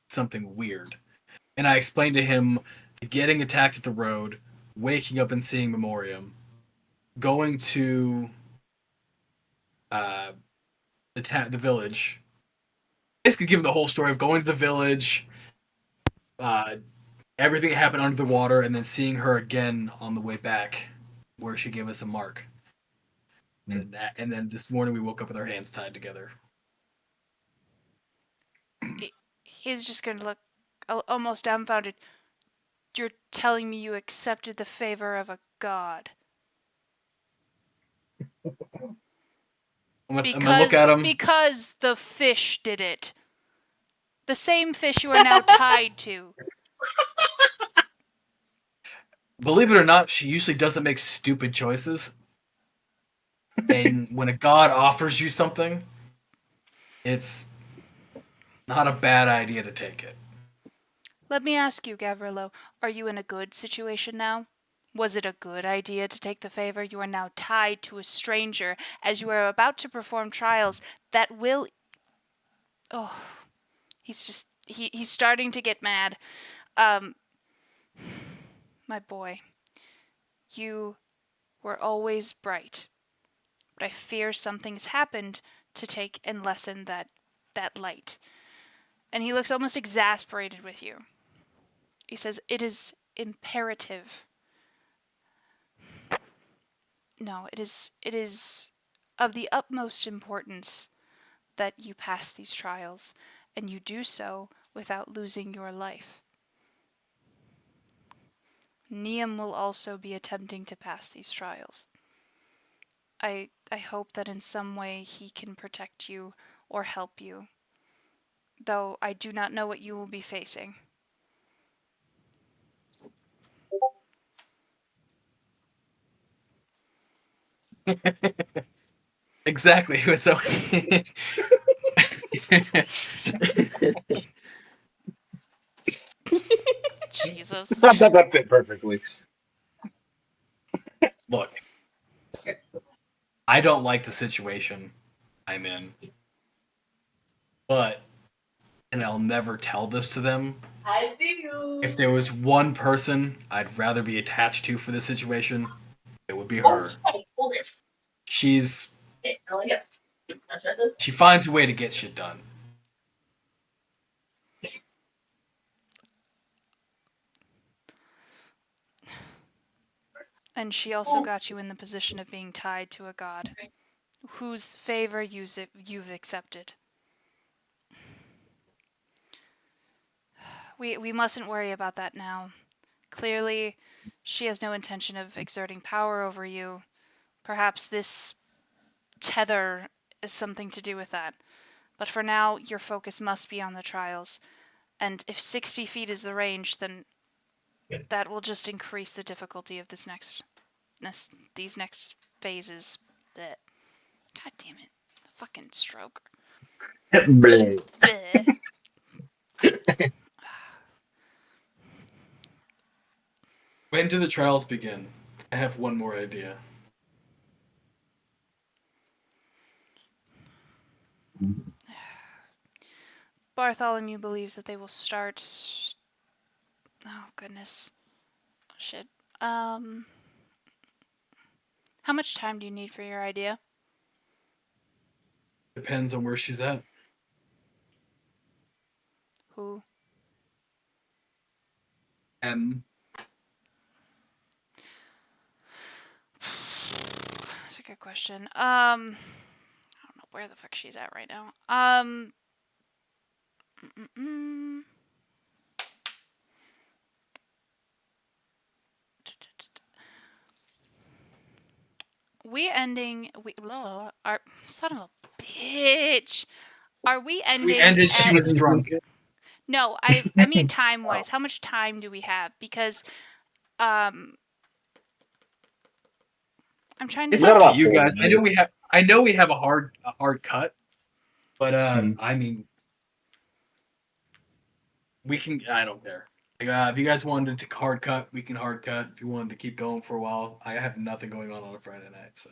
something weird. And I explained to him getting attacked at the road, waking up and seeing Memorium, going to the village. Basically, give him the whole story of going to the village, everything that happened under the water, and then seeing her again on the way back, where she gave us a mark. And then this morning we woke up with our hands tied together. He's just gonna look almost dumbfounded. You're telling me you accepted the favor of a god? I'm gonna look at him. Because the fish did it. The same fish you are now tied to. Believe it or not, she usually doesn't make stupid choices. And when a god offers you something, it's not a bad idea to take it. Let me ask you, Gavrilo, are you in a good situation now? Was it a good idea to take the favor? You are now tied to a stranger as you are about to perform trials that will... Oh, he's starting to get mad. My boy, you were always bright, but I fear something's happened to take and lessen that light. And he looks almost exasperated with you. He says, it is imperative. No, it is of the utmost importance that you pass these trials, and you do so without losing your life. Niam will also be attempting to pass these trials. I hope that in some way he can protect you or help you, though I do not know what you will be facing. Exactly. So Jesus. That fit perfectly. Look, I don't like the situation I'm in, but, and I'll never tell this to them, I do. if there was one person I'd rather be attached to for this situation, it would be her. She finds a way to get shit done. And she also got you in the position of being tied to a god, whose favor you've accepted. We mustn't worry about that now. Clearly, she has no intention of exerting power over you. Perhaps this tether is something to do with that. But for now, your focus must be on the trials. And if 60 feet is the range, then that will just increase the difficulty of these next phases. Blech. God damn it. Fucking stroke. Bleh. Bleh. When do the trials begin? I have one more idea. Bartholomew believes that they will start... Oh, goodness. Shit. How much time do you need for your idea? Depends on where she's at. Who? M. That's a good question. I don't know where the fuck she's at right now. Our son of a bitch. Are we ending? We ended. She was drunk. No, I mean time wise. How much time do we have? Because I'm trying to. It's up to you guys. I know we have. I know we have a hard cut, but I mean, we can. I don't care. Like, if you guys wanted to hard cut, we can hard cut. If you wanted to keep going for a while, I have nothing going on a Friday night, so.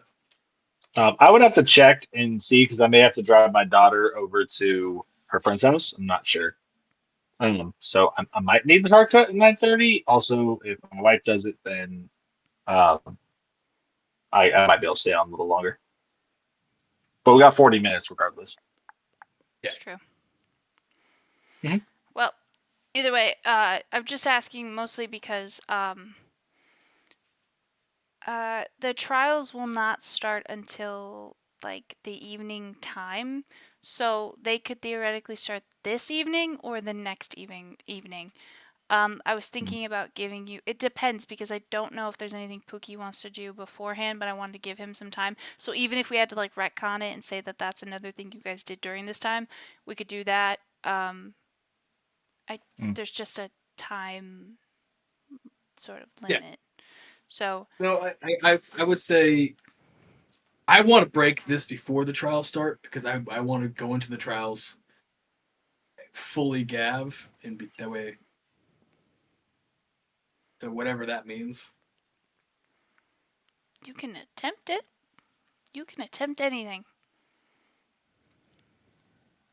I would have to check and see because I may have to drive my daughter over to her friend's house. I'm not sure. So I might need the car cut at 9:30. Also, if my wife does it, then um, I might be able to stay on a little longer. But we got 40 minutes regardless. Yeah. It's true. Mhm. Well, either way, I'm just asking mostly because the trials will not start until like the evening time, so they could theoretically start this evening or the next evening. I was thinking about giving you. It depends because I don't know if there's anything Pookie wants to do beforehand, but I wanted to give him some time. So even if we had to like retcon it and say that that's another thing you guys did during this time, we could do that. There's just a time sort of Yeah. limit. So No, I would say I want to break this before the trials start because I want to go into the trials fully gav and be, that way. So whatever that means. you can attempt it. You can attempt anything.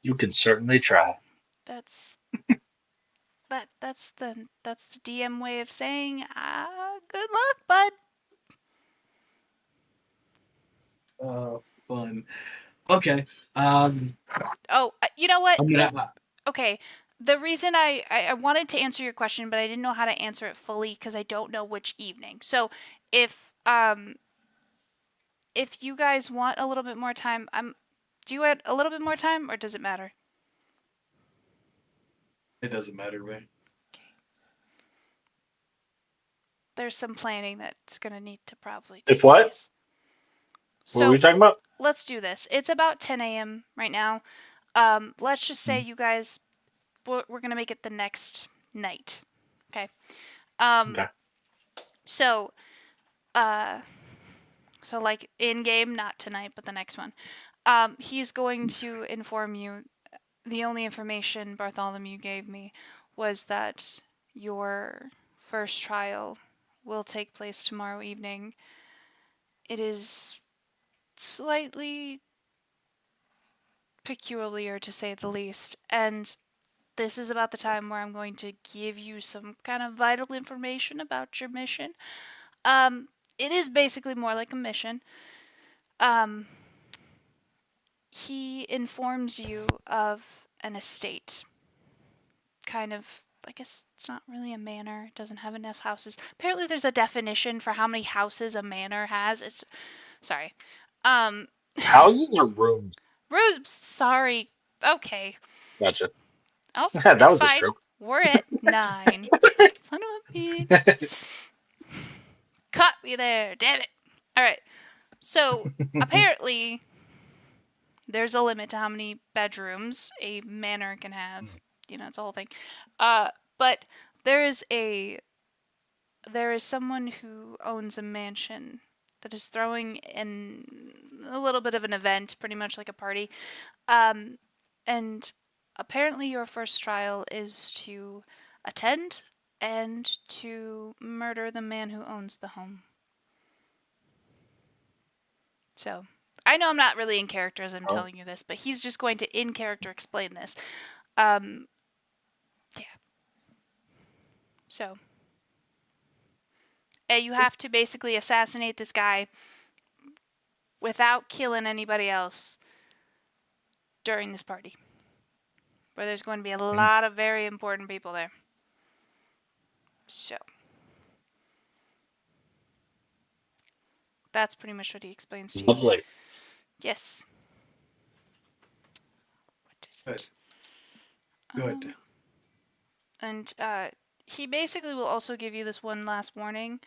You can certainly try. That's that's the DM way of saying good luck, bud. Fun. Okay. Oh, you know what? I'm gonna. Okay. The reason I wanted to answer your question, but I didn't know how to answer it fully because I don't know which evening. So if you guys want a little bit more time, do you want a little bit more time or does it matter? It doesn't matter to me. Okay. There's some planning that's gonna need to probably take If what? place. What were we So talking about? let's do this. It's about 10 a.m. right now. Let's just say you guys, we're gonna make it the next night. Okay. Okay. So, uh, so like in game, not tonight, but the next one. He's going to inform you. The only information Bartholomew gave me was that your first trial will take place tomorrow evening. It is slightly peculiar to say the least, and this is about the time where I'm going to give you some kind of vital information about your mission. It is basically more like a mission. Um, he informs you of an estate. Kind of, I guess it's not really a manor. It doesn't have enough houses. Apparently, there's a definition for how many houses a manor has. It's sorry. Houses or rooms? Rooms. Sorry. Okay. Gotcha. Oh, that it's was a fine. stroke. We're at 9. Son of a bitch. Caught me there. Damn it. All right. So apparently, there's a limit to how many bedrooms a manor can have. You know, it's a whole thing. But there is someone who owns a mansion that is throwing in a little bit of an event, pretty much like a party. And apparently, your first trial is to attend and to murder the man who owns the home. So, I know I'm not really in character as I'm telling you this, but he's just going to in character explain this. Yeah. So, you have to basically assassinate this guy without killing anybody else during this party, where there's going to be a lot of very important people there. So, that's pretty much what he explains to you. Lovely. Yes. What is it? Good. And he basically will also give you this one last warning.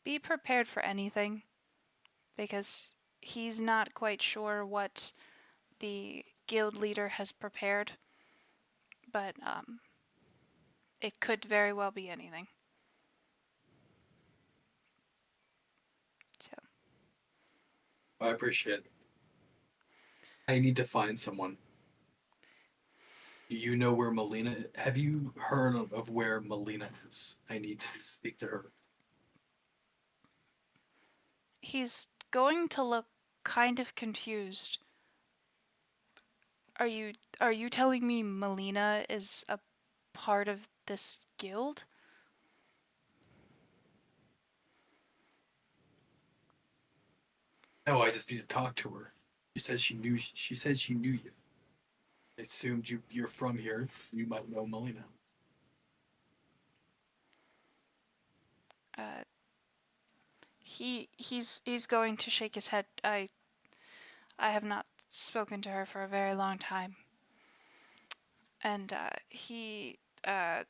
Be prepared for anything, because he's not quite sure what the guild leader has prepared, but it could very well be anything. So, I appreciate it. I need to find someone. Do you know where Melina is? Have you heard of where Melina is? I need to speak to her. He's going to look kind of confused. Are you telling me Melina is a part of this guild? No, I just need to talk to her. She said she knew. She said she knew you. I assumed you're from here. You might know Melina. He's going to shake his head. I have not spoken to her for a very long time. And he what's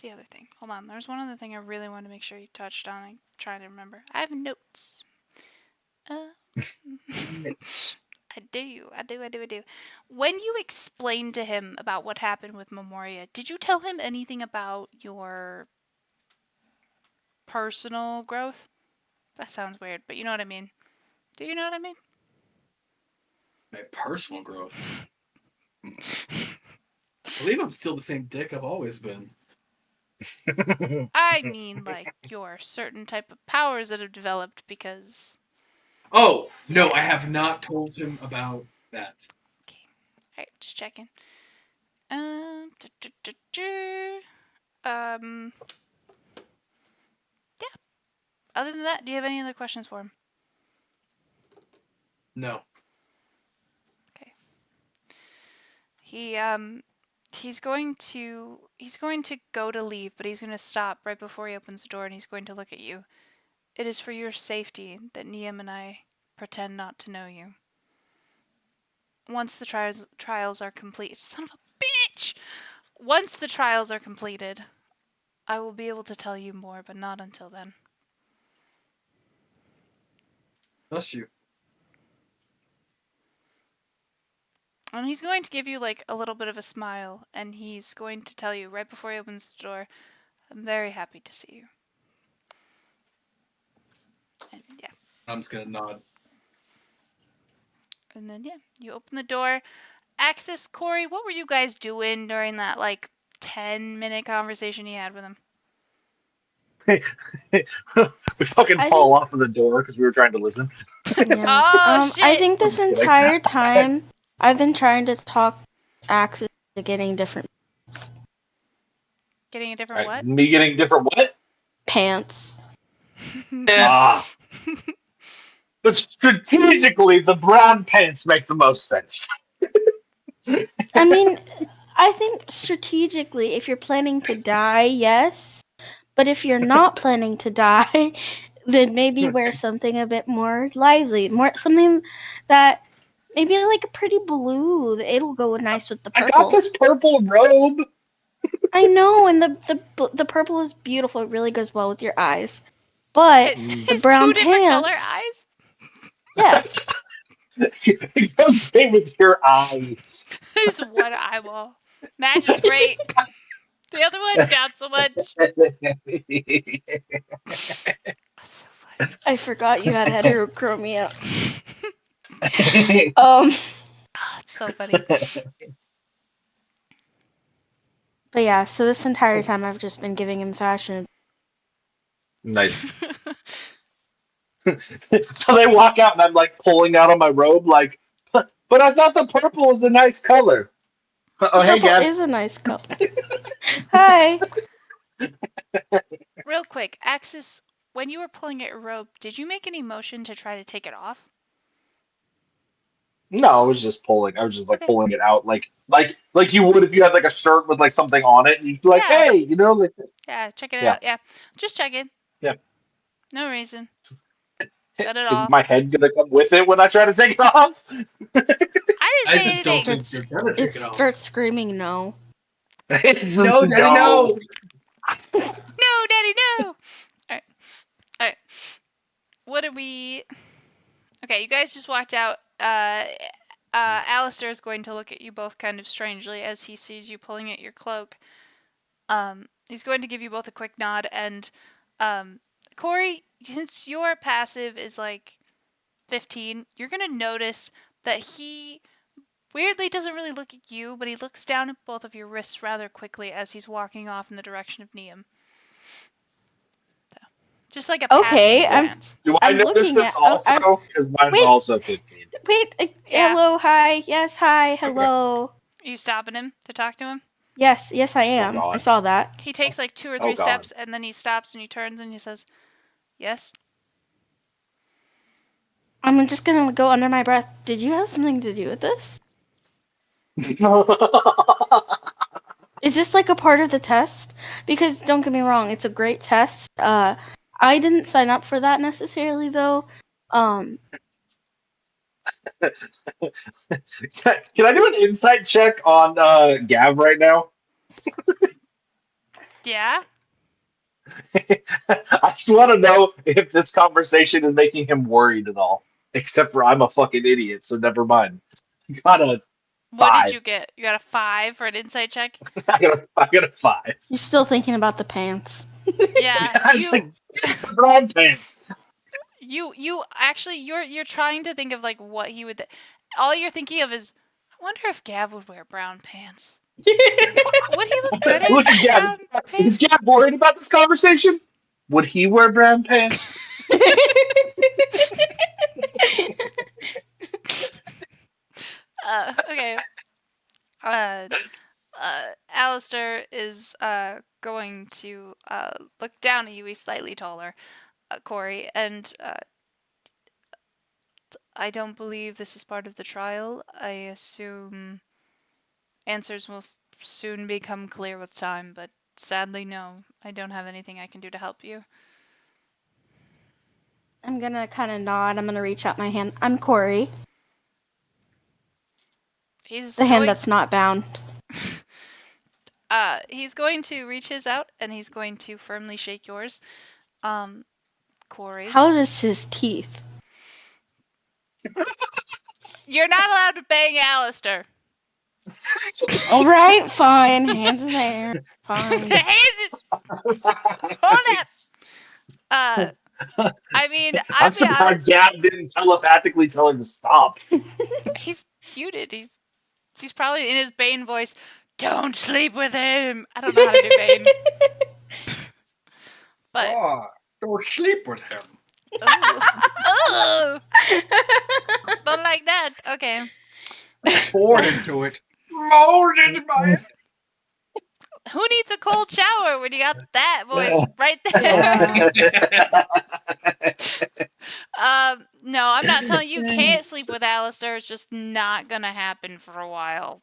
the other thing? Hold on, there's one other thing I really wanted to make sure you touched on. I'm trying to remember. I have notes. I do. When you explained to him about what happened with Memoria, did you tell him anything about your personal growth? That sounds weird, but you know what I mean. Do you know what I mean? My personal growth. I believe I'm still the same dick I've always been. I mean, like, your certain type of powers that have developed because... Oh, no, I have not told him about that. Okay. Alright, just checking. Yeah. Other than that, do you have any other questions for him? No. Okay. He's going to go to leave, but he's going to stop right before he opens the door and he's going to look at you. It is for your safety that Niam and I pretend not to know you. Once the trials are complete, son of a bitch! Once the trials are completed, I will be able to tell you more, but not until then. Trust you. And he's going to give you like a little bit of a smile, and he's going to tell you right before he opens the door, I'm very happy to see you. And yeah. I'm just gonna nod. And then yeah, you open the door. Axis, Corey, what were you guys doing during that like 10-minute conversation you had with him? We fucking I fall think- off of the door because we were trying to listen. Yeah. Oh, shit! I think this I'm kidding. entire time I've been trying to talk Axis to getting different Getting a different what? Me getting different what? pants. Ah. But strategically, the brown pants make the most sense. I mean, I think strategically, if you're planning to die, yes. But if you're not planning to die, then maybe wear something a bit more lively, something that maybe like a pretty blue. It'll go nice with the I got purple. this purple robe. I know, and the purple is beautiful. It really goes well with your eyes. But the His brown two different color pants, eyes? yeah, It goes great with your eyes. His one eyeball. Matches great. The other one, not so much. That's so funny. I forgot you had heterochromia. Oh, it's so funny. But yeah, so this entire time I've just been giving him fashion. Nice. So they walk out and I'm like pulling out on my robe like, but I thought the purple was a nice color. Oh, hey, Purple Gab. is a nice color. Hi. Real quick, Axis, when you were pulling at your robe, did you make any motion to try to take it off? No, I was just pulling. I was just like Okay. pulling it out, like you would if you had like a shirt with like something on it, and you'd be like, Yeah. hey, you know, like this. Yeah, checking it Yeah. out. Yeah, just checking. Yeah. No reason. Got it Is all. my head gonna come with it when I try to take it off? I didn't I say just don't anything. think you're gonna take It it off. starts screaming no. It's just, No, Daddy, no! No, Daddy, no! Alright. What are we... Okay, you guys just walked out. Alistair is going to look at you both kind of strangely as he sees you pulling at your cloak. He's going to give you both a quick nod, and Corey, since your passive is like 15, you're gonna notice that he weirdly doesn't really look at you, but he looks down at both of your wrists rather quickly as he's walking off in the direction of Neum. So, just like a Okay, passing glance. Do I I'm notice looking this at- oh, I'm- also? Because mine's Wait. also 15. Wait, Yeah. hello, hi, yes, hi, hello. Are you stopping him to talk to him? Yes, I am. God. I saw that. He takes like 2 or Oh, 3 God. steps, and then he stops and he turns and he says, "Yes." I'm just gonna go under my breath. Did you have something to do with this? Is this like a part of the test? Because don't get me wrong, it's a great test. I didn't sign up for that necessarily though. Can I do an insight check on Gav right now? Yeah. I just want to know if this conversation is making him worried at all. Except for I'm a fucking idiot, so never mind. Got a What 5. did you get? You got a 5 for an insight check? I got a 5. You're still thinking about the pants. Yeah. I'm like, brown pants. You actually you're trying to think of like what he would. All you're thinking of is, I wonder if Gav would wear brown pants. Would he look good in Look at Gav. brown Is pants? Gav worried about this conversation? Would he wear brown pants? Okay. Alistair is going to look down at you. He's slightly taller, Corey, and I don't believe this is part of the trial. I assume answers will soon become clear with time, but sadly, no. I don't have anything I can do to help you. I'm gonna kind of nod. I'm gonna reach out my hand. I'm Corey, He's the hand going, that's not bound. he's going to reach his out and he's going to firmly shake yours. Corey. How does his teeth? You're not allowed to bang Alistair. All right, fine. Hands in the air. Fine. Hold up. I mean, I'm I'll be surprised honest. Gav didn't telepathically tell him to stop. He's muted. He's probably in his Bane voice. Don't sleep with him. I don't know how to do Bane. But Don't sleep with him. oh, don't like that. Okay. Born into it. Molded by it. Who needs a cold shower when you got that voice right there? No, I'm not telling you can't sleep with Alistair. It's just not gonna happen for a while.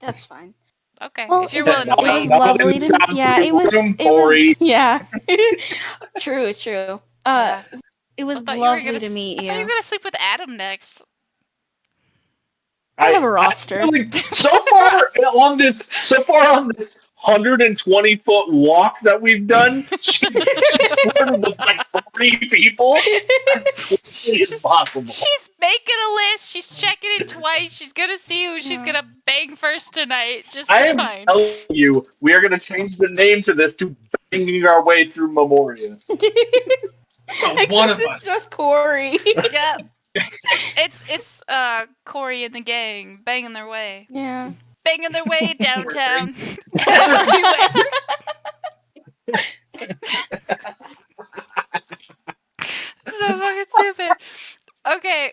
That's fine. Okay, Well, if you're it was, willing to it was wait. Not lovely in to. sound Yeah, it was. room, It Corey. was. Yeah. True. Yeah. It was I thought you were lovely gonna to meet I thought you you. were gonna sleep with Adam next. I have a roster. So far on this 120-foot walk that we've done, she's flirted with like 3 people. That's completely impossible. She's making a list. She's checking it twice. She's gonna see who she's gonna bang first tonight. Just I it's am fine. telling you, we are going to change the name to this to banging our way through Memorium. One of Except us. it's just Corey. Yeah. It's Corey and the gang banging their way. Yeah. Banging their way downtown. So fucking stupid. Okay.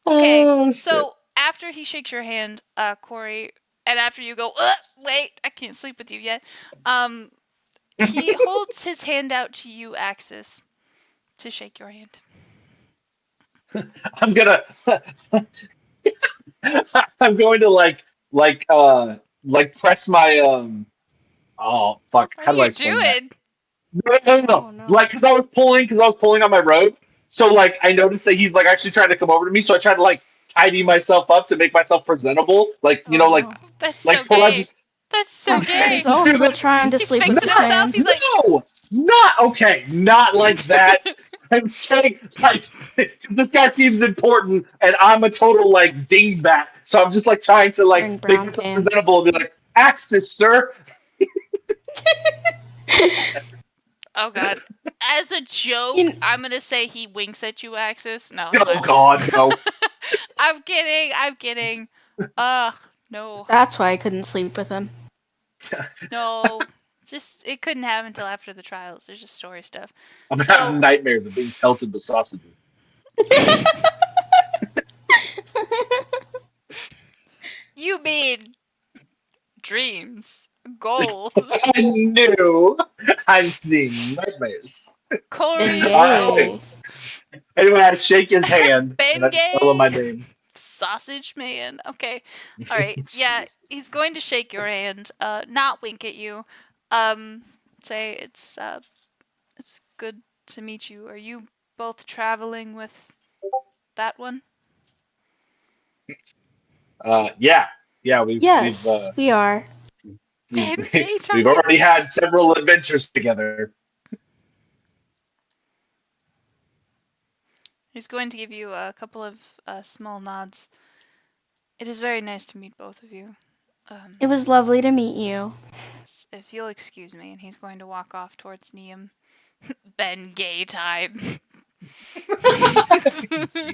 Okay. Oh, So after he shakes your hand, Corey, and after you go, wait, I can't sleep with you yet. He holds his hand out to you, Axis, to shake your hand. I'm gonna I'm going to like press my oh fuck, What how are do I you explain that? doing? No. Oh, no. Like because I was pulling on my robe, so like I noticed that he's like actually trying to come over to me, so I tried to like tidy myself up to make myself presentable, like you know, like no. That's like so pull out gay. just That's so gay. He's also trying to He's sleep with fixing this himself. man. He's like, no, not okay, not like that. I'm saying like this guy seems important, and I'm a total like dingbat, so I'm just like trying to like Wearing make brown myself pants. presentable and be like, "Axis, sir." Oh god. As a joke, You- I'm gonna say he winks at you, Axis. No, Oh sorry. God, no. I'm kidding. Ugh, no. That's why I couldn't sleep with him. No. Just, it couldn't happen until after the trials. There's just story stuff. I'm So- having nightmares of being pelted with sausages. You mean dreams, goals, I knew. I'm seeing nightmares. Corey's Bengay. goals. Anyway, I shake his hand and I spell my Bengay. name. Sausage man. Okay. All right. Yeah, he's going to shake your hand. Not wink at you. Say it's good to meet you. Are you both traveling with that one? Yeah, we've Yes, we are. Bengay time. we've already had several adventures together. He's going to give you a couple of small nods. It is very nice to meet both of you. It was lovely to meet you. If you'll excuse me, and he's going to walk off towards Neum. Bengay time. Jeez,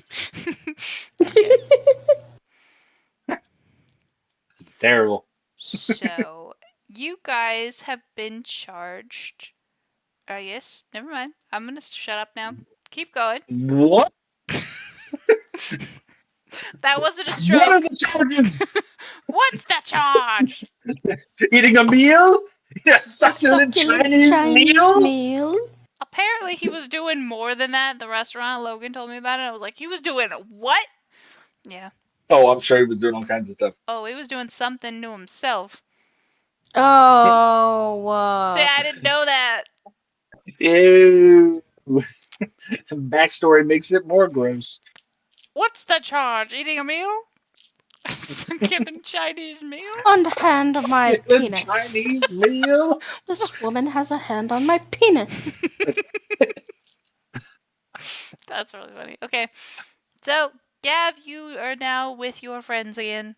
this is terrible. So, you guys have been charged. Yes, never mind. I'm gonna shut up now. Keep going. What? That wasn't a What stroke. are the charges? What's the charge? Eating a meal? Yeah, A succulent succulent Chinese, meal? meal. Apparently, he was doing more than that at the restaurant. Logan told me about it. I was like, he was doing what? Yeah. Oh, I'm sure he was doing all kinds of stuff. Oh, he was doing something to himself. Oh. I didn't know that. Ew. Backstory makes it more gross. What's the charge? Eating a meal? Succulent Chinese meal? On the hand of my The penis. Chinese meal? This woman has a hand on my penis. That's really funny. Okay. So, Gav, you are now with your friends again.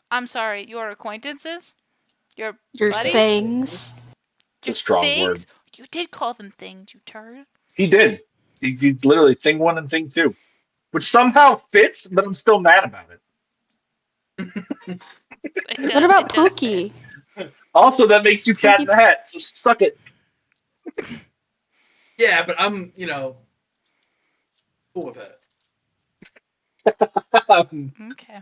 I'm sorry, your acquaintances? Your buddies? Things. It's a strong things? word. You did call them things, you turd. He did. He literally thing one and thing two, which somehow fits, but I'm still mad about it. What about Pookie? Also, that makes you cat in the hat, so suck it. Yeah, but I'm, cool with that. Okay.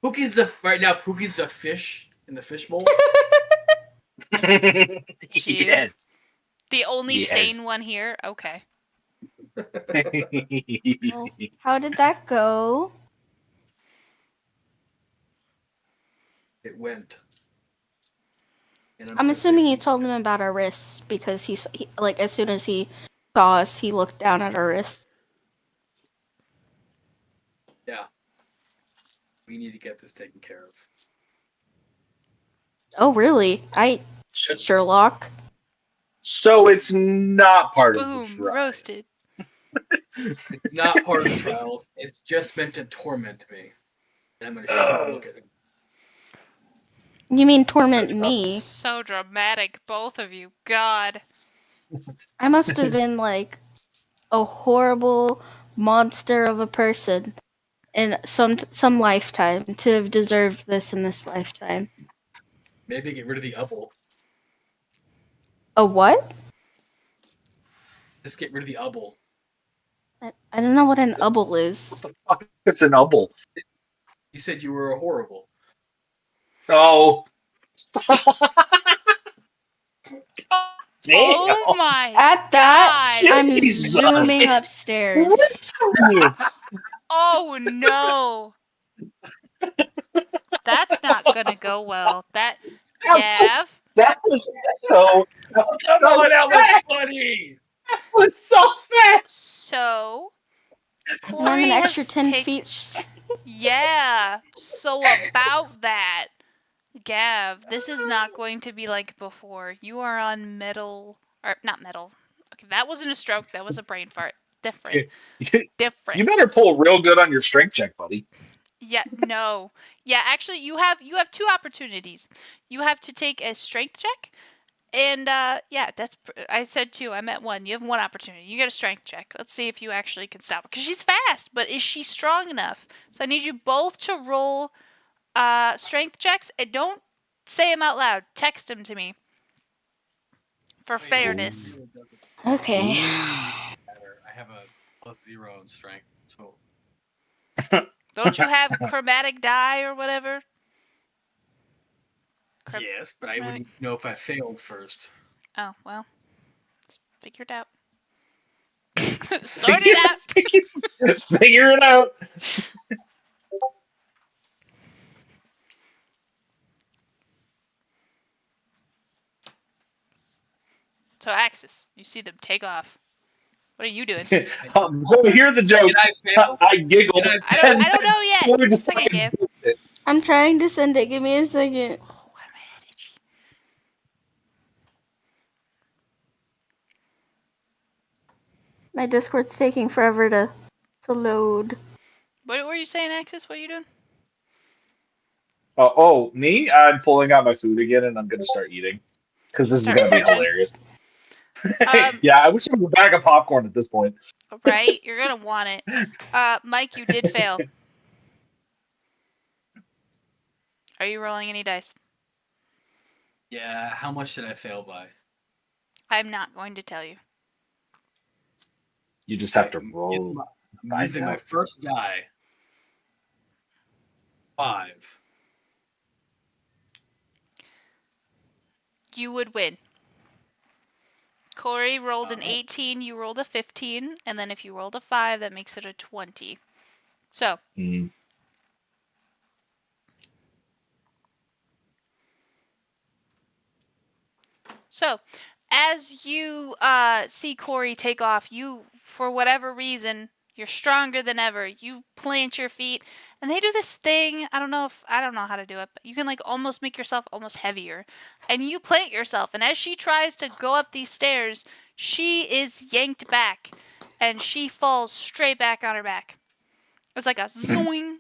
Pookie's the fish in the fishbowl. Yes. The only Yes. sane one here? Okay. Well, how did that go? It went. And I'm so assuming you thankful. told him about our wrists because he like as soon as he saw us, he looked down at our wrists. Yeah. We need to get this taken care of. Oh, really? Sherlock. So it's not part of the Boom. trial. Roasted. It's not part of the trial. It's just meant to torment me. And I'm going to shit look at it. You mean torment me? So dramatic, both of you. God. I must have been like a horrible monster of a person in some lifetime to have deserved this in this lifetime. Maybe get rid of the oval. A what? Just get rid of the oval. I don't know what an ubble is. Fuck, it's an ubble. You said you were a horrible. Oh. Damn. Oh my. At that, God. I'm Jesus. zooming upstairs. Oh no. That's not gonna go well. That Gav. That was so. That was so fast. funny! That was so fast. So And I'm an Corey extra has 10 take- feet. Yeah. So about that, Gav, this is not going to be like before. You are on metal, or not metal. Okay, that wasn't a stroke. That was a brain fart. Different. Different. You better pull real good on your strength check, buddy. Yeah, no. Yeah, actually you have two opportunities. You have to take a strength check And yeah, I said 2. I meant 1. You have 1 opportunity. You get a strength check. Let's see if you actually can stop her. Because she's fast, but is she strong enough? So I need you both to roll strength checks. And don't say them out loud. Text them to me. For fairness. Okay. I have a +0 in strength, so Don't you have chromatic die or whatever? yes, but I wouldn't know if I failed first. Oh, well. Figure it out. Sort it out. Figure it out. So, Axis, you see them take off. What are you doing? So here's the joke. Did I fail? I giggled. I don't know yet. Give me a second, Gabe. I'm trying to send it. Give me a second. Oh, my head itchy. My Discord's taking forever to load. What were you saying, Axis? What are you doing? Me? I'm pulling out my food again, and I'm gonna start eating because this is Start gonna be munching? hilarious. Um, Yeah, I wish it was a bag of popcorn at this point. Right? You're gonna want it. Mike, you did fail. Are you rolling any dice? Yeah, how much did I fail by? I'm not going to tell you. You just have to I'm roll. using my first die. 5. You would win. Corey rolled an 18, you rolled a 15, and then if you rolled a 5, that makes it a 20. So, as you see Corey take off, you, for whatever reason, you're stronger than ever. You plant your feet, and they do this thing. I don't know how to do it, but you can like almost make yourself almost heavier, and you plant yourself. And as she tries to go up these stairs, she is yanked back, and she falls straight back on her back. It's like a zoing.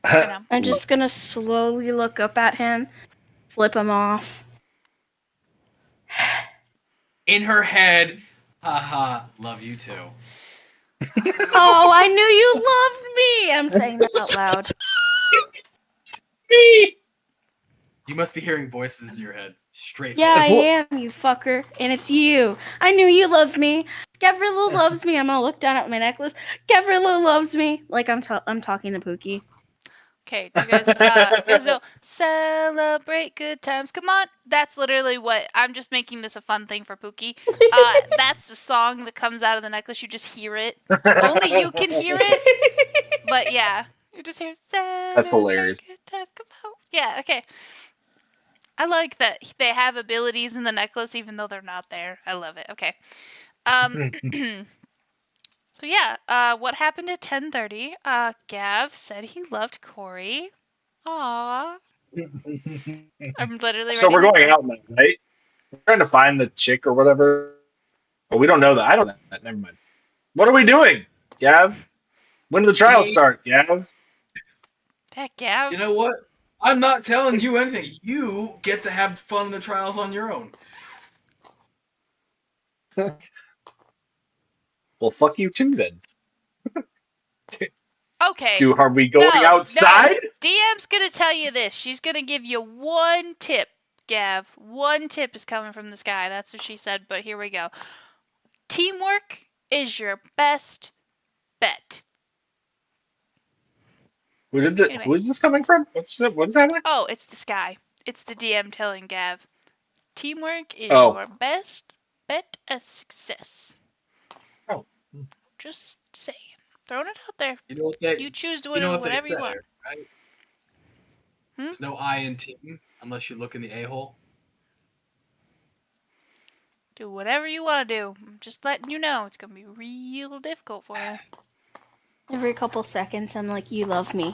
I'm just gonna slowly look up at him, flip him off. In her head, haha, love you too. Oh, I knew you loved me! I'm saying that out loud. You must be hearing voices in your head. Straight. Yeah, I forward. am, you fucker. And it's you. I knew you loved me. Gavrilo loves me. I'm gonna look down at my necklace. Gavrilo loves me. Like I'm talking to Pookie. Okay, do you guys know celebrate good times? Come on, that's literally what I'm just making this a fun thing for Pookie. That's the song that comes out of the necklace. You just hear it. Only you can hear it. But yeah, you just hear celebrate That's hilarious. good times. Come on. Yeah, okay. I like that they have abilities in the necklace even though they're not there. I love it. Okay. So yeah, what happened at 10:30? Gav said he loved Corey. Aww. I'm literally So we're ready to going go. out now, right? We're trying to find the chick or whatever. But we don't know that. I don't know that. Never mind. What are we doing, Gav? When do the trials start, Gav? Heck, Gav. You know what? I'm not telling you anything. You get to have fun in the trials on your own. Well, fuck you too then. Okay. Are we going outside? No. DM's gonna tell you this. She's gonna give you 1 tip, Gav. 1 tip is coming from the sky. That's what she said, but here we go. Teamwork is your best bet. Who is this coming from? What's happening? Oh, it's the sky. It's the DM telling Gav. Teamwork is Oh. your best bet at success. Oh. Just saying. Throwing it out there. You know what they, You choose to you know what they whatever you say, want. right? Hmm? There's no I in team unless you look in the a-hole. Do whatever you want to do. I'm just letting you know it's gonna be real difficult for you. Every couple seconds, I'm like, you love me.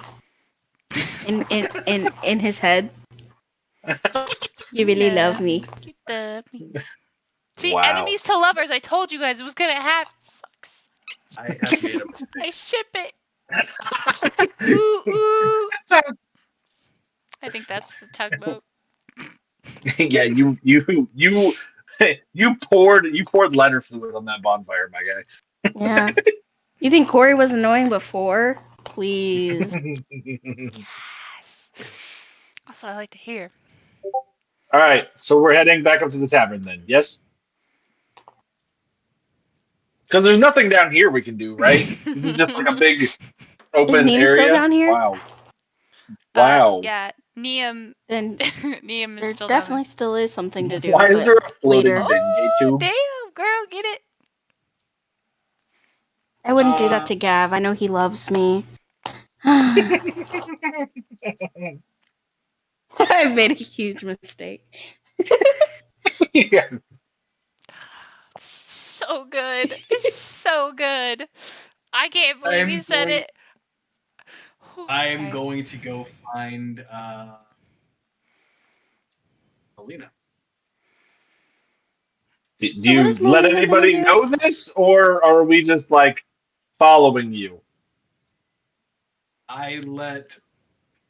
In his head. You really love me. You love me. See, Wow. enemies to lovers. I told you guys it was gonna happen. Sucks. I have made a mistake. I ship it. Ooh, ooh. I think that's the tugboat. Yeah, you poured lighter fluid on that bonfire, my Yeah. You think Corey was annoying before? Please. guy. Yes. That's what I like to hear. All right, so we're heading back up to the tavern then. Yes, because there's nothing down here we can do, right? This is just like a big Is open Nina still area. down here? Wow, wow. Yeah, Neum Then Neum is there still down definitely still is something to do, Why is but there a floating later. there. Bengay Oh, tube? damn, girl, get it. I wouldn't do that to Gav. I know he loves me. I made a huge mistake. Yeah. So good. So good. I can't believe you said it. Whew, I am sorry. going to go find Alina. Do So what you is let Melina gonna anybody do? know this, or are we just like following you? I let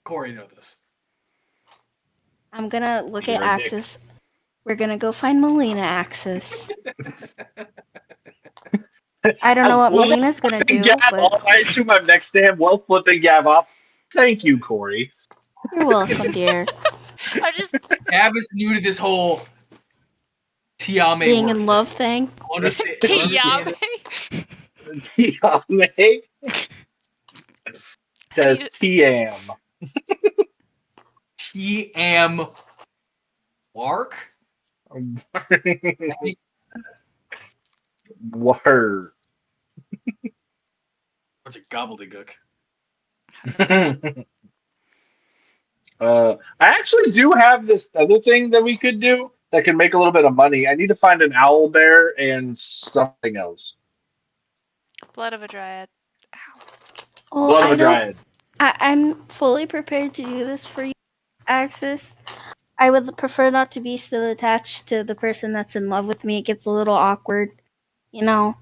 Corey know this. I'm gonna look You're at a dick. Axis. We're gonna go find Melina, Axis. I don't know what Well Melina's gonna flipping do, Gav but off. I assume I'm next to him. Well flipping Gav off. Thank you, Corey. you're welcome, dear. I'm just Gav is new to this whole Tiame Being work in thing. love thing. Understand Tiame. Tiame How do says you Tiam. TM Wark? Word. Bunch of gobbledygook. I actually do have this other thing that we could do that can make a little bit of money. I need to find an owl bear and something else. Blood of a dryad. Ow. Well, Blood of I a don't. dryad. I'm fully prepared to do this for you, Axis. I would prefer not to be still attached to the person that's in love with me. It gets a little awkward, you know.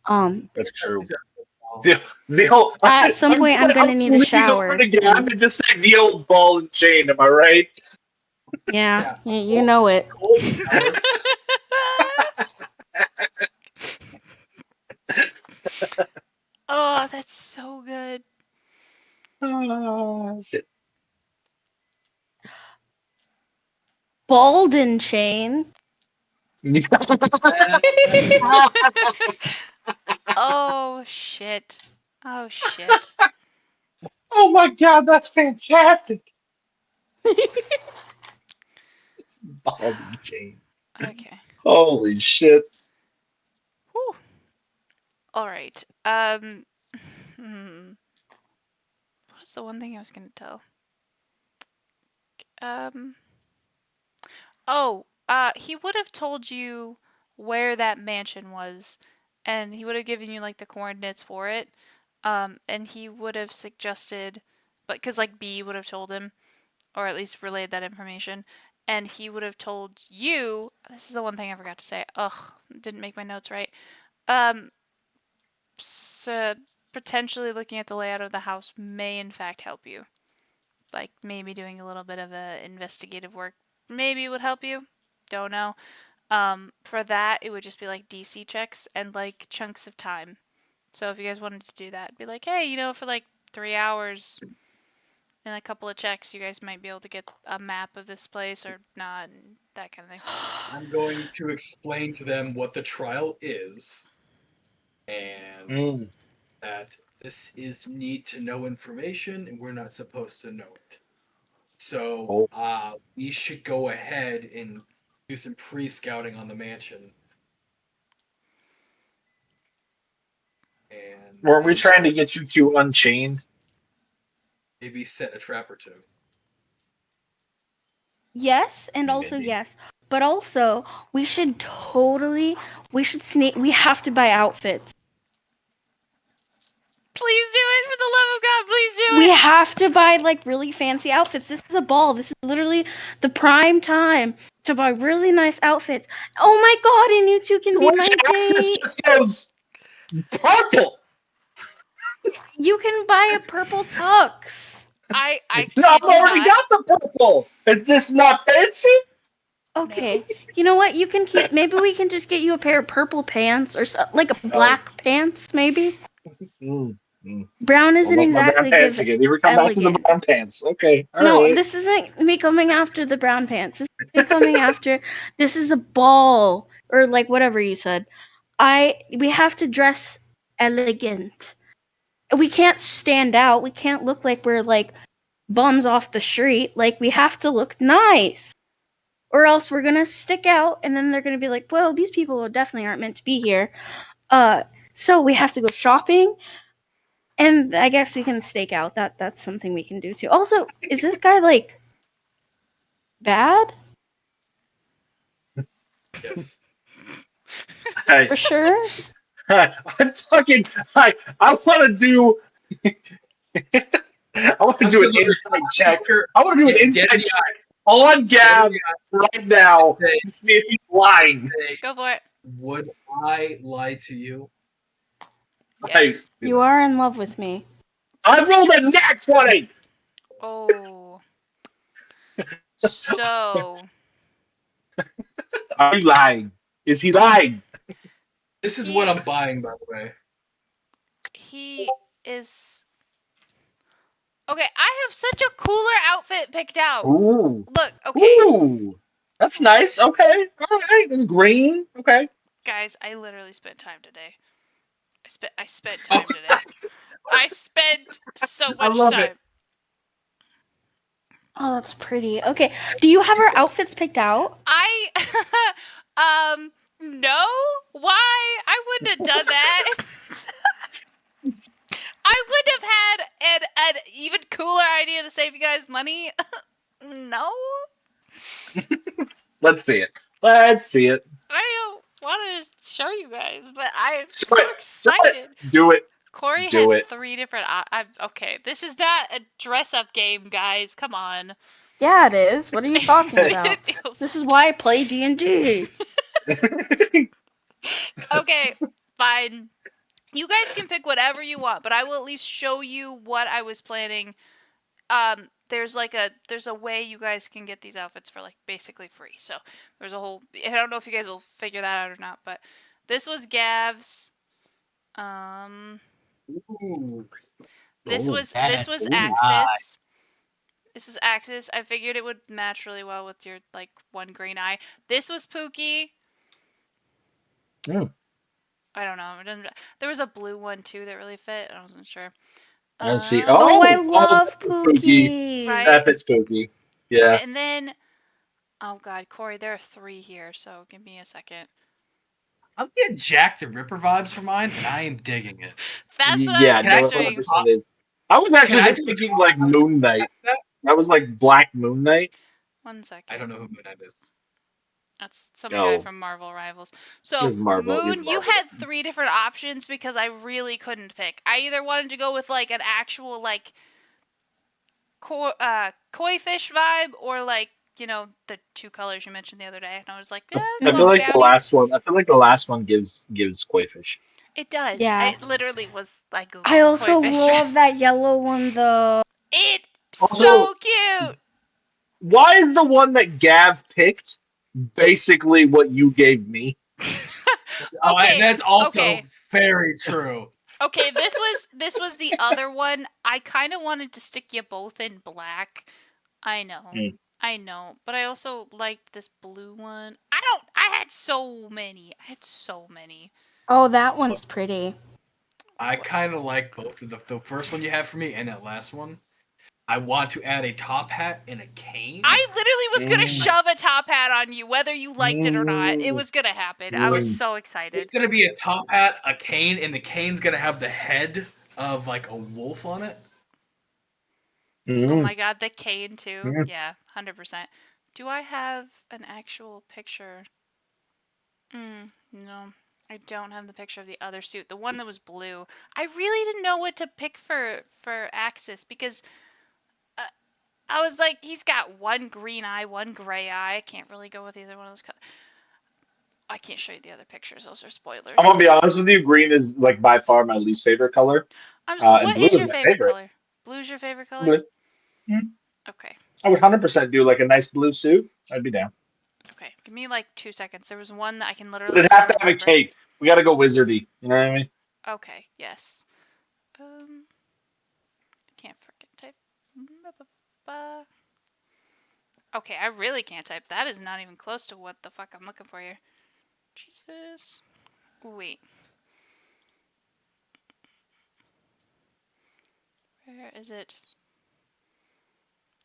That's true. Is that- The old, At some point, I'm gonna I'm need a leaning over shower. to Gab And and just say the old ball and chain. Am I right? yeah, you know it. Cold shower. Oh, that's so good. Shit. Bald and chain. Oh shit. Oh shit. Oh my god, that's fantastic. It's ball and chain. Okay. Holy shit. Whew. All right. What's the one thing I was gonna tell? Um. Oh. He would have told you where that mansion was, and he would have given you like the coordinates for it. And he would have suggested, but because like B would have told him, or at least relayed that information, and he would have told you. This is the one thing I forgot to say. Ugh, didn't make my notes right. Um, so potentially looking at the layout of the house may in fact help you. Like maybe doing a little bit of investigative work maybe would help you. Don't know. For that it would just be like DC checks and like chunks of time. So if you guys wanted to do that, be like, hey, for like 3 hours and a couple of checks, you guys might be able to get a map of this place or not, and that kind of thing. I'm going to explain to them what the trial is and that this is need to know information and we're not supposed to know it. So we should go ahead and do some pre-scouting on the mansion. And Weren't we trying to get you two unchained? maybe set a trap or two? Yes, and also Maybe. yes. But also, we should sneak. We have to buy outfits. Please do it, for the love of God, please do We it. have to buy like really fancy outfits. This is a ball. This is literally the prime time to buy really nice outfits. Oh my god, and you two can be Which my Axis date. just goes purple. You can buy a purple tux. I No, I've kid you already not. got the purple. Is this not fancy? Okay. You know what? You can keep. Maybe we can just get you a pair of purple pants or like a black pants, maybe. Mm, mm. Brown isn't Well, my brown exactly pants give again. You were coming after the elegant. brown pants. Okay, all No, right. this isn't me coming after the brown pants. This is me coming after. This is a ball or like whatever you said. We have to dress elegant. We can't stand out. We can't look like we're like bums off the street. Like we have to look nice. Or else we're gonna stick out and then they're gonna be like, well, these people definitely aren't meant to be here. So we have to go shopping and I guess we can stake out. That's something we can do too. Also, is this guy like bad? Yes. Hey, For sure? I'm fucking. I want to do. I want to do an insight check. I want to do an insight check on Gab right now to see if he's lying. Go for it. Would I lie to you? Yes. You are in love with me. I rolled a nat 20. Oh. So. Are you lying? Is he lying? This is what I'm buying, by the way. He is. Okay, I have such a cooler outfit picked out. Ooh. Look, okay. Ooh. That's nice. Okay. All right. It's green. Okay. Guys, I literally spent time today. I spent time today. I spent so I much love time. it. Oh, that's pretty. Okay. Do you have our outfits picked out? No. Why? I wouldn't have done that. I would have had an even cooler idea to save you guys money. No. Let's see it. Let's see it. I don't want to show you guys, but I'm Do so it. excited. Do it. Corey Do had it. 3 different. Okay, this is not a dress-up game, guys. Come on. Yeah, it is. What are you talking about? It feels- This is why I play D&D. Okay, fine. You guys can pick whatever you want, but I will at least show you what I was planning. There's a way you guys can get these outfits for like basically free. So there's a whole. I don't know if you guys will figure that out or not, but this was Gav's. Ooh. This was Ooh, Axis. This was Axis. I figured it would match really well with your like one green eye. This was Pookie. Mm. I don't know. There was a blue one too that really fit. I wasn't sure. I see. Oh, I Oh, love Pookie. Pookie. Right. That fits Pookie. Yeah. And then, oh god, Corey, there are 3 here. So give me a second. I'm getting Jack the Ripper vibes for mine, and I am digging it. That's what Yeah, I Can I was no, picturing. this one is. I was actually Can I just do a thinking like Moon Knight. That was like Black Moon Knight. 1 second. I don't know who Moon Knight is. That's some Oh. guy from Marvel Rivals. So He's Marvel, he's Moon, you Marvel. had 3 different options because I really couldn't pick. I either wanted to go with like an actual like koi fish vibe or like the 2 colors you mentioned the other day, and I was like, I feel like the last one. I feel like the last one gives koi fish. It does. Yeah. It literally was like. I also koi fish. love that yellow one though. It's Also- so cute. Why is the one that Gav picked basically what you gave me? Okay, That's also okay. very true. Okay, this was the other one. I kind of wanted to stick you both in black. I know. Mm. I know, but I also liked this blue one. I had so many. Oh, that one's pretty. I kind of like both of the first one you have for me and that last one. I want to add a top hat and a cane. I literally was gonna shove a top hat on you, whether you liked it or not. It was gonna happen. I was so excited. It's gonna be a top hat, a cane, and the cane's gonna have the head of like a wolf on it. Oh my god, the cane too. Mm. Yeah, 100%. Do I have an actual picture? No. I don't have the picture of the other suit. The one that was blue. I really didn't know what to pick for Axis because I was like, he's got one green eye, one gray eye. I can't really go with either one of those colors. I can't show you the other pictures. Those are spoilers. I'm gonna be honest with you. Green is like by far my least favorite color. What blue is is your my favorite favorite. color? Blue's your favorite color? Blue. Okay. I would 100% do like a nice blue suit. I'd be down. Okay. Okay, give me like 2 seconds. There was one that I can But literally. it'd have to stumble have a over. cape. We got to go wizardy. You know what I mean? Okay. Yes. Can't forget type. Okay, I really can't type. That is not even close to what the fuck I'm looking for here. Jesus. Wait. Where is it?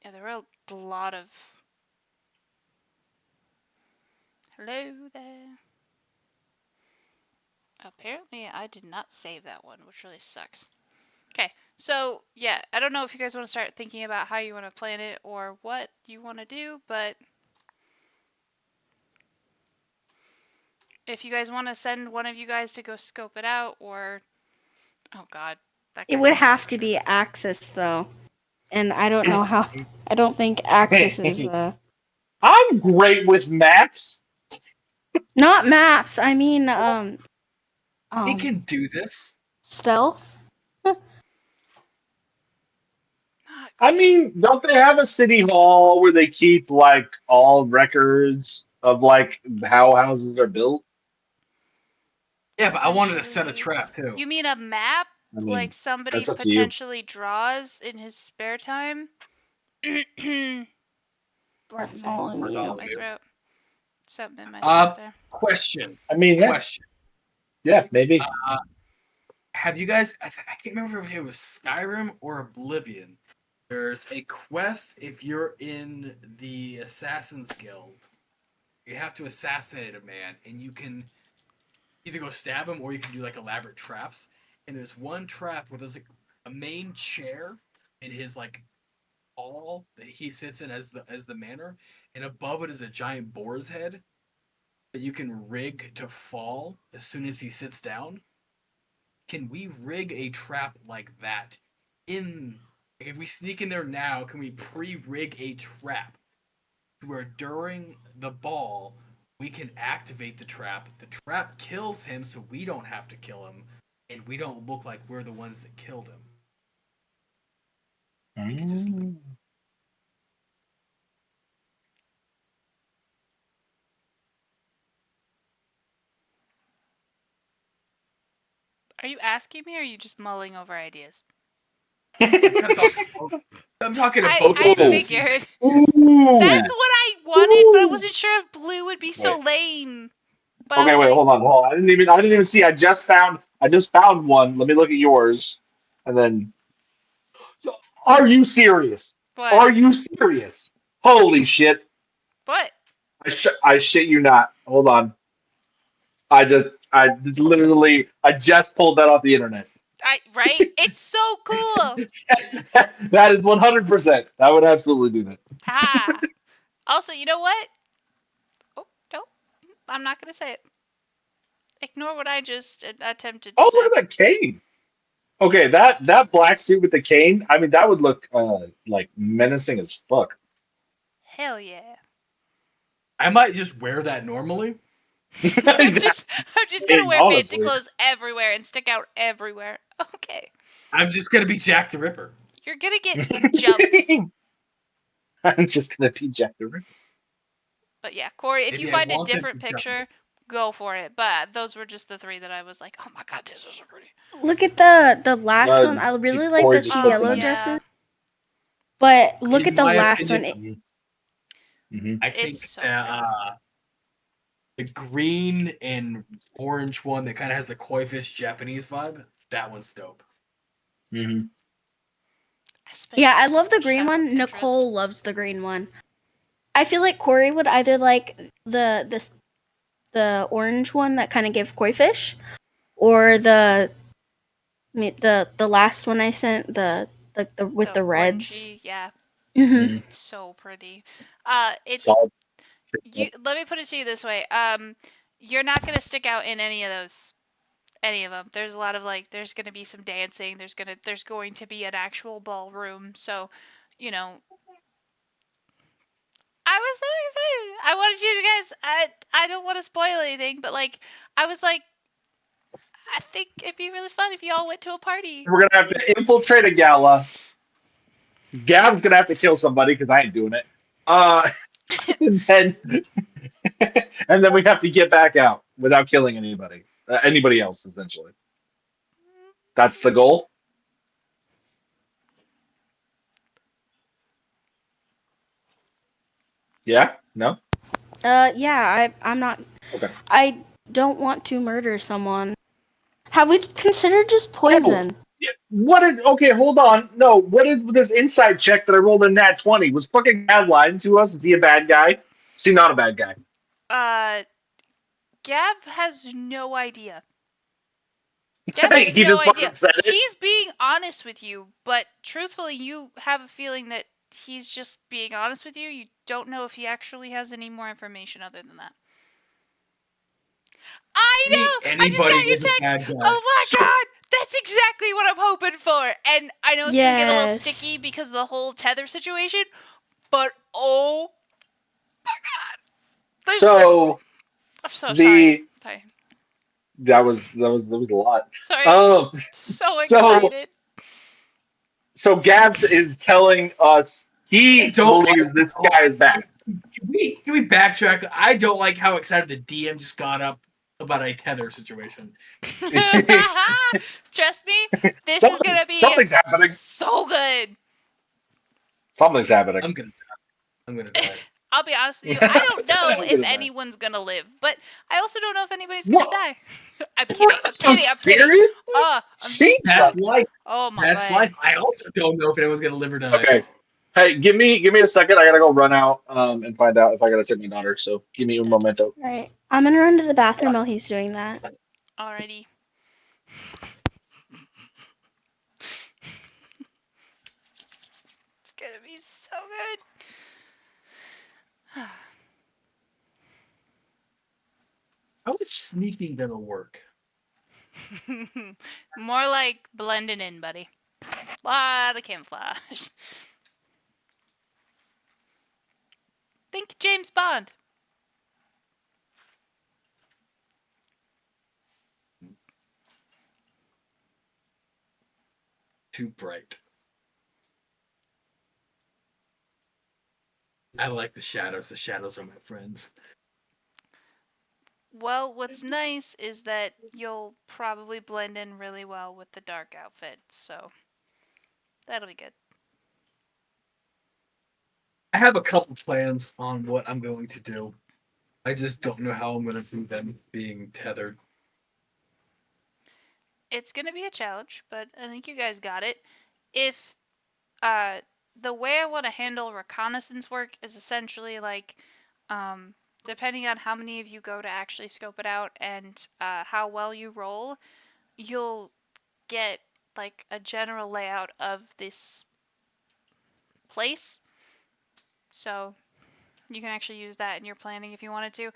Yeah, there were a lot of. Hello there. Apparently, I did not save that one, which really sucks. Okay, so yeah, I don't know if you guys want to start thinking about how you want to plan it or what you want to do, but if you guys want to send one of you guys to go scope it out, or oh god, that It guy would was have to be Axis though, and I don't know how. I don't think Axis is I'm great with maps. not maps. I mean, He can do this. stealth. not I great. mean, don't they have a city hall where they keep like all records of like how houses are built? Yeah, but I wanted to set a trap too. You mean a map? I mean, Like somebody that's up to you. potentially draws in his spare time? Bartholomew. My throat. Something in my throat there. Question. I mean, yeah, Question. yeah, maybe. Have you guys? I can't remember if it was Skyrim or Oblivion. There's a quest if you're in the Assassin's Guild. You have to assassinate a man, and you can either go stab him or you can do like elaborate traps. And there's one trap where there's like a main chair in his like hall that he sits in as the manor, and above it is a giant boar's head that you can rig to fall as soon as he sits down. Can we rig a trap like that in? If we sneak in there now, can we pre-rig a trap where during the ball we can activate the trap? The trap kills him, so we don't have to kill him, and we don't look like we're the ones that killed him. We can just leave. Are you asking me or are you just mulling over ideas? I'm talking to both I of them. figured. Ooh. That's what I wanted, but I wasn't sure if blue would be so lame. But Okay, wait, hold on. I didn't even see. I just found one. Let me look at yours, and then. Are you serious? What? Are you serious? Holy shit! What? I shit you not. Hold on. I just pulled that off the internet. Right? It's so cool. That is 100%. I would absolutely do that. Ha. Also, you know what? Oh, no. I'm not going to say it. Ignore what I just attempted to Oh, say. look at that cane. Okay, that black suit with the cane. I mean, that would look like menacing as fuck. Hell yeah. I might just wear that normally. I'm just gonna wear fancy Honestly. clothes everywhere and stick out everywhere. Okay. I'm just gonna be Jack the Ripper. You're gonna get jumped. I'm just gonna be Jack the Ripper. But yeah, Corey, if Maybe you I find a want them different to jump picture, go for it. But those were just the three that I was like, oh my god, this is so pretty. Look at the last one. I really like the Corey's two just yellow yeah. dresses. But look In at the my last opinion, one. I think It's so the green and orange one that kind of has a koi fish Japanese vibe, that one's dope. Mm-hmm. Yeah, I love the green one. Nicole loves the green one. I feel like Corey would either like the orange one that kind of gave koi fish, or the last one I sent, the with the reds. Orangey, yeah. Mm-hmm. It's so pretty. It's Solid. let me put it to you this way. You're not gonna stick out in any of those. Any of them. There's a lot of there's gonna be some dancing. There's going to be an actual ballroom. So, you know, I was so excited. I wanted you to guys. I don't want to spoil anything, but I was like, I think it'd be really fun if you all went to a party. We're gonna have to infiltrate a gala. Gab's gonna have to kill somebody because I ain't doing it. And and then we have to get back out without killing anybody else. Essentially, that's the goal. Yeah? No? Yeah, I'm not. Okay. I don't want to murder someone. Have we considered just Oh, poison? yeah. What did? Okay, hold on. No, what did this insight check that I rolled in nat 20? Was fucking Gad lying to us? Is he a bad guy? Is he not a bad guy? Gav has no idea. Gav has He no just fucking idea. said it. He's being honest with you, but truthfully, you have a feeling that he's just being honest with you. You don't know if he actually has any more information other than that. I know! I just Anybody got your is a bad text! guy. Oh my So- god! That's exactly what I'm hoping for! And I know it's gonna get a little Yes. sticky because of the whole tether situation, but oh my god! There's- So I'm so the sorry. that was a lot. Sorry. So so excited. so Gab is telling us he I don't believes this guy is bad. Can we backtrack? I don't like how excited the DM just got up about a tether situation. Trust me, this is gonna be Something's happening. so good. Something's happening. I'm gonna die. I'll be honest with you, I don't know I'm if gonna die. anyone's gonna live, but I also don't know if anybody's gonna What? die. I'm kidding. I'm I'm kidding. serious? I'm Jesus. That's life. Oh my That's god. life. I also don't know if anyone's gonna live or die. Okay. Hey, give me a second. I gotta go run out and find out if I gotta take my daughter. So give me a momento. Right. I'm gonna run to the bathroom while he's doing that. Alrighty. It's gonna be so good. How is sneaking gonna work? More like blending in, buddy. Lot of camouflage. Think James Bond. Too bright. I like the shadows. The shadows are my friends. Well, what's nice is that you'll probably blend in really well with the dark outfit, so that'll be good. I have a couple plans on what I'm going to do. I just don't know how I'm going to do them being tethered. It's gonna be a challenge, but I think you guys got it. If the way I want to handle reconnaissance work is essentially like depending on how many of you go to actually scope it out and how well you roll, you'll get like a general layout of this place. So you can actually use that in your planning if you wanted to.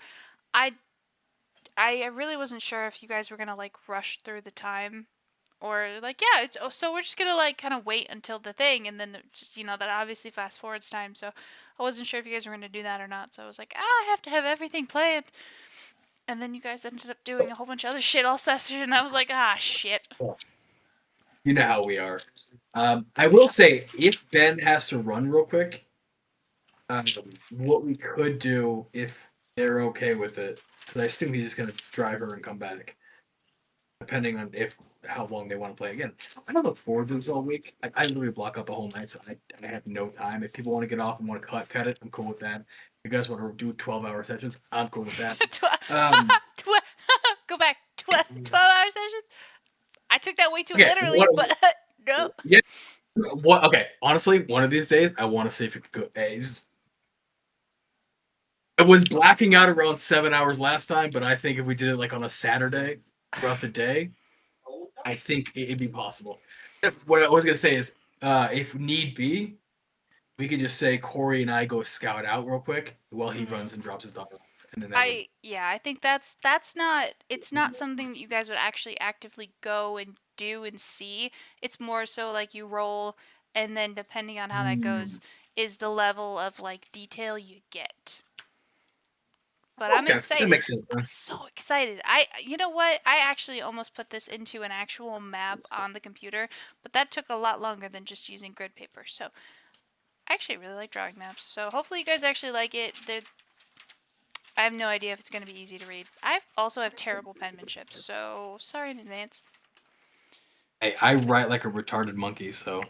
I really wasn't sure if you guys were gonna like rush through the time, or like so we're just gonna like kind of wait until the thing, and then just that obviously fast forwards time. So I wasn't sure if you guys were gonna do that or not. So I was like, I have to have everything planned, and then you guys ended up doing a whole bunch of other shit all session, and I was like, shit. You know how we are. I will say, if Ben has to run real quick, what we could do if they're okay with it, because I assume he's just going to drive her and come back, depending on how long they want to play. Again, I don't look forward to this all week. I literally block out the whole night, so I have no time. If people want to get off and want to cut it, I'm cool with that. If you guys want to do 12-hour sessions, I'm cool with that. Go back. 12-hour sessions? I took that way too literally, but no. Yeah. What? Okay. Honestly, one of these days, I want to see if it could go. I was blacking out around 7 hours last time, but I think if we did it like on a Saturday throughout the day, I think it'd be possible. What I was gonna say is, if need be, we could just say Corey and I go scout out real quick while he runs and drops his dog off, and then I think that's not. It's not something that you guys would actually actively go and do and see. It's more so like you roll, and then depending on how that goes, is the level of like detail you get. But I'm excited. That makes sense. I'm so excited. You know what? I actually almost put this into an actual map on the computer, but that took a lot longer than just using grid paper. So I actually really like drawing maps. So hopefully you guys actually like it. I have no idea if it's going to be easy to read. I also have terrible penmanship, so sorry in advance. Hey, I write like a retarded monkey, so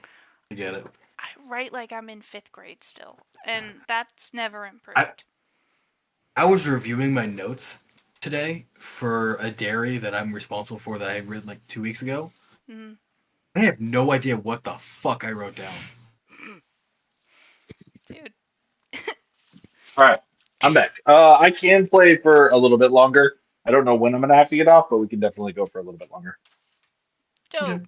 I get it. I write like I'm in 5th grade still, and that's never improved. I was reviewing my notes today for a dairy that I'm responsible for that I had written like 2 weeks ago. Mm-hmm. I have no idea what the fuck I wrote down. Dude. All right, I'm back. I can play for a little bit longer. I don't know when I'm gonna have to get off, but we can definitely go for a little bit longer. Dope. Okay.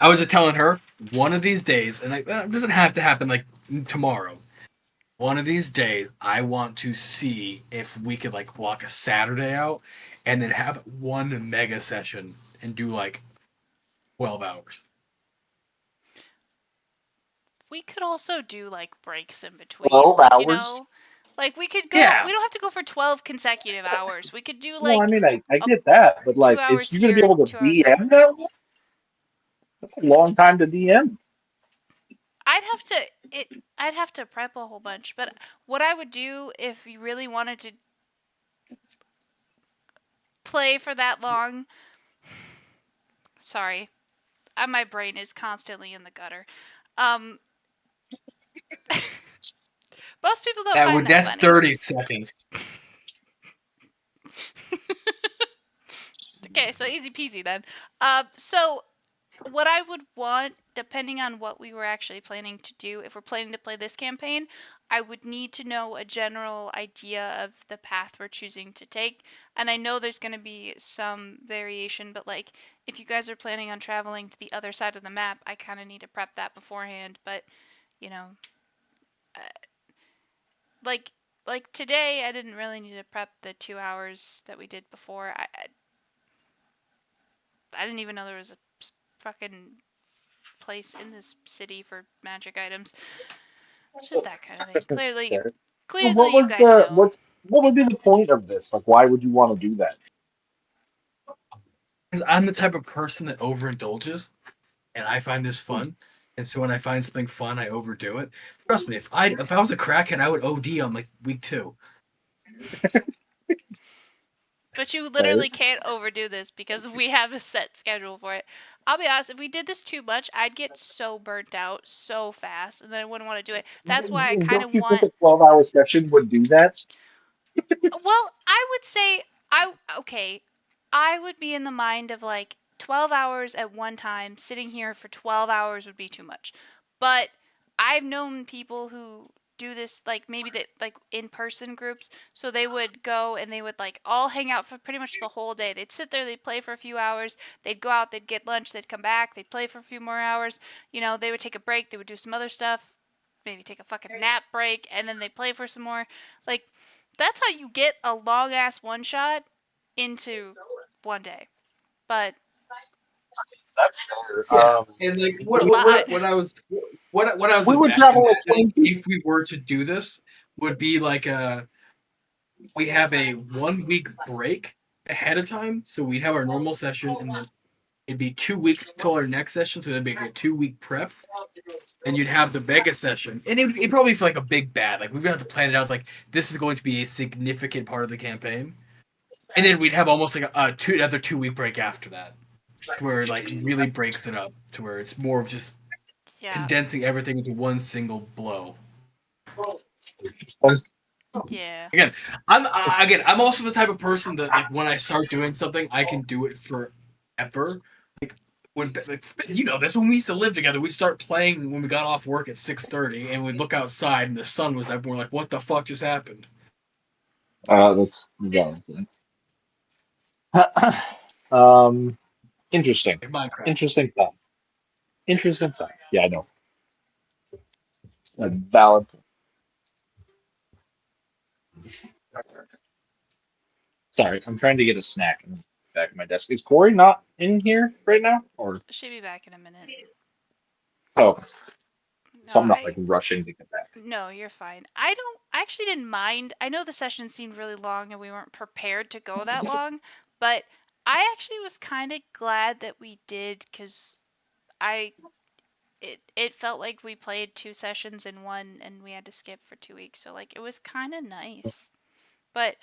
I was just telling her one of these days, and it doesn't have to happen like tomorrow. One of these days, I want to see if we could like block a Saturday out and then have one mega session and do like 12 hours. We could also do like breaks in between. 12 like, hours? You know, like we could go. Yeah. We don't have to go for 12 consecutive hours. We could do Well, like I mean, I get that, but 2 like, hours is you gonna be here, able to 2 hours there. DM that? That's a long time to DM. I'd have to prep a whole bunch, but what I would do if you really wanted to play for that long, sorry, my brain is constantly in the gutter. Most people don't find that That's funny. 30 seconds. Okay, so easy peasy then. So what I would want, depending on what we were actually planning to do, if we're planning to play this campaign, I would need to know a general idea of the path we're choosing to take. And I know there's going to be some variation, but like if you guys are planning on traveling to the other side of the map, I kind of need to prep that beforehand. But you know, uh, like like today, I didn't really need to prep the 2 hours that we did before. I didn't even know there was a fucking place in this city for magic items. It's just that kind of thing. Clearly, Fair. clearly, What you was guys the know. what would be the point of this? Like, why would you want to do that? Because I'm the type of person that overindulges, and I find this fun. And so when I find something fun, I overdo it. Trust me, if I was a crackhead, I would OD on like week 2. But you literally can't overdo this because we have a set schedule for it. I'll be honest, if we did this too much, I'd get so burnt out so fast, and then I wouldn't want to do it. That's why I kind Don't of you think want. a 12-hour session would do that? Well, I would say okay. I would be in the mind of like 12 hours at one time. Sitting here for 12 hours would be too much. But I've known people who do this like maybe that like in person groups, so they would go and they would like all hang out for pretty much the whole day. They'd sit there, they'd play for a few hours, they'd go out, they'd get lunch, they'd come back, they'd play for a few more hours. You know, they would take a break, they would do some other stuff, maybe take a fucking nap break, and then they play for some more. Like that's how you get a long ass one shot into one day. But That's fair. Yeah, and like it's a lot. what I was We would travel at imagining 20. if we were to do this would be like we have a 1 week break ahead of time, so we'd have our normal session, and then it'd be 2 weeks till our next session, so it'd be like a 2 week prep. Then you'd have the mega session, and it'd probably feel like a big bad. Like we'd have to plan it out. It's like this is going to be a significant part of the campaign, and then we'd have almost like another 2 week break after that, where it like really breaks it up to where it's more of just condensing everything into one single blow. Yeah. Again, I'm also the type of person that like when I start doing something, I can do it forever. Like when you know this, when we used to live together, we'd start playing when we got off work at 6:30, and we'd look outside and the sun was up. We're like, "What the fuck just happened?" That's interesting. Like Minecraft. Interesting thought. Interesting thought. Yeah, I know. Valid. Sorry, I'm trying to get a snack in the back of my desk. Is Corey not in here right now? Or She'll be back in a minute. oh, so No, I'm not like rushing to get back. No, you're fine. I actually didn't mind. I know the session seemed really long and we weren't prepared to go that long, but I actually was kind of glad that we did because it felt like we played 2 sessions in one and we had to skip for 2 weeks. So like it was kind of nice. but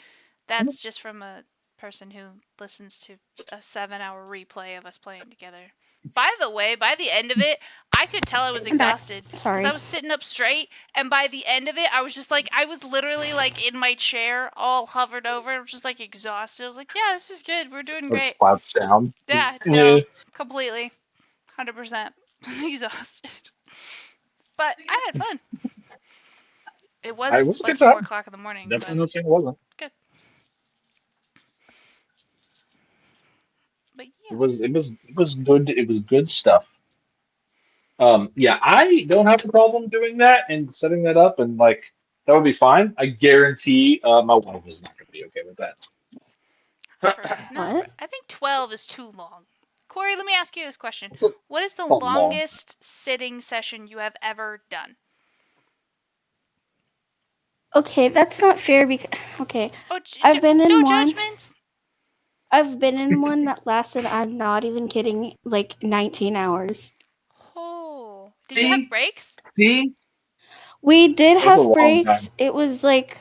that's just from a person who listens to a 7-hour replay of us playing together. By the way, by the end of it, I could tell I was I'm back. exhausted because Sorry. I was sitting up straight, and by the end of it, I was just like, I was literally like in my chair, all hovered over, just like exhausted. I was like, yeah, this is good. We're doing Or great. slouched down. Yeah, no, completely, 100% exhausted. But I had fun. It was It was a like good time. 4:00 in the morning. Definitely But not saying it wasn't. good. But yeah. It was good. It was good stuff. Yeah, I don't have a problem doing that and setting that up, and like that would be fine. I guarantee my wife is not going to be okay with that. No, What? I think 12 is too long. Corey, let me ask you this question. It's a What is the not long. longest sitting session you have ever done? Okay, that's not fair because okay, Oh, I've been in no one. judgments. I've been in one that lasted, I'm not even kidding, like 19 hours. Oh, did you have breaks? See? We did That's a have long breaks. time. It was like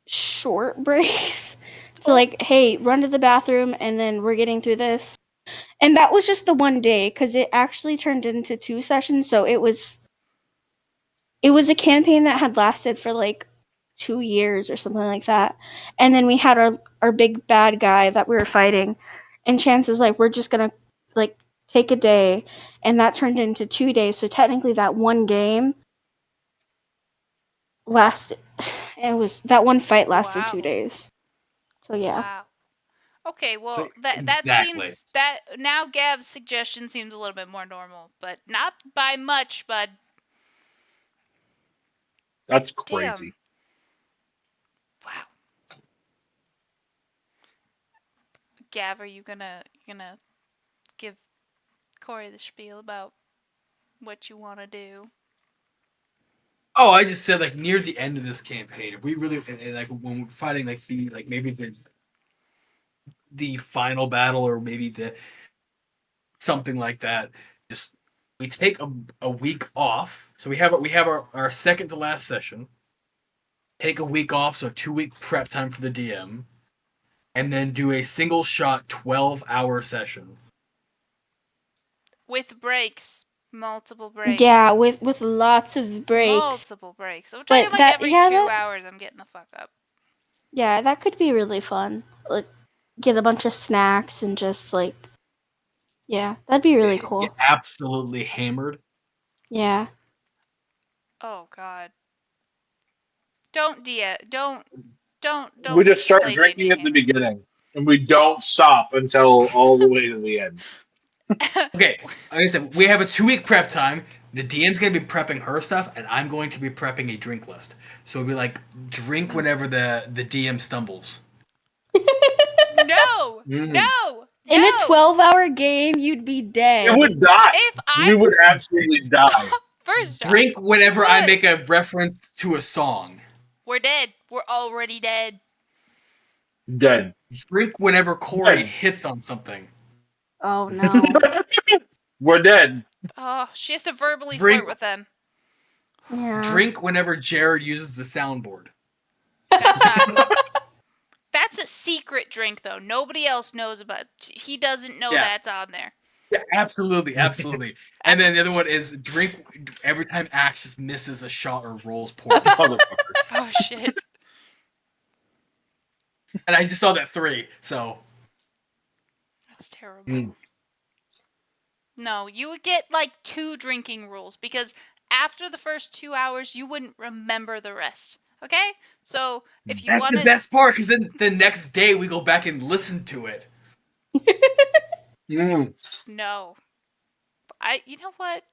short breaks. So Oh. like, hey, run to the bathroom and then we're getting through this. And that was just the one day cuz it actually turned into 2 sessions, so it was a campaign that had lasted for like 2 years or something like that. And then we had our big bad guy that we were fighting, and Chance was like, we're just going to like take a day, and that turned into 2 days. So technically that one game lasted it was that one fight lasted 2 Wow. days. So yeah. Wow. Okay, well So, that exactly. seems that now Gab's suggestion seems a little bit more normal, but not by much, bud. That's Damn. crazy. Wow. Gav, are you gonna give Corey the spiel about what you want to do? Oh, I just said like near the end of this campaign, if we really like when we're fighting like maybe the final battle or maybe the something like that, just we take a week off. So we have our second to last session. Take a week off, so 2 week prep time for the DM, and then do a single shot 12-hour session. With breaks, multiple breaks. Yeah, with lots of breaks. Multiple breaks. So we're talking But like that every yeah, 2 that, hours. I'm getting the fuck up. yeah, that could be really fun. Like get a bunch of snacks and just like yeah, that'd be really cool. Get absolutely hammered. Yeah. Oh God. Don't don't We just start play drinking D&D at the hammered. beginning, and we don't stop until all the way to the end. Okay, like I said, we have a 2 week prep time. The DM's gonna be prepping her stuff, and I'm going to be prepping a drink list. So it'll be like drink whenever the DM stumbles. No. No. In a No. 12-hour game, you'd be dead. It would die. If We I would absolutely die. first off, Drink whenever I would. make a reference to a song. We're dead. We're already dead. Dead. Drink whenever Corey Dead. hits on something. Oh no. We're dead. Oh, she has to verbally Drink- flirt with them. Yeah. Drink whenever Jared uses the soundboard. That's not. That's a secret drink, though. Nobody else knows about. He doesn't know Yeah. that's on there. Yeah, absolutely. And then the other one is drink every time Axis misses a shot or rolls poorly. Motherfuckers. Oh shit. And I just saw that 3, so That's terrible. Mm. No, you would get like 2 drinking rules because after the first 2 hours, you wouldn't remember the rest. Okay? So if you that's want the best part because then the next day we go back and listen to it. Mm. No. You know what?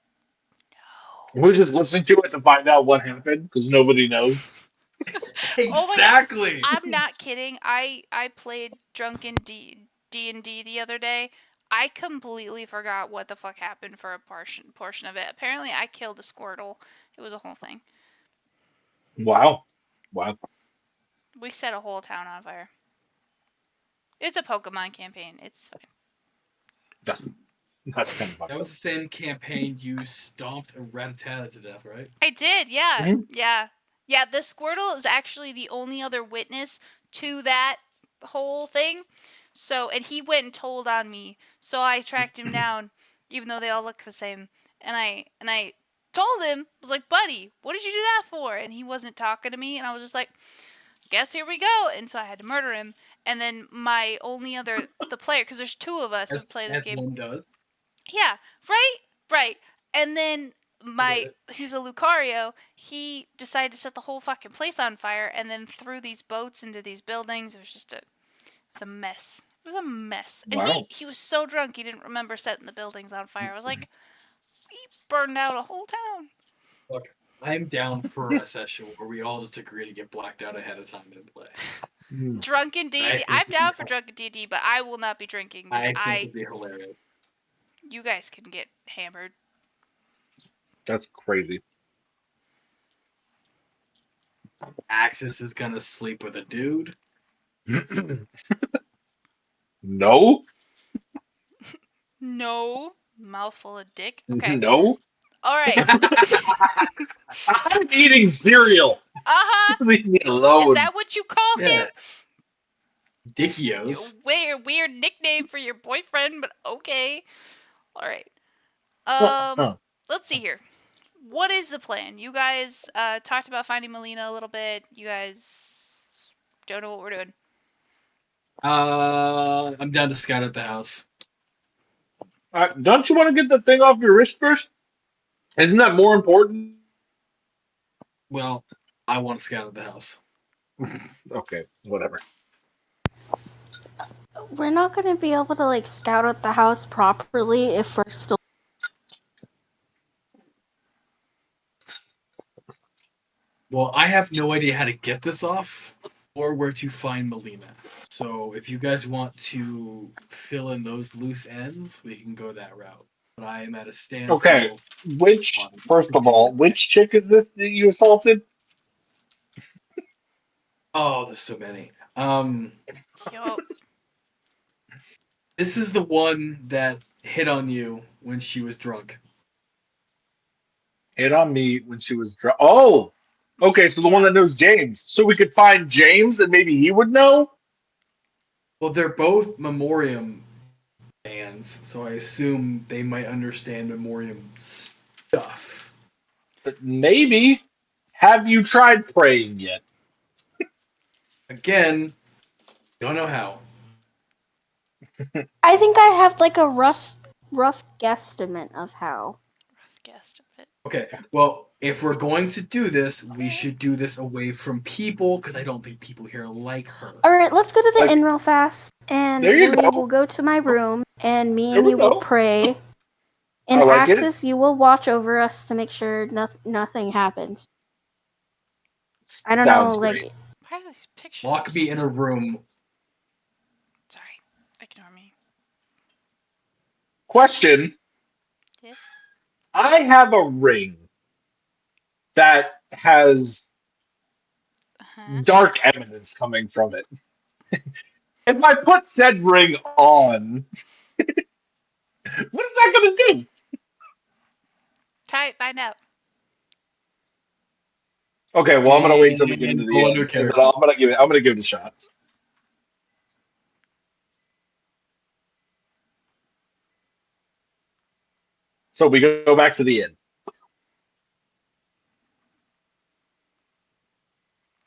We're just listening to it to find out what happened because nobody knows. Exactly. I'm not kidding. I played drunken D&D the other day. I completely forgot what the fuck happened for a portion of it. Apparently, I killed a Squirtle. It was a whole thing. Wow. Wow. We set a whole town on fire. It's a Pokemon campaign. It's fine. That's kind of That was the same campaign you stomped a Rattata to death, right? I did, yeah. Mhm. Yeah. Yeah, the Squirtle is actually the only other witness to that whole thing. So, and he went and told on me. So I tracked him down, even though they all look the same. And I told him, was like, buddy, what did you do that for? And he wasn't talking to me, and I was just like, guess here we go. And so I had to murder him. And then my only other the player, because there's two of us who play this As game. one does. Yeah, right. And then who's a Lucario, he decided to set the whole fucking place on fire and then threw these boats into these buildings. It was a mess. It was a mess. And Wow. he was so drunk he didn't remember setting the buildings on fire. I was like, he burned out a whole town. Look, I'm down for a session where we all just agree to get blacked out ahead of time and play. Drunken D&D. I'm down for drunken D&D, but I will not be drinking. I think it'd be hilarious. You guys can get hammered. That's crazy. Axis is gonna sleep with a dude. No. No. Mouthful of dick. Okay. No. All right. I'm eating cereal. Leave me alone. Is that what you call him? Dickios. Weird nickname for your boyfriend, but okay. All right. Let's see here. What is the plan? You guys talked about finding Melina a little bit. You guys don't know what we're doing. I'm down to scout at the house. Don't you want to get the thing off your wrist first? Isn't that more important? Well, I want to scout at the house. Okay, whatever. We're not going to be able to like scout out the house properly if we're still. Well, I have no idea how to get this off or where to find Melina. So if you guys want to fill in those loose ends, we can go that route. But I am at a standstill. Okay, first of all, which chick is this that you assaulted? Oh, there's so many. Yo. This is the one that hit on you when she was drunk. Hit on me when she was drunk. Oh! Okay, so the one that knows James. So we could find James and maybe he would know? Well, they're both Memorium fans, so I assume they might understand Memorium stuff. But maybe. Have you tried praying yet? Again, don't know how. I think I have like a rough guesstimate of how. Rough guesstimate. Okay, well, if we're going to do this, we should do this away from people, because I don't think people here like her. Alright, let's go to the inn real fast, and There you we go. will go to my room, and me There and we you will go. pray. And I like it. Axis, you will watch over us to make sure nothing happens. I don't Sounds know, great. like... Why are these pictures? Lock me in a room. Sorry. Ignore me. Question. Yes? I have a ring that has Uh-huh. dark eminence coming from it. If I put said ring on, what is that going to do? Try it, find out. Okay, well, I'm going to wait till we get into the Go end. under But character. I'm going to give it a shot. So we go back to the end.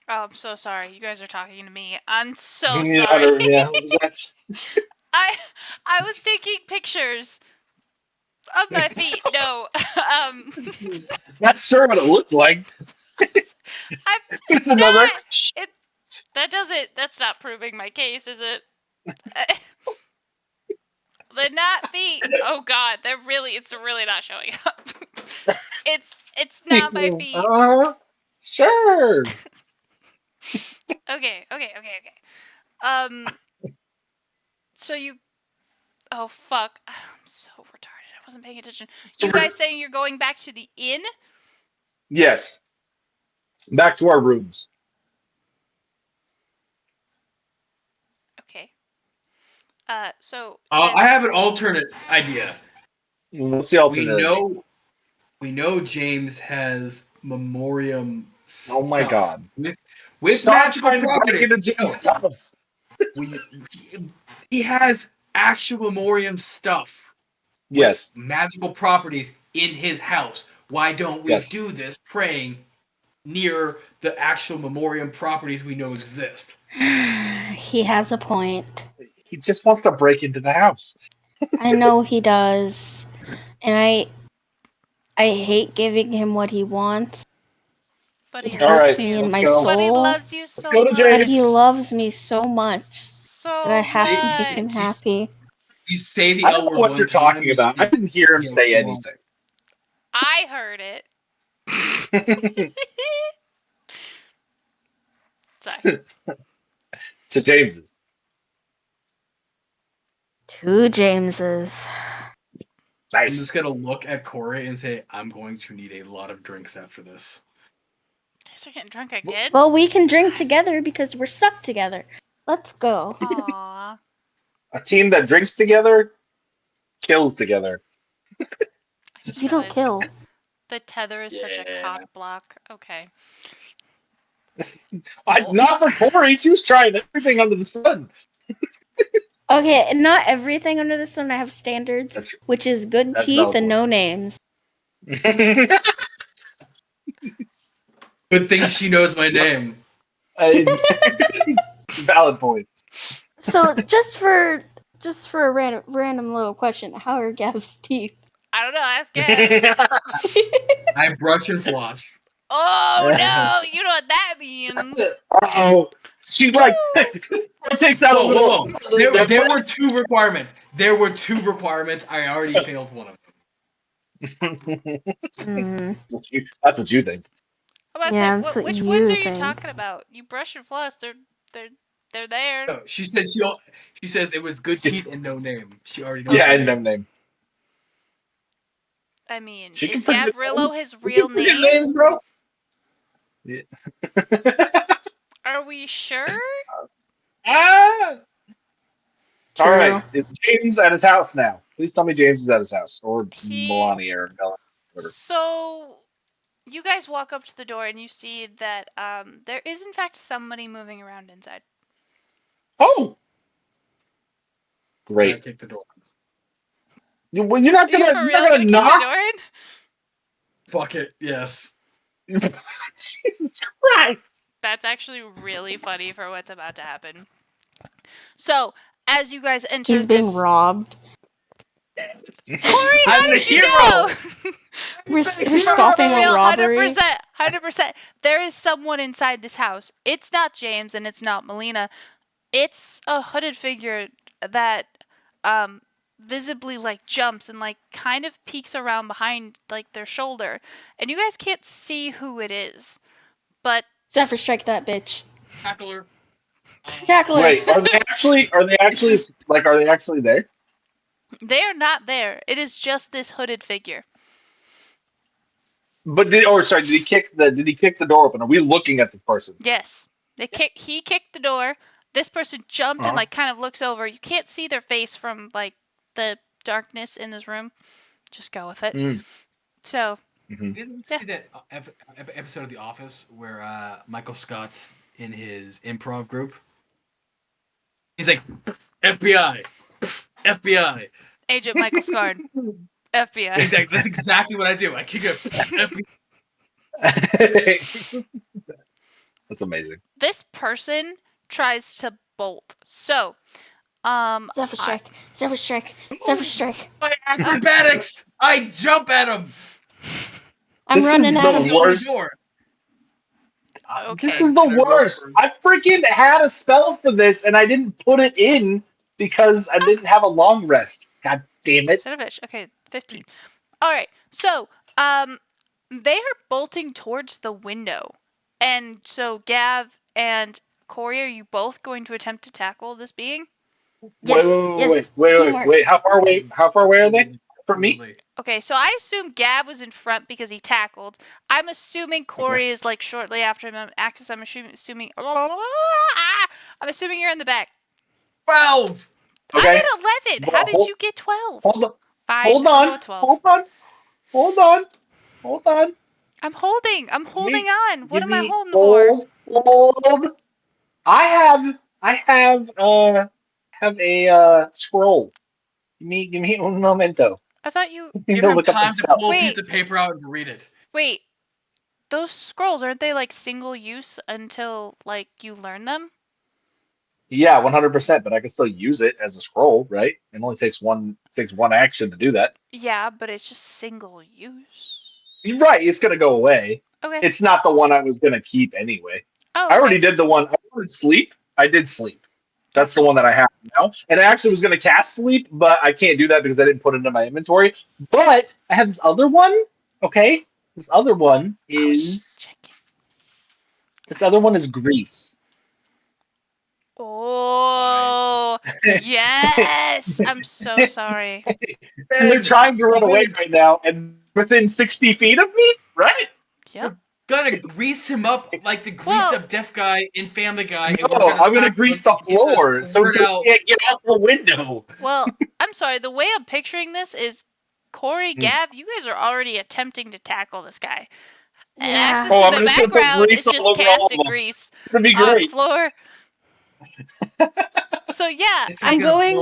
Oh, I'm so sorry. You guys are talking to me. I'm so Yeah, sorry. yeah, that's- I was taking pictures of my feet. No. That's sure what it looked like. It's Another. not. That's not proving my case, is it? They're not feet. Oh god, it's really not showing up. It's not my feet. Sure. Okay. So you Oh fuck. I'm so retarded. I wasn't paying attention. You guys saying you're going back to the inn? Yes. Back to our rooms. Okay. So I have an alternate idea. What's the alternative? We know James has Memorium Oh my stuff god. with Stop magical trying to break properties. into James' house. He has actual Memorium stuff with Yes. magical properties in his house. Why don't we Yes. do this praying near the actual Memorium properties we know exist? He has a point. He just wants to break into the house. I know he does. And I hate giving him what he wants. But he It All loves hurts right, me you. in let's my go. But he soul. loves you so go to much. But he James. loves me so much that I So have to make him much. happy. You say the I L don't know word what one you're time, talking you about. I didn't hear him get what say you want. anything. I heard it. Sorry. To James. Two Jameses. I'm just Nice. gonna look at Corey and say, I'm going to need a lot of drinks after this. You're getting drunk again? Well, we can drink together because we're stuck together. Let's go. Aww. A team that drinks together kills together. I just You don't realized kill. the tether is such a Yeah. cock block. Okay. Not for Corey. She was trying everything under the sun. Okay, not everything under the sun. I have standards, That's which is good That's teeth and valid no names. Good thing she knows my name. Valid point. So just for a random little question, how are Gav's teeth? I don't know. Ask Gav. I brush and floss. Oh no! You know what that means. Oh, she takes out a Whoa, little. whoa, whoa. There were two requirements. I already failed one of them. Hmm. That's what you think. I'm about to Yeah, say, that's what which you ones are you think. talking about? You brush and floss. They're there. No, she says it was good teeth and no name. She already knows Yeah, my and name. name. I mean, She can is forget Gavrillo his You real can forget name? names, bro. Yeah. Are we sure? Ah! True. All right, is James at his house now? Please tell me James is at his house, or He- Melania, or Bella. Whatever. So, you guys walk up to the door and you see that there is in fact somebody moving around inside. Oh, I great! kicked the door. You're not Are you gonna, for you're real not gonna gonna kick the knock. door in? Fuck it. Yes. Jesus Christ! That's actually really funny for what's about to happen. So, as you guys enter He's being this... robbed. Corey, how I'm the did you hero! know? We're For stopping real, a robbery. 100%. There is someone inside this house. It's not James and it's not Melina. It's a hooded figure that visibly like jumps and like kind of peeks around behind like their shoulder. And you guys can't see who it is. But Zephyr strike that bitch. Tackle her. Tackle her. Wait, are they actually there? they are not there. It is just this hooded figure. But did he kick the door open? Are we looking at this person? Yes. He kicked the door. This person jumped and like kind of looks over. You can't see their face from like the darkness in this room. Just go with it. Mm. So, You guys ever see that episode of The Office where Michael Scott's in his improv group? He's like, FBI, FBI. Agent Michael Scard, FBI. Exactly. That's exactly what I do. I kick a FBI. That's amazing. This person tries to bolt. So, Zephyr strike. Zephyr strike. Zephyr strike. My acrobatics! I jump at him. I'm This running is at the him. Go to worst. the door. Okay. This is the worst. I freaking had a spell for this, and I didn't put it in because I didn't have a long rest. God damn it! Son of a bitch. Okay, 15. All right. So, they are bolting towards the window, and so Gav and Corey, are you both going to attempt to tackle this being? Yes. Yes. Teamwork. Wait. How far away are they from me? Absolutely. Okay, so I assume Gav was in front because he tackled. I'm assuming Corey is like shortly after him. Axis, I'm assuming. I'm assuming you're in the back. 12. Okay. I'm at 11. Well, How did you get 12? Hold on. Fine, Hold I'll on. go with 12. Hold on. Hold on. Hold on. I'm holding on. What Give am I me holding for? hold. I have a scroll. Give me un momento. I thought you. I need Give to him look up the time to spell. pull a Wait. piece of paper out and read it. Wait. Those scrolls, aren't they like single use until like you learn them? Yeah, 100%. But I can still use it as a scroll, right? It only takes one action to do that. Yeah, but it's just single use. You're right. It's gonna go away. Okay. It's not the one I was gonna keep anyway. Oh, I already okay. did the one. I wanted sleep. I did sleep. That's the Gotcha. one that I have now. And I actually was going to cast sleep, but I can't do that because I didn't put it in my inventory. But I have this other one. Okay, this other one I was is checking. grease. Oh, yes! I'm so sorry. And they're trying to run away right now, and within 60 feet of me, right? Yep. Gonna grease him up like the greased up deaf guy in Family Guy. And No, I'm going to grease the floor so he can't get out the window. Well, I'm sorry. The way I'm picturing this is Corey, Gav, you guys are already attempting to tackle this guy. And Yeah. Axis Oh, in I'm the just gonna put background grease is all just over all of casting them. grease It's going to be on the great. floor. So yeah, I'm going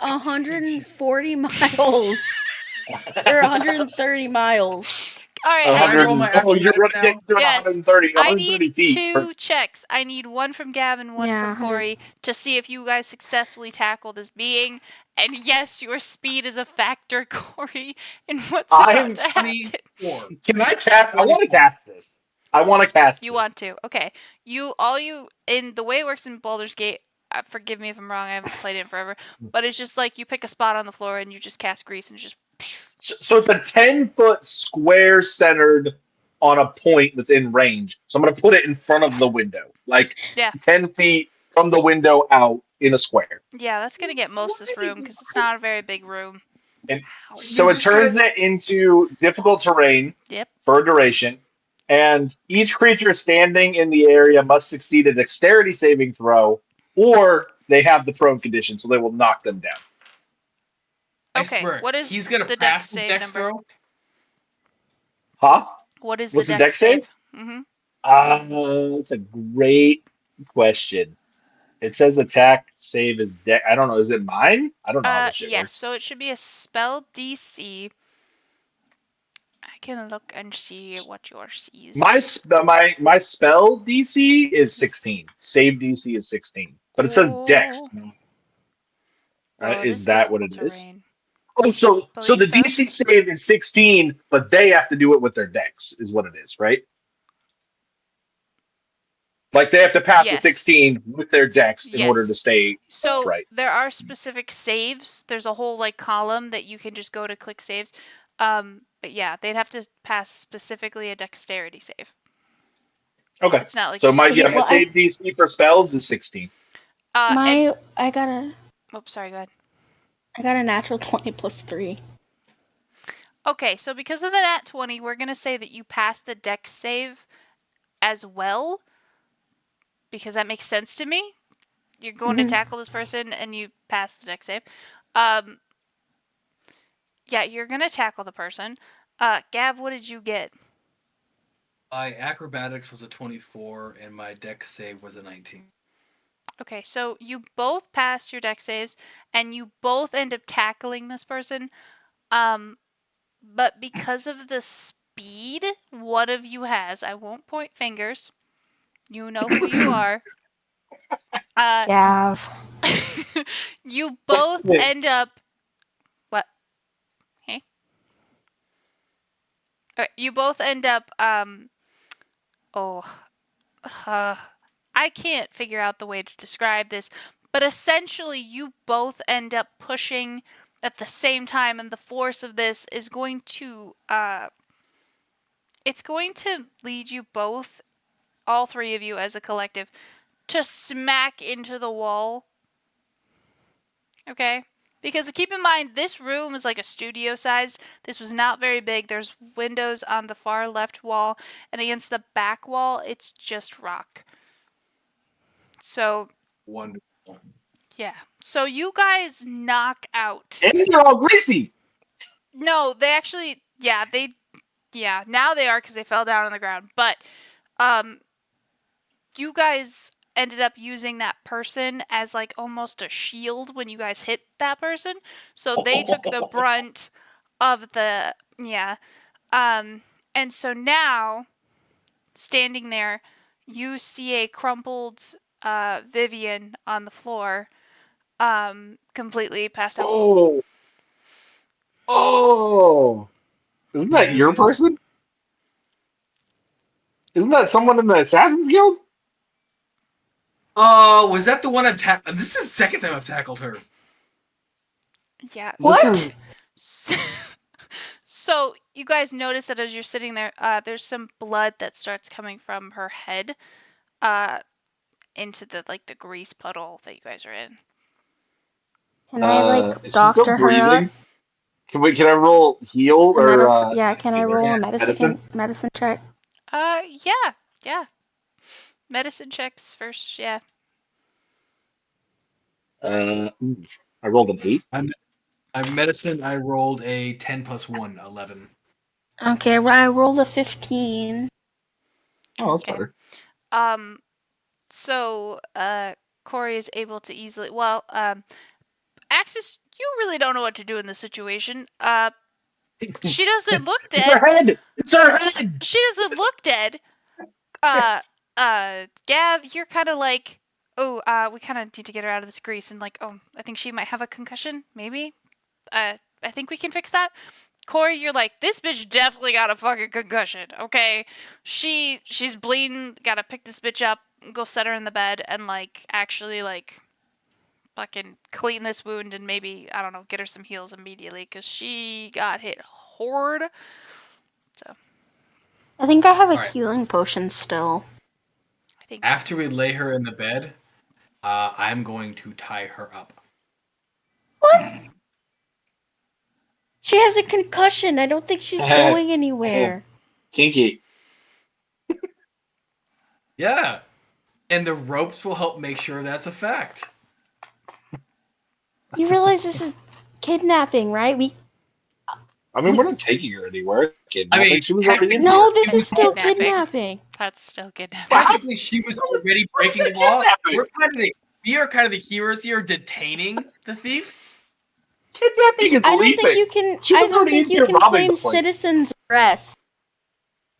140 miles. Or 130 miles. all right. Can I roll my You're acrobatics running now? through Yes. 130 I need feet. 2 checks. I need one from Gav and one Yeah, from Corey to see if you guys successfully tackle this being. And yes, your speed is a factor, Corey, in what's I'm about to happen. 24. Can I cast? I want to cast this. I want to cast You this. want to? Okay. In the way it works in Baldur's Gate. Forgive me if I'm wrong. I haven't played it in forever. But it's just like you pick a spot on the floor and you just cast grease and just. So it's a 10-foot square centered on a point that's in range. So I'm going to put it in front of the window, like Yeah. 10 feet from the window out in a square. Yeah, that's gonna get most of this room because it's not a very big room. And Ow. so it turns it into difficult terrain Yep. for a duration. And each creature standing in the area must succeed a dexterity saving throw, or they have the prone condition, so they will knock them down. I Okay, swear, what is he's gonna the pass dex the save dex number? throw. Huh? What is What's the the dex dex save? save? Mm-hmm. That's a great question. It says attack save is deck. I don't know. Is it mine? I don't know how this shit Yes. works. So it should be a spell DC. I can look and see what yours is. My spell DC is 16. Save DC is 16. But it says dex. Well, Is that what it is? terrain. Oh, so the Believe so. DC save is 16, but they have to do it with their dex, is what it is, right? Like they have to pass a Yes. 16 with their dex in order to Yes. stay So right. there are specific saves. There's a whole like column that you can just go to click saves. But yeah, they'd have to pass specifically a dexterity save. Okay. It's not like So you my just- my save DC for spells is 16. and- I got a sorry, go ahead. I got a natural 20 plus 3. Okay, so because of the nat 20, we're gonna say that you pass the dex save as well, because that makes sense to me. You're going to tackle this person and you pass the dex save. Yeah, you're gonna tackle the person. Gav, what did you get? My acrobatics was a 24, and my dex save was a 19. Okay, so you both pass your dex saves, and you both end up tackling this person. But because of the speed one of you has, I won't point fingers. You know who you are. Gav. You both end up. What? Hey. You both end up. I can't figure out the way to describe this, but essentially you both end up pushing at the same time, and the force of this is going to it's going to lead you both, all three of you as a collective, to smack into the wall. Okay? Because keep in mind, this room is like a studio size. This was not very big. There's windows on the far left wall, and against the back wall, it's just rock. So, Wonderful. yeah. So you guys knock out. And they're all greasy. No, they actually, yeah, they Yeah, now they are because they fell down on the ground. But you guys ended up using that person as like almost a shield when you guys hit that person. So they took the brunt of the and so now standing there, you see a crumpled Vivian on the floor, completely passed out cold. Oh, isn't that your person? Isn't that someone in the Assassin's Guild? Oh, was that the one I've tackled? This is the second time I've tackled her. Yeah. What? So you guys notice that as you're sitting there, there's some blood that starts coming from her head, into the grease puddle that you guys are in. Can I Is she still doctor her up? breathing? Can I roll heal or Yeah, can I roll Yeah. a medicine check? Yeah. Medicine checks first, yeah. I rolled an 8. I'm medicine. I rolled a 10 plus 1, 11. Okay, well, I rolled a 15. Oh, that's Okay. better. So Corey is able to easily Axis, you really don't know what to do in this situation. She doesn't look It's her dead. head. It's her head. She doesn't look dead. Gav, you're kind of like, oh, we kind of need to get her out of this grease, and like, oh, I think she might have a concussion, maybe. I think we can fix that. Corey, you're like, this bitch definitely got a fucking concussion, okay? She's bleeding, gotta pick this bitch up, go set her in the bed, and like, actually like, fucking clean this wound and maybe, I don't know, get her some heals immediately, because she got hit hard. So. I think I have a Alright. healing potion still. I think After we lay her in the bed, I'm going to tie her up. What? She has a concussion. I don't think she's going anywhere. Kinky. Yeah. And the ropes will help make sure that's a fact. You realize this is kidnapping, right? I mean, we're not taking her anywhere. I mean, she was already in No, here. this is still kidnapping. kidnapping. That's still kidnapping. Practically, she was already breaking the law. Kidnapping. We are kind of the heroes here, detaining the thief. Kidnapping is I don't leaving. think you can. She I was don't already think in you here can robbing claim the place. citizen's arrest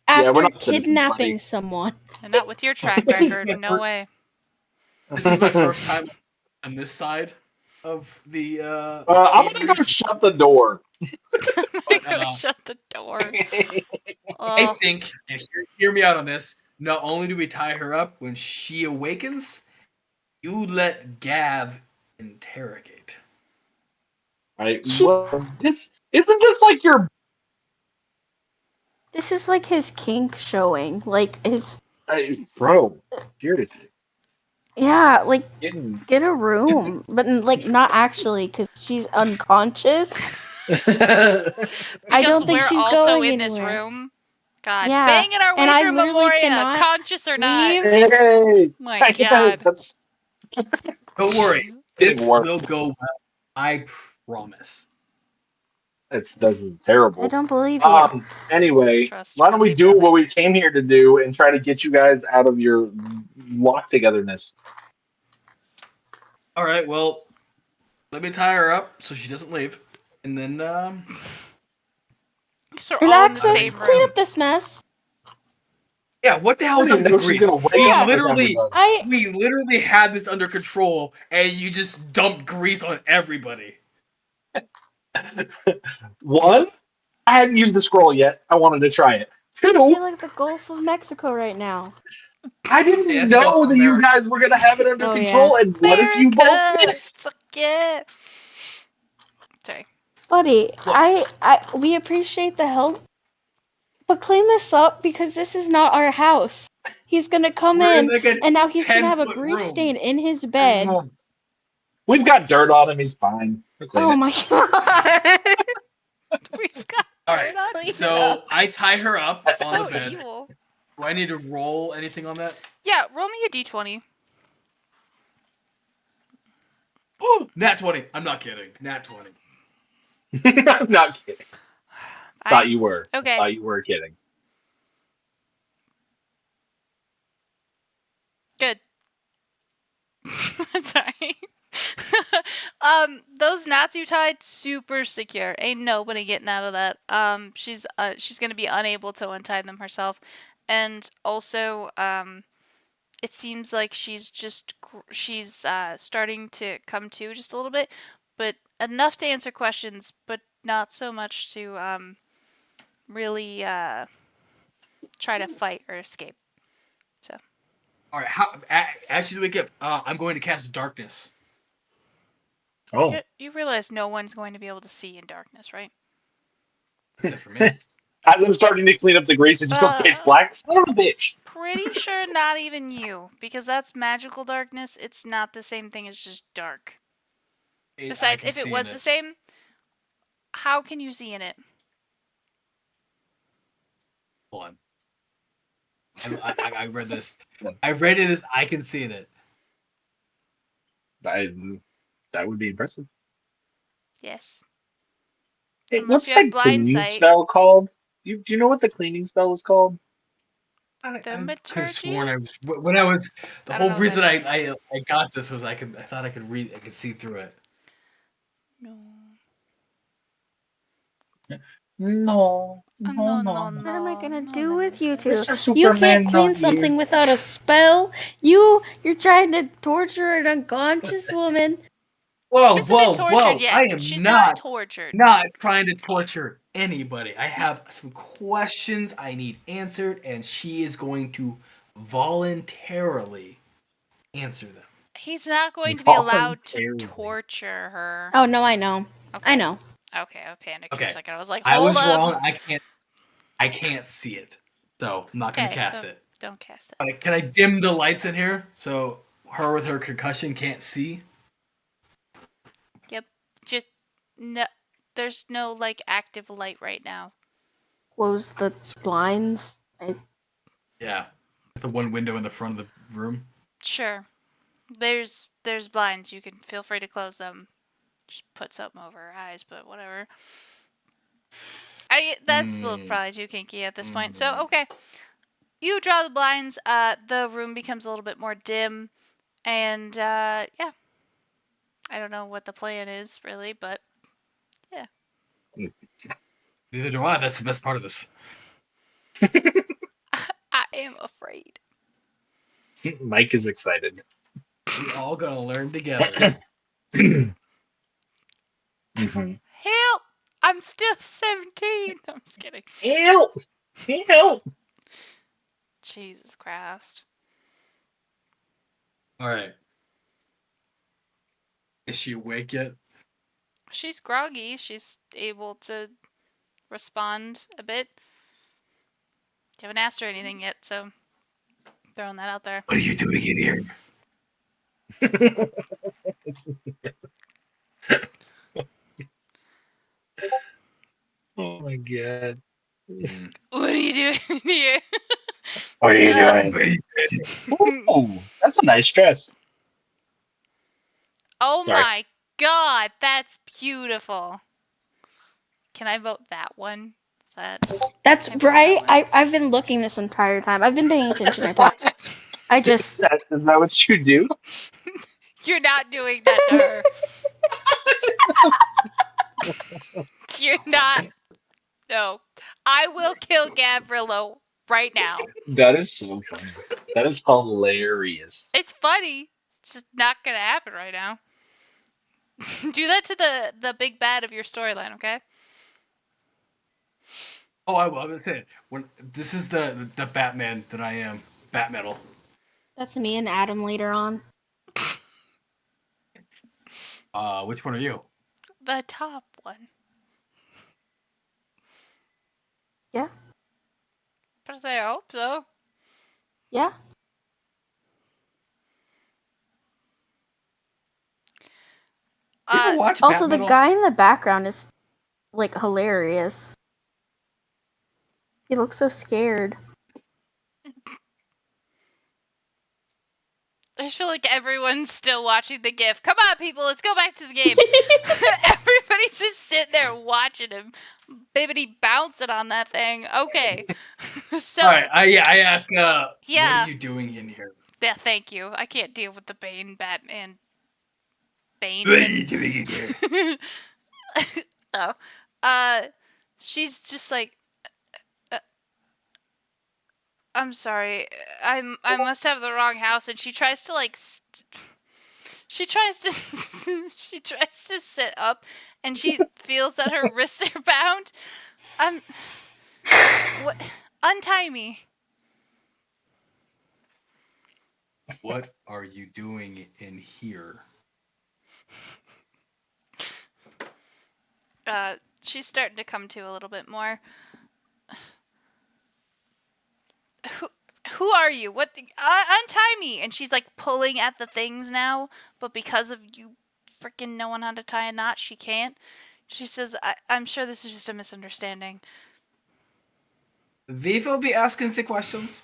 Yeah, we're after not citizens, kidnapping buddy. someone. And not with your track This is record, my no way. This is my first time on this side of the. I'm gonna go shut the door. Shut the door. I think, and hear me out on this. Not only do we tie her up, when she awakens, you let Gav interrogate. She- This isn't this like your. This is like his kink showing. Like his. Bro, seriously. Yeah, like Getting... get a room, but like not actually, because she's unconscious. I don't think we're she's also going in anywhere. this room. God, Yeah, banging our way and I through literally Memorium, cannot conscious or not. leave. Hey, My God. That's Don't worry, getting this worse. will go well. I promise. This is terrible. I don't believe you. Anyway, Trust why don't we me, do brother. what we came here to do and try to get you guys out of your locked togetherness? All right, well, let me tie her up so she doesn't leave, and then So we're all in the Alexis, same clean room. up this mess. yeah, what the hell is I up didn't with know the she's grease? gonna wake We up with literally, everybody. we literally had this under control, and you just dumped grease on everybody. One, I hadn't used the scroll yet. I wanted to try it. I Two, feel like the Gulf of Mexico right now. I didn't Yeah, it's a Gulf know of that you America. guys were gonna have it under Oh, control. And what if you both America! missed? Fuck yeah. Sorry. Buddy, we appreciate the help, but clean this up because this is not our house. He's gonna come We're in, like a and now he's gonna have a 10-foot grease room. stain in his bed. We've got dirt on him. He's fine. We'll clean Oh it. my god! We've got All dirt on Clean you. it So up. I tie her up on So the bed. evil. Do I need to roll anything on that? Yeah, roll me a d20. Oh, nat 20. I'm not kidding. Nat 20. I'm not kidding. Thought you were. Okay. Thought you were kidding. Good. Sorry. Those knots you tied, super secure. Ain't nobody getting out of that. She's gonna be unable to untie them herself, and also, it seems like she's starting to come to just a little bit, but enough to answer questions, but not so much to really try to fight or escape. So. All right. As she's waking up, I'm going to cast darkness. Oh. You realize no one's going to be able to see in darkness, right? Except for me. As I'm starting to clean up the grease, it's just go pitch black. Son of a bitch. Pretty sure not even you, because that's magical darkness. It's not the same thing as just dark. Besides, if it was the same, how can you see in it? Hold on. I read this. I read it as I can see in it. That would be impressive. Yes. Hey, Unless what's you have that blind cleaning sight. spell called? Do you know what the cleaning spell is called? I could have Thaumaturgy? sworn I was the I don't whole know reason that I got this was I thought I could read, I could see through it. No. No. No. What am I gonna No, do no, with no. you two? Mr. You Superman, can't clean not something you. without a spell. You're trying to torture an unconscious woman. Whoa, She hasn't been tortured yet. I am She's not tortured. trying to torture anybody. I have some questions I need answered, and she is going to voluntarily answer them. He's not going to be allowed to Voluntarily. torture her. Oh no, I know. Okay. I know. Okay, I panicked for Okay. a second. I was like, I hold was up. wrong. I can't see it. So I'm not gonna Okay, cast so it. don't cast it. But can I dim the lights in here so her with her concussion can't see? Yep. Just no. There's no like active light right now. Close the blinds. Yeah. The one window in the front of the room. Sure. There's blinds. You can feel free to close them. Just put something over her eyes, but whatever. That's a little probably too kinky at this point. So okay. You draw the blinds, the room becomes a little bit more dim, and yeah. I don't know what the plan is really, but yeah. Neither do I. That's the best part of this. I am afraid. Mike is excited. We all gonna learn together. Mm-hmm. Help! I'm still 17. I'm just kidding. Help! Help! Jesus Christ. Alright. Is she awake yet? She's groggy. She's able to respond a bit. You haven't asked her anything yet, so throwing that out there. What are you doing in here? Oh my god. What are you doing here? What are you doing? Ooh, that's a nice dress. Oh Sorry. my god, that's beautiful. Can I vote that one? Is that That's I vote right. that one? I've been looking this entire time. I've been paying attention. I promise. I just Is that what you do? You're not doing that to her. You're not. No. I will kill Gavrilo right now. That is so funny. That is hilarious. It's funny. It's just not gonna happen right now. Do that to the big bad of your storyline, okay? Oh, I will. I'm gonna say it. When this is the Batman that I am. Bat metal. that's me and Adam later on. Which one are you? The top one. Yeah. But I say I hope so. Yeah. You ever watch Also, Bat the metal? guy in the background is like hilarious. He looks so scared. I just feel like everyone's still watching the GIF. Come on, people, let's go back to the game. Everybody's just sitting there watching him. Bibbidi bouncing on that thing. Okay. So. All right. I ask. What Yeah. are you doing in here? Yeah, thank you. I can't deal with the Bane, Batman. Bane. What are you doing in here? Oh. She's just like, I'm sorry. I must have the wrong house, and she tries to like she tries to she tries to sit up, and she feels that her wrists are bound. What? Untie me. What are you doing in here? She's starting to come to a little bit more. Who are you? What? Untie me! And she's like pulling at the things now, but because of you freaking knowing how to tie a knot, she can't. She says, I'm sure this is just a misunderstanding. We will be asking the questions.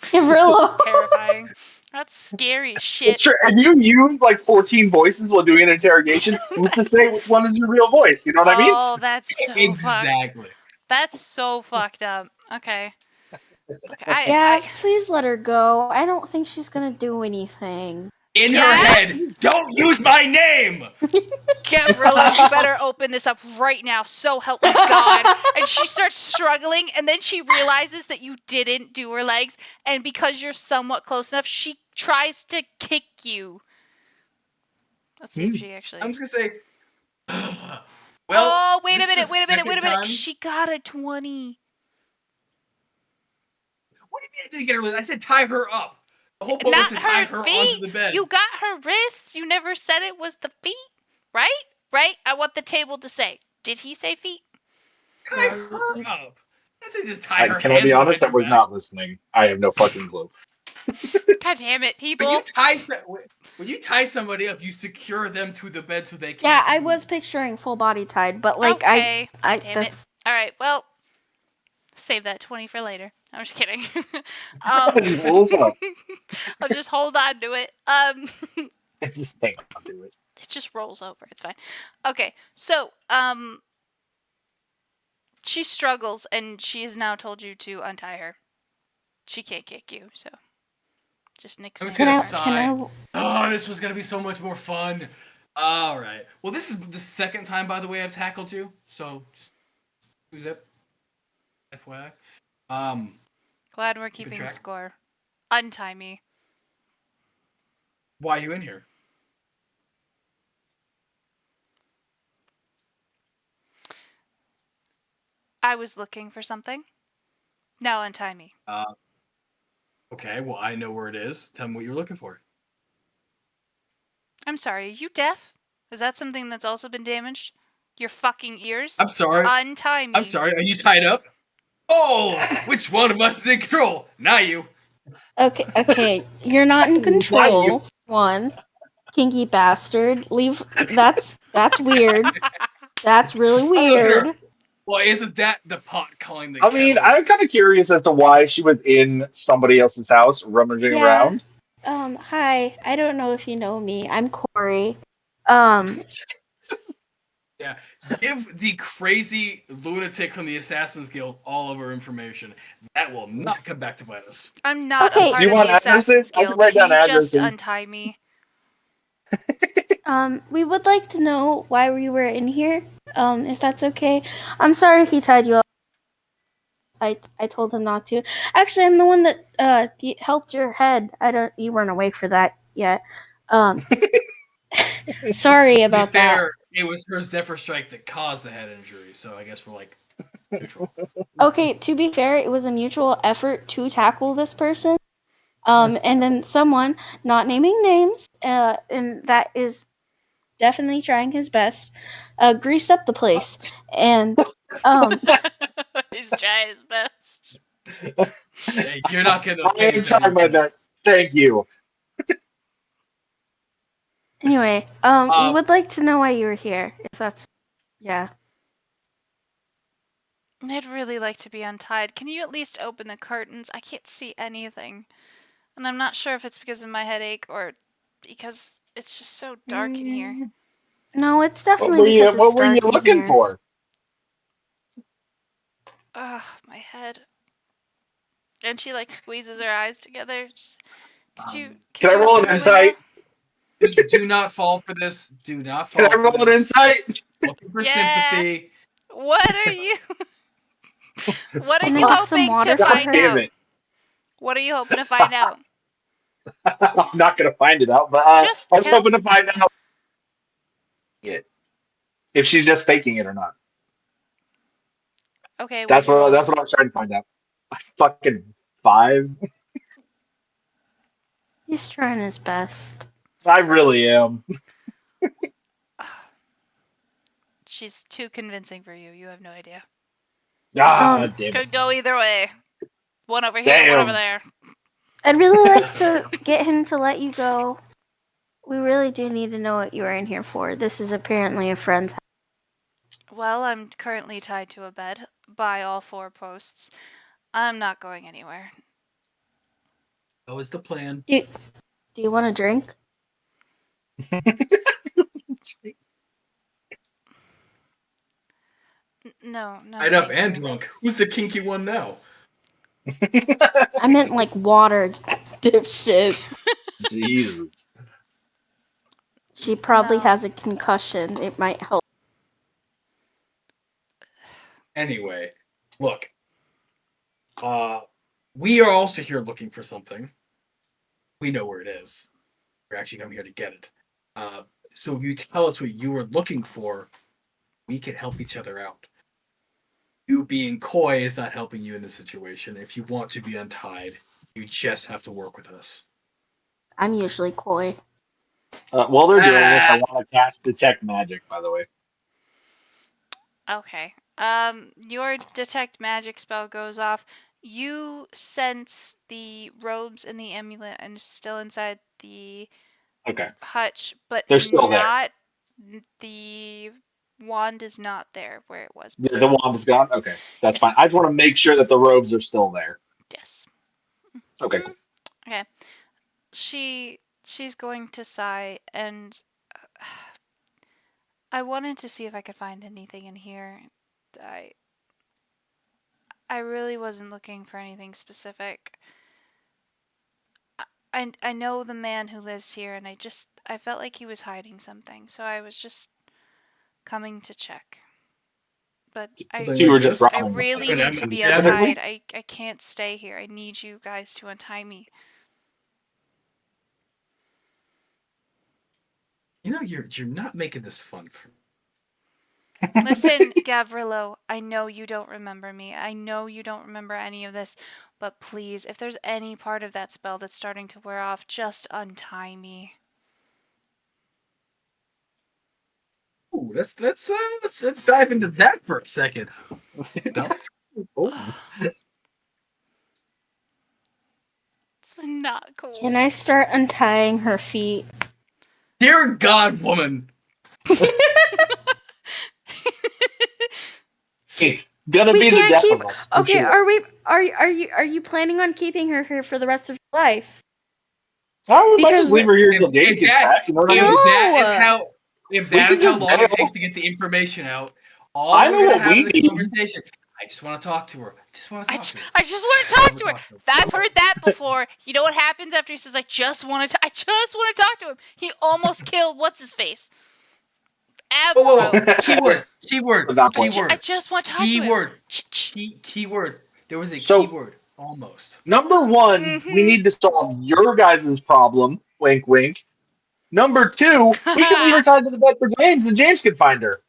Gavrilo. That's terrifying. That's scary as shit. Sure, and you use like 14 voices while doing an interrogation. Who's to say which one is your real voice? You know what I mean? Oh, that's so fucked. Exactly. That's so fucked up. Okay. Yeah, please let her go. I don't think she's gonna do anything. In her head, don't use my name! Gavrilo, you better open this up right now, so help me God. And she starts struggling, and then she realizes that you didn't do her legs, and because you're somewhat close enough, she tries to kick you. Let's see if she actually... I'm just gonna say... well, oh, wait a minute. She got a 20. What do you mean I didn't get her legs? I said tie her up. The whole point was to tie her onto the bed. You got her wrists. You never said it was the feet, right? Right? I want the table to say. Did he say feet? Tie her up. I said just tie her hands. Can I be honest? I was not listening. I have no fucking clue. God damn it, people. When you tie somebody up, you secure them to the bed so they can't. Yeah, I was picturing full body tied, but like okay. I damn it. All right, well, save that 20 for later. I'm just kidding. I'll just hold on to it. Just hang on to it. It just rolls over. It's fine. Okay, so she struggles, and she has now told you to untie her. She can't kick you, so just nix. I'm just gonna sigh. Oh, this was gonna be so much more fun. All right. Well, this is the second time, by the way, I've tackled you. So, just who's up? FYI. Glad we're keeping score. Untie me. Why are you in here? I was looking for something. Now untie me. Okay, well, I know where it is. Tell me what you're looking for. I'm sorry, are you deaf? Is that something that's also been damaged? Your fucking ears? I'm sorry. Untie me. I'm sorry, are you tied up? Oh, which one of us is in control? Not you. Okay, you're not in control. One, kinky bastard. Leave. That's weird. That's really weird. Well, isn't that the pot calling the kettle? I mean, I'm kind of curious as to why she was in somebody else's house rummaging around. Hi. I don't know if you know me. I'm Corey. Yeah, give the crazy lunatic from the Assassin's Guild all of our information. That will not come back to bite us. I'm not a part of the Assassin's Guild. Can you just untie me? We would like to know why we were in here, if that's okay. I'm sorry he tied you up. I told him not to. Actually, I'm the one that helped your head. You weren't awake for that yet. Sorry about that. It was her Zephyr Strike that caused the head injury, so I guess we're like neutral. Okay, to be fair, it was a mutual effort to tackle this person. And then someone, not naming names, and that is definitely trying his best, greased up the place. And he's trying his best. Hey, you're not getting those. I am trying my best. Thank you. Anyway, we would like to know why you were here, if that's... Yeah. I'd really like to be untied. Can you at least open the curtains? I can't see anything. And I'm not sure if it's because of my headache or because it's just so dark in here. No, it's definitely because it's What were you dark in looking here. for? Ugh, my head. And she like squeezes her eyes together. Could Can I you roll open an the window? insight? Do not fall for this. Do not Can fall I for roll an this. insight? Looking for Yeah. sympathy. What are you? What are Can I you get some hoping water to for God find her? damn out? it. What are you hoping to find out? I'm not going to find it out, but Just I was tell. hoping to find out if she's just faking it or not. Okay, what'd you roll? That's what I was trying to find out. Fucking 5. He's trying his best. I really am. She's too convincing for you. You have no idea. Damn it. Could go either way. One over here, one over Damn. there. I'd really like to get him to let you go. We really do need to know what you are in here for. This is apparently a friend's house. Well, I'm currently tied to a bed by all 4 posts. I'm not going anywhere. That was the plan. Do you want a drink? No, Tied up thank and you. drunk. Who's the kinky one now? I meant like water, dipshit. Jesus. She probably No. has a concussion. It might help. Anyway, look. We are also here looking for something. We know where it is. We're actually coming here to get it. So if you tell us what you were looking for, we can help each other out. You being coy is not helping you in this situation. If you want to be untied, you just have to work with us. I'm usually coy. While they're doing this, I want to cast Detect Magic, by the way. Okay. Your detect magic spell goes off. You sense the robes and the amulet and still inside the Okay. hutch, but They're still there. not the wand is not there where it was before. The wand is gone? Okay. That's Yes. fine. I just want to make sure that the robes are still there. Yes. Okay, cool. Okay. She's going to sigh and I wanted to see if I could find anything in here. I really wasn't looking for anything specific. I know the man who lives here and I felt like he was hiding something, so I was just coming to check. But So you were just I robbing the really place. need to be Understandably. untied. I can't stay here. I need you guys to untie me. You know, you're not making this fun for me. Listen, Gavrilo, I know you don't remember me. I know you don't remember any of this, but please, if there's any part of that spell that's starting to wear off, just untie me. Ooh, let's dive into that for a second. No? Oh. It's not cool. Can I start untying her feet? Dear God, woman. It's gonna We be the can't death keep. of us. for Okay, sure. are you planning on keeping her here for the rest of her life? Oh, we might just Because leave her here If, until James if gets that, back. You know what I if mean? that is No. how if We that can is how just long it bail. takes to get the information out, all I we're know gonna what have we is a need. conversation. I just want to talk to her. I just want to I talk to her. just want to talk to her. I've heard that before. You know what happens after he says, I just want to talk to him? He almost killed what's his face. Whoa. Avro. Keyword. That point. I just want to talk to him. Keyword. There was a So- keyword. Almost. Number one, we Mhm. need to solve your guys' problem. Wink, wink. Number two, we can leave her tied to the bed for James, and James can find her.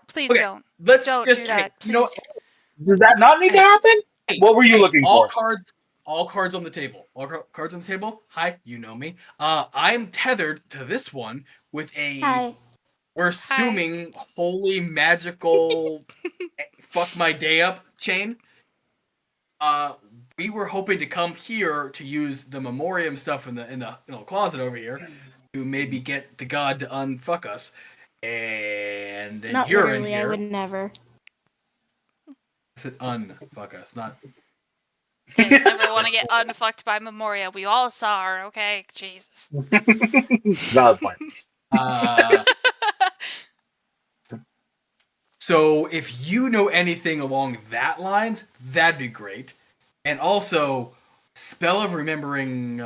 Please Okay, don't. Let's Don't just do that. you know, Please. Does that not need to happen? What were you looking all for? all cards on the table. Cards on the table. Hi, you know me. I'm tethered to this one with a Hi. we're assuming holy magical fuck my day up chain. We were hoping to come here to use the Memorium stuff in the closet over here to maybe get the god to unfuck us. And then Not you're literally. in here. I would never. I said unfuck us, not Didn't ever want to get unfucked by Memoria. We all saw her, okay? Jesus. Valid point. So if you know anything along that lines, that'd be great. And also, spell of remembering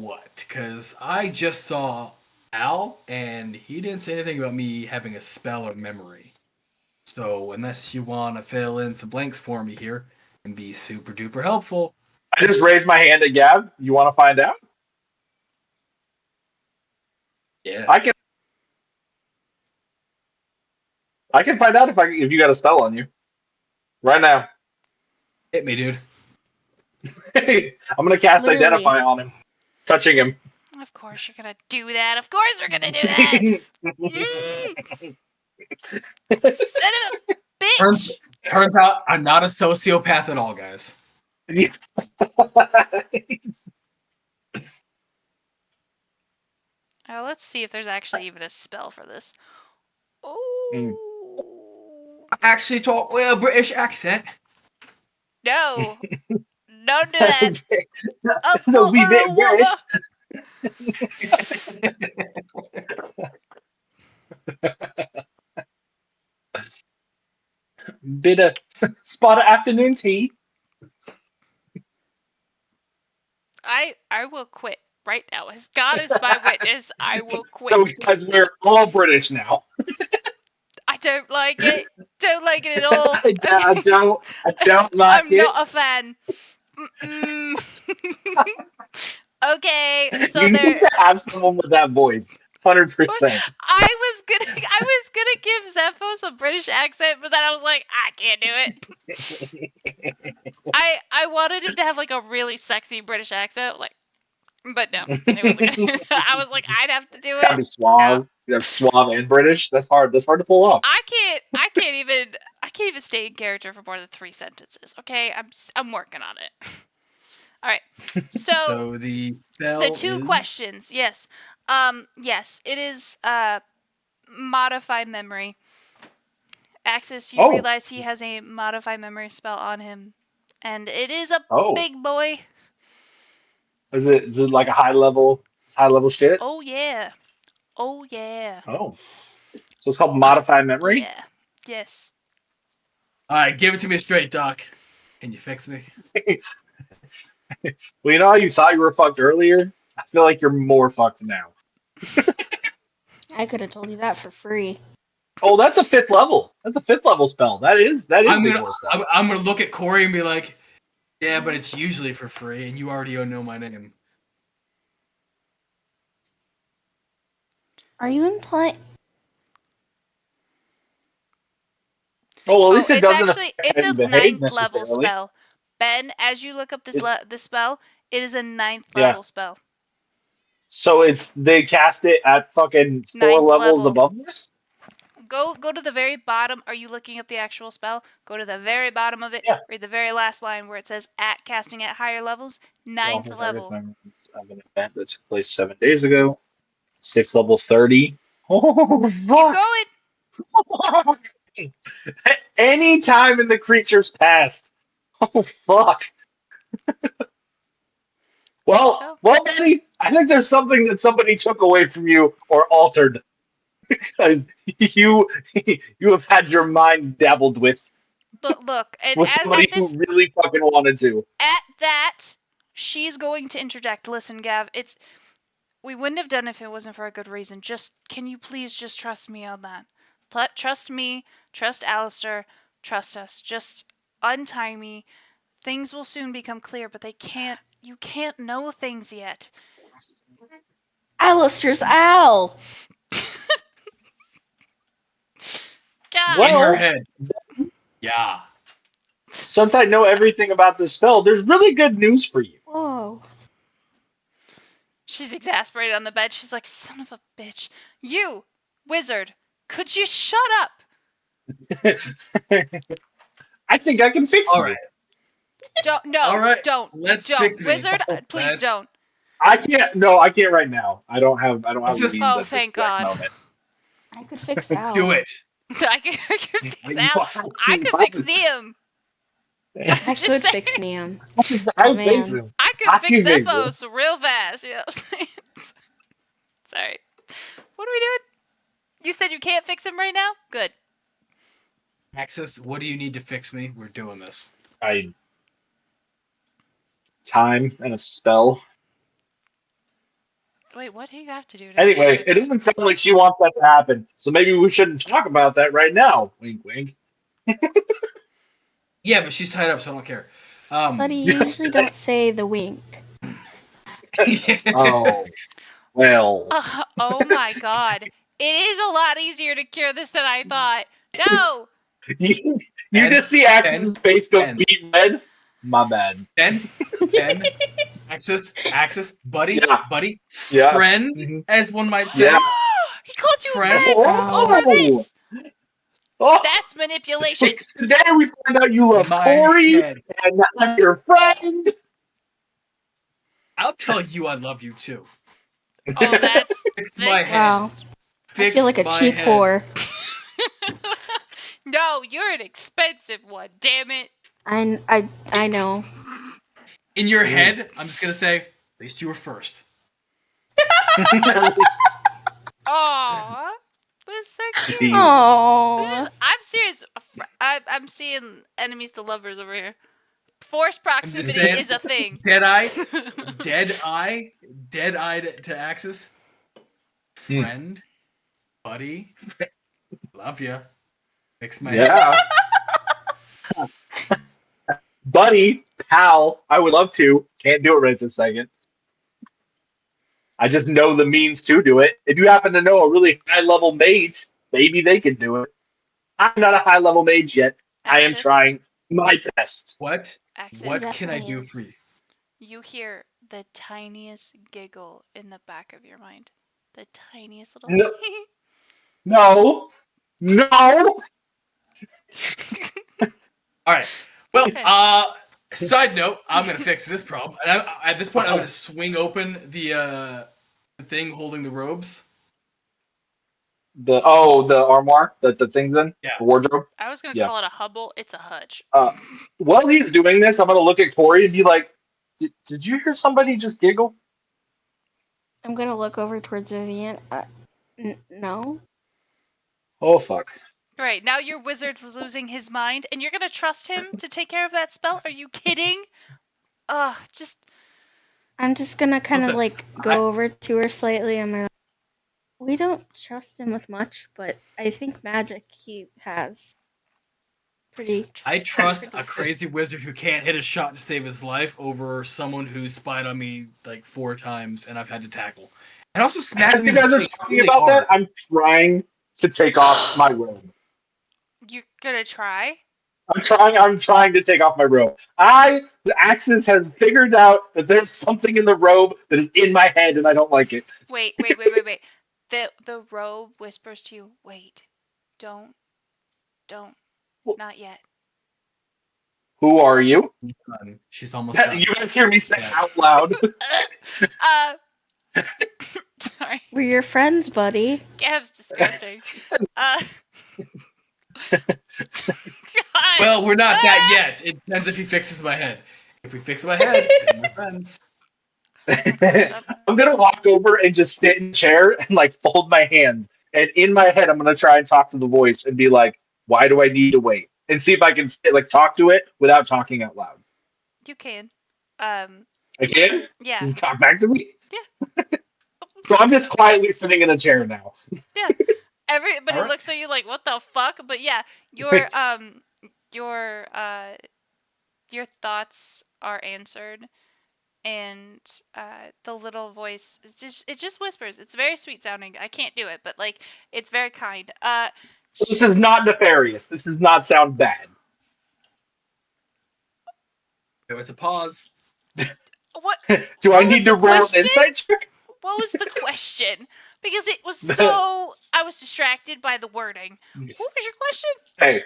what? Because I just saw Al, and he didn't say anything about me having a spell of memory. So unless you want to fill in some blanks for me here and be super duper helpful. I just raised my hand at Gab. You want to find out? Yeah. I can find out if you got a spell on you. Right now. Hit me, dude. I'm gonna cast Literally. Identify on him. Touching him. Of course you're gonna do that. Of course we're gonna do that. Son of a bitch. Turns out I'm not a sociopath at all, guys. Yeah. Let's see if there's actually even a spell for this. Oh. I actually talk with a British accent. No. Don't do that. No, we bit British. Bit of spot of afternoon tea. I will quit right now. As God is my witness, I will quit. So we're all British now. I don't like it. Don't like it at all. I don't like I'm it. not a fan. Okay, so you there. need to have someone with that voice. 100%. I was gonna give Zephos a British accent, but then I was like, I can't do it. I wanted him to have like a really sexy British accent, like, but no, it wasn't gonna, I was like, I'd have to do Gotta it. be suave. You have suave and British. That's hard. That's hard to pull off. I can't even stay in character for more than 3 sentences. Okay, I'm working on it. All right, so the spell the 2 is... questions, yes. Yes, it is modify memory. Axis, you realize he has a modify memory spell on him, and it is a big boy. Is it like a high level shit? Oh yeah. Oh yeah. Oh. So it's called modify memory? Yeah. Yes. Alright, give it to me straight, Doc. Can you fix me? Well, you know how you thought you were fucked earlier? I feel like you're more fucked now. I could have told you that for free. Oh, that's a 5th level. That's a 5th level spell. That is I'm big gonna, boy stuff. I'm gonna look at Corey and be like, yeah, but it's usually for free, and you already know my name. Are you implying? Oh, well, at least it doesn't it's a behave 9th level necessarily. spell. Ben, as you look up this spell, it is a 9th level spell. So they cast it at fucking 4 levels above this? Go to the very bottom. Are you looking up the actual spell? Go to the very bottom of it. Yeah. Read the very last line where it says at casting at higher levels. 9th level. Of an event that took place 7 days ago. 6th level 30. Oh, fuck. Keep going. Any time in the creature's past. Oh, fuck. Well, buddy, I think there's something that somebody took away from you or altered. Because you have had your mind dabbled with. But look, and with somebody who really fucking wanted to. At that, she's going to interject. Listen, Gav, we wouldn't have done it if it wasn't for a good reason. Can you please just trust me on that? Trust me, trust Alistair, trust us. Just untie me. Things will soon become clear, but you can't know things yet. Alistair's Al. God. In her head. Yeah. Since I know everything about this spell, there's really good news for you. Whoa. She's exasperated on the bed. She's like, son of a bitch. You, wizard, could you shut up? I think I can fix All it. right. Don't. All right. Don't. Let's don't. fix me. Wizard, please don't. I can't. No, I can't right now. I don't have the means Oh, at this thank exact God. moment. I could fix Al. Do it. I could fix Al. I could fix Liam. I Just could saying. fix Neon. I Oh, fix man. him. I could I fix can fix Ephos real fast. You know what I'm saying? Sorry. What are we doing? You said you can't fix him right now? Good. Axis, what do you need to fix me? We're doing this. Time and a spell. Wait, what do you got to do to Anyway, fix it him? doesn't sound like she wants that to happen, so maybe we shouldn't talk about that right now. Wink, wink. Yeah, but she's tied up, so I don't care. But you usually don't say the wink. Oh, well. Oh my god. It is a lot easier to cure this than I thought. No! You Ben, just see Axis's face go Ben. beat red? My bad. Ben, Axis, buddy, Yeah. buddy, Yeah. friend, Mhm. as one might say. Yeah. He called you Friend? a friend over this! Oh, That's manipulation! today we find out you love My Corey, head. and I'm your friend. I'll tell you I love you too. Oh, that's... Fix my head. Wow. I feel like a my cheap head. whore. No, you're an expensive one, damn it. I know. In your head, I'm just gonna say, at least you were first. Aww. That's so cute. This Oh. is, I'm serious. I'm seeing enemies to lovers over here. Forced proximity saying. is a thing. Dead eye to Axis. Friend, buddy, love ya. Fix my head. Yeah. Buddy, pal, I would love to. Can't do it right this second. I just know the means to do it. If you happen to know a really high level mage, maybe they can do it. I'm not a high level mage yet. I am Axis, trying my best. What Axis, can I do for you? you hear the tiniest giggle in the back of your mind. The tiniest little... No. No. No. All right. Well, Okay. side note, I'm gonna fix this problem. And at this point, I'm gonna swing open the thing holding the robes. The armoire that the thing's in? Yeah. The wardrobe? I was going to Yeah. call it a hubble. It's a hutch. While he's doing this, I'm going to look at Corey and be like, did you hear somebody just giggle? I'm gonna look over towards Vivian. No. Oh, fuck. Right, now your wizard's losing his mind, and you're going to trust him to take care of that spell? Are you kidding? Ugh, just... I'm just gonna kind of Listen, go over to her slightly and be like, we don't trust him with much, but I think magic he has. Pretty. I trust a crazy wizard who can't hit a shot to save his life over someone who's spied on me like 4 times and I've had to tackle. And also As smacked me you in the guys are face talking really about hard. that, I'm trying to take off my robe. You're going to try? I'm trying to take off my robe. The Axis has figured out that there's something in the robe that is in my head and I don't like it. Wait. The robe whispers to you, wait, don't, not yet. Who are you? She's almost done. You guys hear me say Yeah. out loud. Sorry. We're your friends, buddy. Gav's disgusting. God. Well, we're not that yet. It depends if he fixes my head. If we fix my head, then we're friends. I'm gonna walk over and just sit in a chair and fold my hands. And in my head, I'm gonna try and talk to the voice and be like, "Why do I need to wait?" And see if I can talk to it without talking out loud. You can. I can. Yeah. Does it talk back to me? Yeah. So I'm just quietly sitting in a chair now. Yeah. Everybody Alright. looks at you like, what the fuck? But yeah, your thoughts are answered, and the little voice is just whispers. It's very sweet sounding. I can't do it, but it's very kind. This is not nefarious. This does not sound bad. There was a pause. What Do What I was need to the roll an question? insight check? what was the question? Because it was so I was distracted by the wording. What was your question? Hey,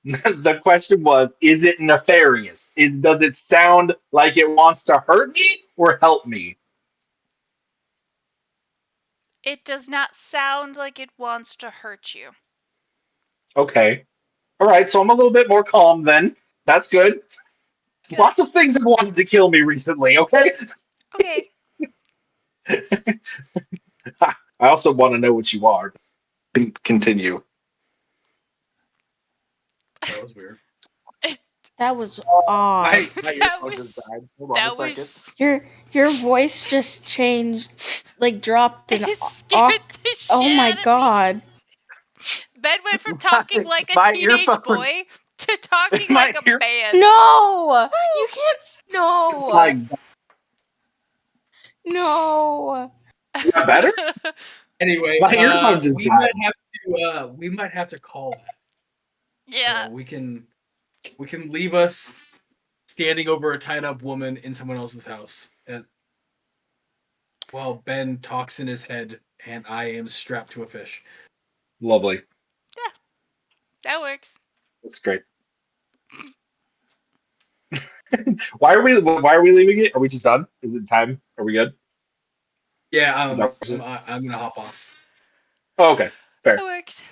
the question was: is it nefarious? Does it sound like it wants to hurt me or help me? It does not sound like it wants to hurt you. Okay. All right. So I'm a little bit more calm then. That's good. Good. Lots of things have wanted to kill me recently, okay? Okay. I also want to know what you are. Continue. That was weird. That was odd. My That earphone just was- died. Hold on That a second. was. Your voice just changed, like dropped an It scared the shit Oh my out of god. me. Ben went from talking like a My teenage earphone- boy to talking My like a ear- man. No! You can't My no. God. No. Is that better? Anyway, My earphone just we might have to call that. Yeah. We can leave us standing over a tied up woman in someone else's house. While Ben talks in his head and I am strapped to a fish. Lovely. That works. That's great. Why are we leaving it? Are we just done? Is it time? Are we good? Yeah, Is that what it is? I'm gonna hop off. Oh, okay. Fair. That works.